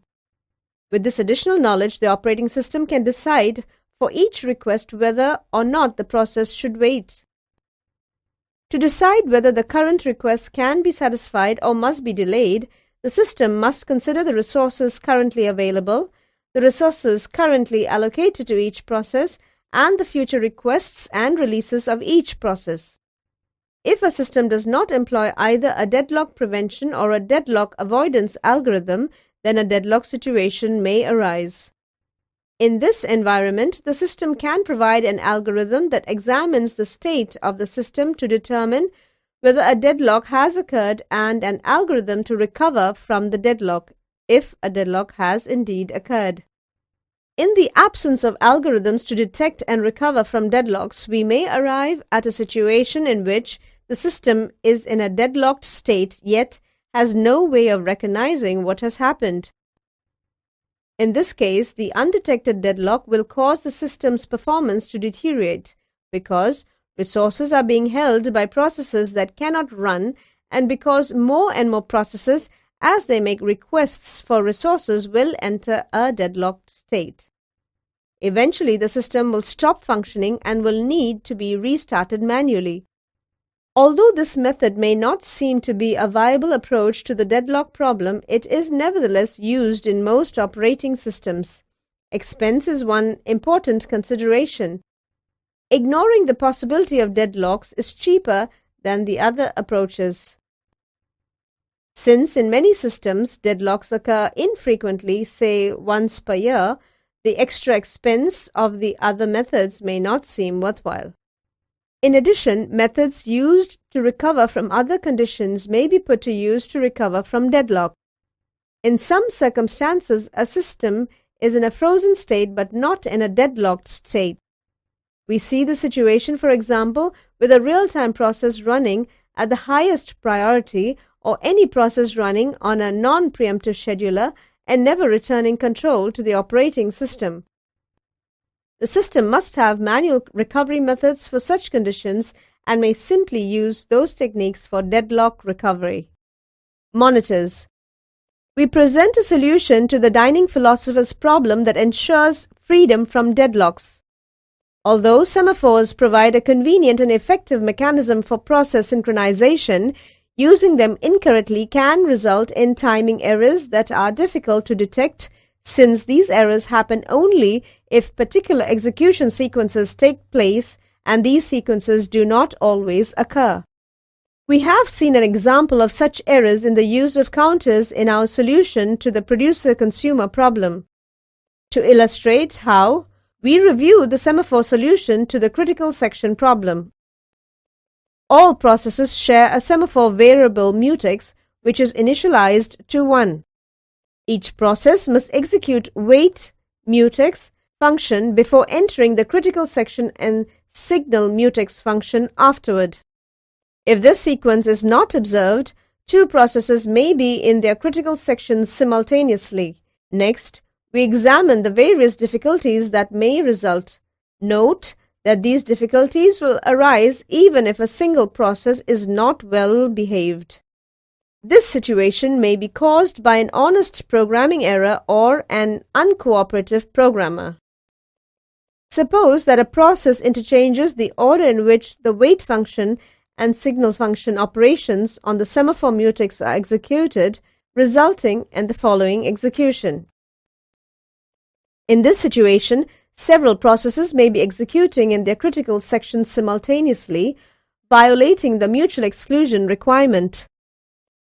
With this additional knowledge, the operating system can decide for each request whether or not the process should wait. To decide whether the current request can be satisfied or must be delayed, the system must consider the resources currently available, the resources currently allocated to each process, and the future requests and releases of each process. If a system does not employ either a deadlock prevention or a deadlock avoidance algorithm, then a deadlock situation may arise. In this environment, the system can provide an algorithm that examines the state of the system to determine whether a deadlock has occurred and an algorithm to recover from the deadlock, if a deadlock has indeed occurred. In the absence of algorithms to detect and recover from deadlocks, we may arrive at a situation in which the system is in a deadlocked state yet has no way of recognizing what has happened. In this case, the undetected deadlock will cause the system's performance to deteriorate because resources are being held by processes that cannot run and because more and more processes, as they make requests for resources, will enter a deadlocked state. Eventually, the system will stop functioning and will need to be restarted manually. Although this method may not seem to be a viable approach to the deadlock problem, it is nevertheless used in most operating systems. Expense is one important consideration. Ignoring the possibility of deadlocks is cheaper than the other approaches. Since in many systems deadlocks occur infrequently, say once per year, the extra expense of the other methods may not seem worthwhile. In addition, methods used to recover from other conditions may be put to use to recover from deadlock. In some circumstances, a system is in a frozen state but not in a deadlocked state. We see the situation, for example, with a real-time process running at the highest priority or any process running on a non-preemptive scheduler and never returning control to the operating system. The system must have manual recovery methods for such conditions and may simply use those techniques for deadlock recovery. Monitors. We present a solution to the dining philosopher's problem that ensures freedom from deadlocks. Although semaphores provide a convenient and effective mechanism for process synchronization, using them incorrectly can result in timing errors that are difficult to detect, since these errors happen only if particular execution sequences take place, and these sequences do not always occur. We have seen an example of such errors in the use of counters in our solution to the producer-consumer problem. To illustrate how, we review the semaphore solution to the critical section problem. All processes share a semaphore variable mutex, which is initialized to 1. Each process must execute wait mutex function before entering the critical section and signal mutex function afterward. If this sequence is not observed, 2 processes may be in their critical sections simultaneously. Next, we examine the various difficulties that may result. Note that these difficulties will arise even if a single process is not well behaved. This situation may be caused by an honest programming error or an uncooperative programmer. Suppose that a process interchanges the order in which the wait function and signal function operations on the semaphore mutex are executed, resulting in the following execution. In this situation, Several processes may be executing in their critical sections simultaneously, violating the mutual exclusion requirement.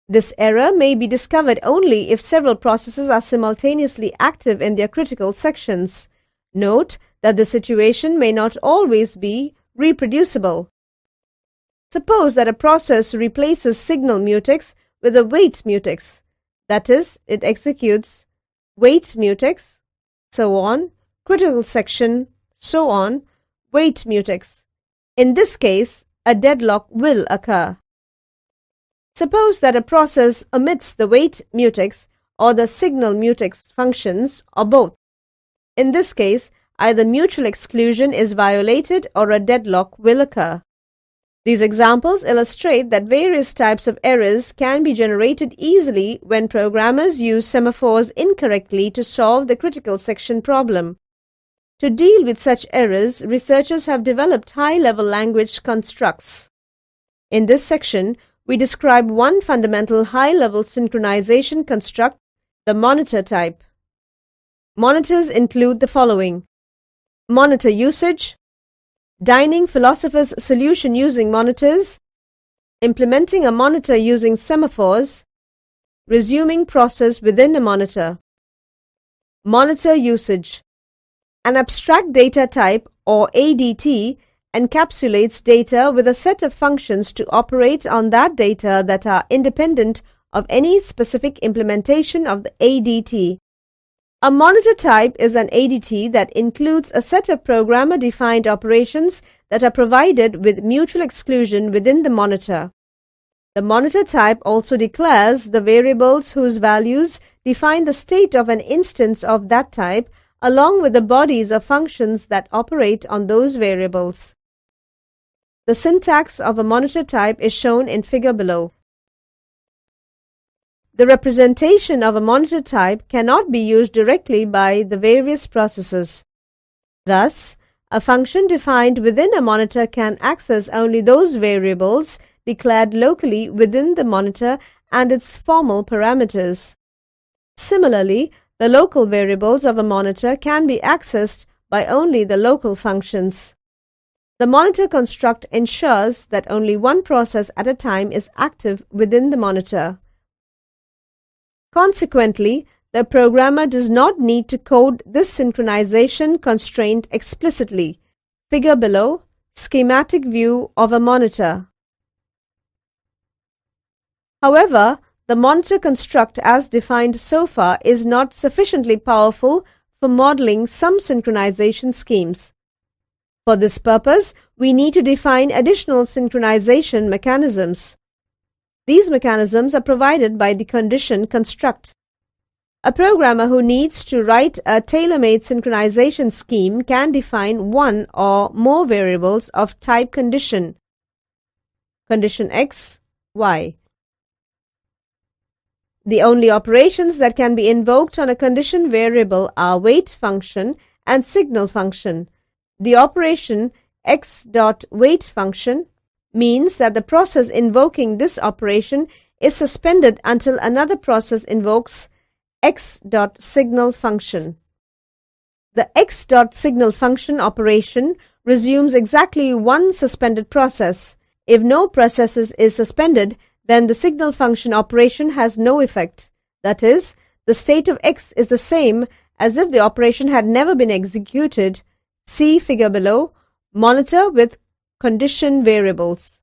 This error may be discovered only if several processes are simultaneously active in their critical sections. Note that the situation may not always be reproducible. Suppose that a process replaces signal mutex with a wait mutex. That is, it executes wait mutex, so on, critical section, so on, wait mutex. In this case, a deadlock will occur. Suppose that a process omits the wait mutex or the signal mutex functions, or both. In this case, either mutual exclusion is violated or a deadlock will occur. These examples illustrate that various types of errors can be generated easily when programmers use semaphores incorrectly to solve the critical section problem. To deal with such errors, researchers have developed high-level language constructs. In this section, we describe one fundamental high-level synchronization construct, the monitor type. Monitors include the following: monitor usage, dining philosopher's solution using monitors, implementing a monitor using semaphores, resuming process within a monitor. Monitor usage. An abstract data type, or ADT, encapsulates data with a set of functions to operate on that data that are independent of any specific implementation of the ADT. A monitor type is an ADT that includes a set of programmer-defined operations that are provided with mutual exclusion within the monitor. The monitor type also declares the variables whose values define the state of an instance of that type, along with the bodies of functions that operate on those variables. The syntax of a monitor type is shown in figure below. The representation of a monitor type cannot be used directly by the various processes. Thus, a function defined within a monitor can access only those variables declared locally within the monitor and its formal parameters. Similarly, the local variables of a monitor can be accessed by only the local functions. The monitor construct ensures that only one process at a time is active within the monitor. Consequently, the programmer does not need to code this synchronization constraint explicitly. Figure below, schematic view of a monitor. However, the monitor construct as defined so far is not sufficiently powerful for modeling some synchronization schemes. For this purpose, we need to define additional synchronization mechanisms. These mechanisms are provided by the condition construct. A programmer who needs to write a tailor-made synchronization scheme can define one or more variables of type condition, condition X, Y. The only operations that can be invoked on a condition variable are wait function and signal function. The operation x.wait function means that the process invoking this operation is suspended until another process invokes x.signal function. The x.signal function operation resumes exactly one suspended process. If no process is suspended, then the signal function operation has no effect. That is, the state of x is the same as if the operation had never been executed. See figure below, monitor with condition variables.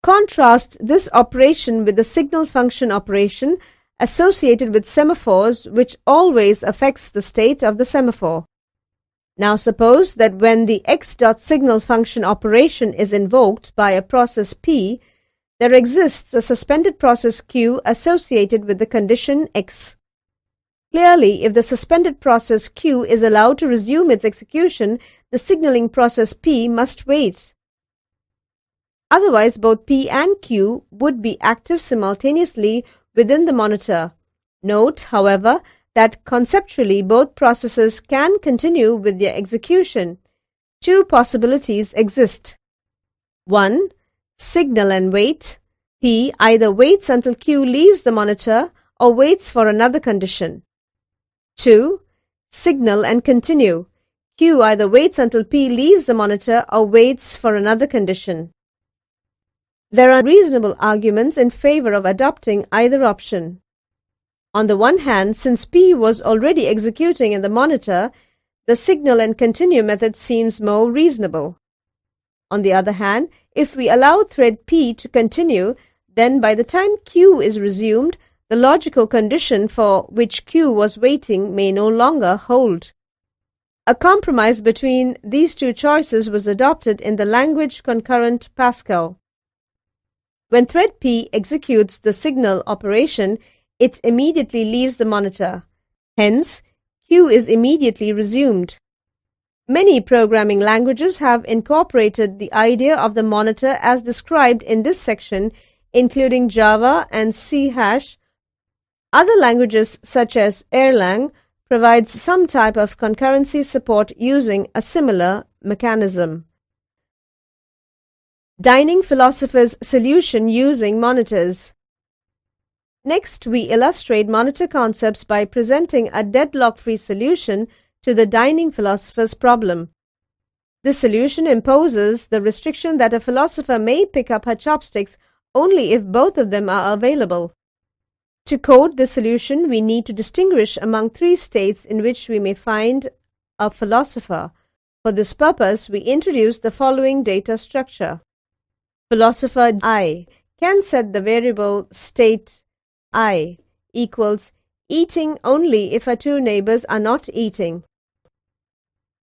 Contrast this operation with the signal function operation associated with semaphores, which always affects the state of the semaphore. Now suppose that when the x.signal function operation is invoked by a process P, there exists a suspended process Q associated with the condition X. Clearly, if the suspended process Q is allowed to resume its execution, the signaling process P must wait. Otherwise, both P and Q would be active simultaneously within the monitor. Note, however, that conceptually both processes can continue with their execution. Two possibilities exist. 1. Signal and wait. P either waits until Q leaves the monitor or waits for another condition. 2. signal and continue. Q either waits until P leaves the monitor or waits for another condition. There are reasonable arguments in favor of adopting either option. On the one hand, since P was already executing in the monitor, the signal and continue method seems more reasonable. On the other hand, if we allow thread P to continue, then by the time Q is resumed, the logical condition for which Q was waiting may no longer hold. A compromise between these two choices was adopted in the language concurrent Pascal. When thread P executes the signal operation, it immediately leaves the monitor. Hence, Q is immediately resumed. Many programming languages have incorporated the idea of the monitor as described in this section, including Java and C#. Other languages such as Erlang provides some type of concurrency support using a similar mechanism. Dining Philosopher's solution using monitors. Next, we illustrate monitor concepts by presenting a deadlock-free solution to the Dining Philosopher's problem. This solution imposes the restriction that a philosopher may pick up her chopsticks only if both of them are available. To code this solution, we need to distinguish among three states in which we may find a philosopher. For this purpose, we introduce the following data structure. Philosopher I can set the variable state I equals eating only if her two neighbors are not eating.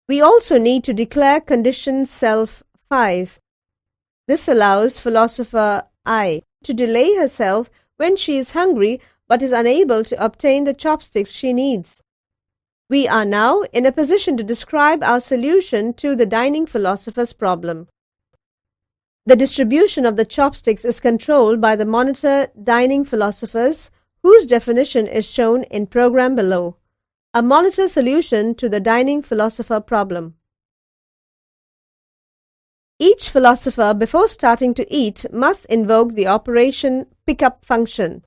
We also need to declare condition self 5. This allows philosopher I to delay herself when she is hungry but is unable to obtain the chopsticks she needs. We are now in a position to describe our solution to the dining philosopher's problem. The distribution of the chopsticks is controlled by the monitor dining philosophers, whose definition is shown in program below. A monitor solution to the dining philosopher problem. Each philosopher, before starting to eat, must invoke the operation pickup function.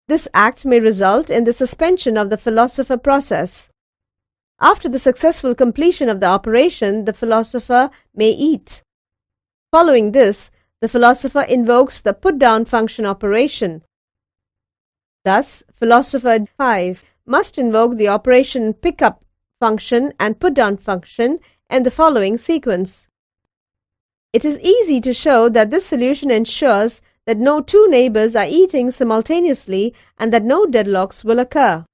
This act may result in the suspension of the philosopher process. After the successful completion of the operation, the philosopher may eat. Following this, the philosopher invokes the put-down function operation. Thus, philosopher 5 must invoke the operation pickup function and put-down function in the following sequence. It is easy to show that this solution ensures that no two neighbors are eating simultaneously and that no deadlocks will occur.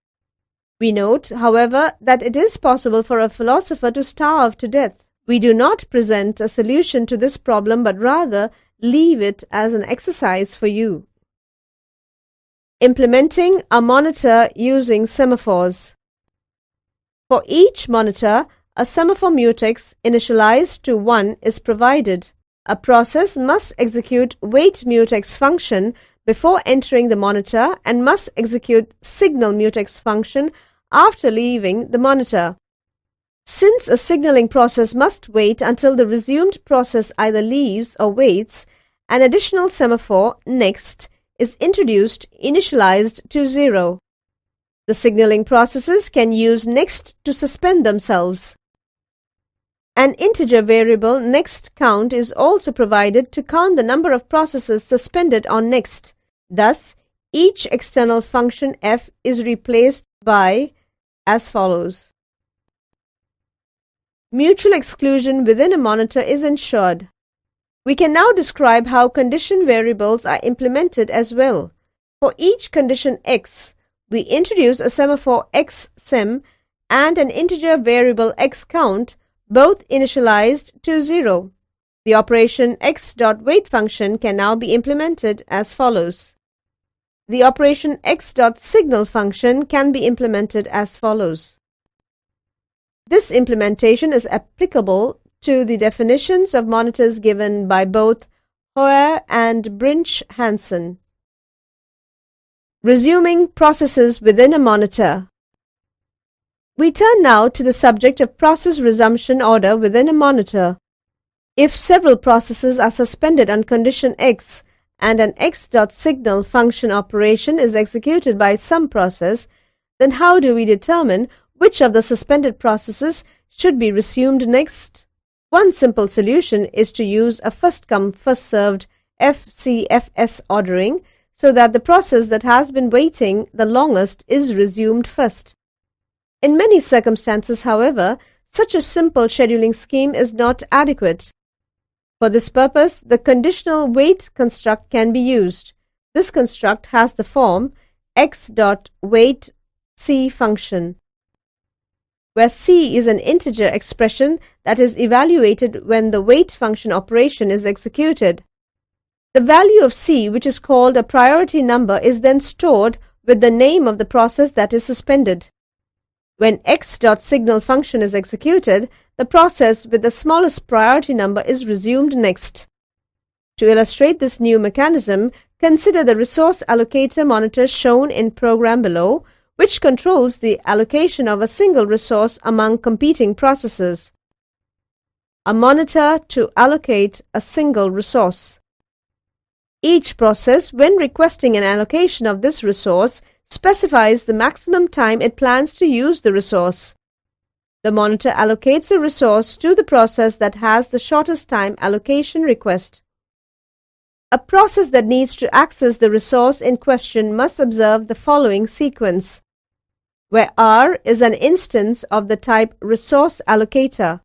We note, however, that it is possible for a philosopher to starve to death. We do not present a solution to this problem but rather leave it as an exercise for you. Implementing a monitor using semaphores. For each monitor, a semaphore mutex initialized to 1 is provided. A process must execute wait mutex function before entering the monitor and must execute signal mutex function after leaving the monitor. Since a signaling process must wait until the resumed process either leaves or waits, an additional semaphore, next, is introduced initialized to 0. The signaling processes can use next to suspend themselves. An integer variable next count is also provided to count the number of processes suspended on next. Thus, each external function f is replaced by as follows. Mutual exclusion within a monitor is ensured. We can now describe how condition variables are implemented as well. For each condition x, we introduce a semaphore xSem and an integer variable xCount, both initialized to 0. The operation x.wait function can now be implemented as follows. The operation x.signal function can be implemented as follows. This implementation is applicable to the definitions of monitors given by both Hoare and Brinch-Hansen. Resuming processes within a monitor. We turn now to the subject of process resumption order within a monitor. If several processes are suspended on condition x and an x.signal function operation is executed by some process, then how do we determine Which of the suspended processes should be resumed next? One simple solution is to use a first-come, first-served FCFS ordering so that the process that has been waiting the longest is resumed first. In many circumstances, however, such a simple scheduling scheme is not adequate. For this purpose, the conditional wait construct can be used. This construct has the form x.waitC function, where C is an integer expression that is evaluated when the wait function operation is executed. The value of C, which is called a priority number, is then stored with the name of the process that is suspended. When x.signal function is executed, the process with the smallest priority number is resumed next. To illustrate this new mechanism, consider the resource allocator monitor shown in program below, which controls the allocation of a single resource among competing processes. A monitor to allocate a single resource. Each process, when requesting an allocation of this resource, specifies the maximum time it plans to use the resource. The monitor allocates a resource to the process that has the shortest time allocation request. A process that needs to access the resource in question must observe the following sequence, where R is an instance of the type resource allocator.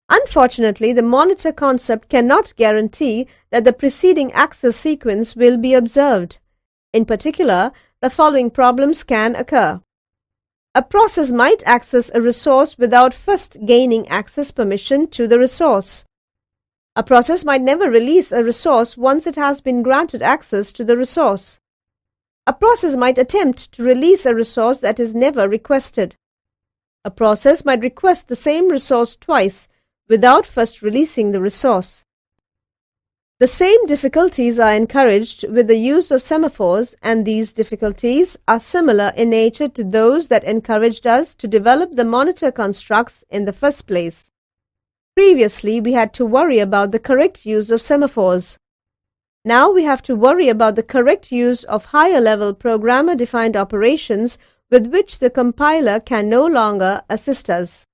Unfortunately, the monitor concept cannot guarantee that the preceding access sequence will be observed. In particular, the following problems can occur. A process might access a resource without first gaining access permission to the resource. A process might never release a resource once it has been granted access to the resource. A process might attempt to release a resource that is never requested. A process might request the same resource twice without first releasing the resource. The same difficulties are encouraged with the use of semaphores, and these difficulties are similar in nature to those that encouraged us to develop the monitor constructs in the first place. Previously, we had to worry about the correct use of semaphores. Now we have to worry about the correct use of higher-level programmer-defined operations with which the compiler can no longer assist us.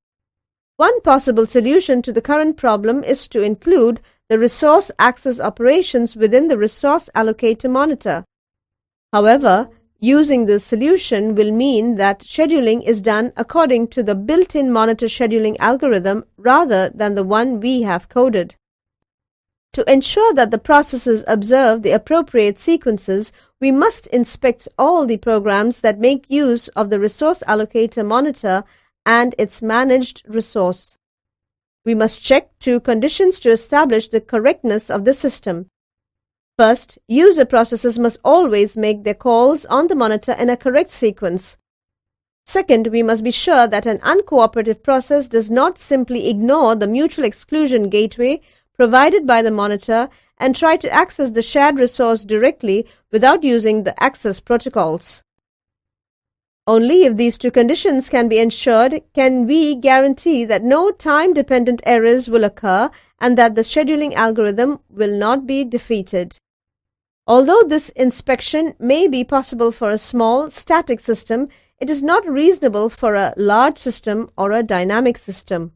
One possible solution to the current problem is to include the resource access operations within the resource allocator monitor. However, using this solution will mean that scheduling is done according to the built-in monitor scheduling algorithm rather than the one we have coded. To ensure that the processes observe the appropriate sequences, we must inspect all the programs that make use of the resource allocator monitor and its managed resource. We must check two conditions to establish the correctness of the system. First, user processes must always make their calls on the monitor in a correct sequence. Second, we must be sure that an uncooperative process does not simply ignore the mutual exclusion gateway provided by the monitor and try to access the shared resource directly without using the access protocols. Only if these two conditions can be ensured can we guarantee that no time-dependent errors will occur and that the scheduling algorithm will not be defeated. Although this inspection may be possible for a small, static system, it is not reasonable for a large system or a dynamic system.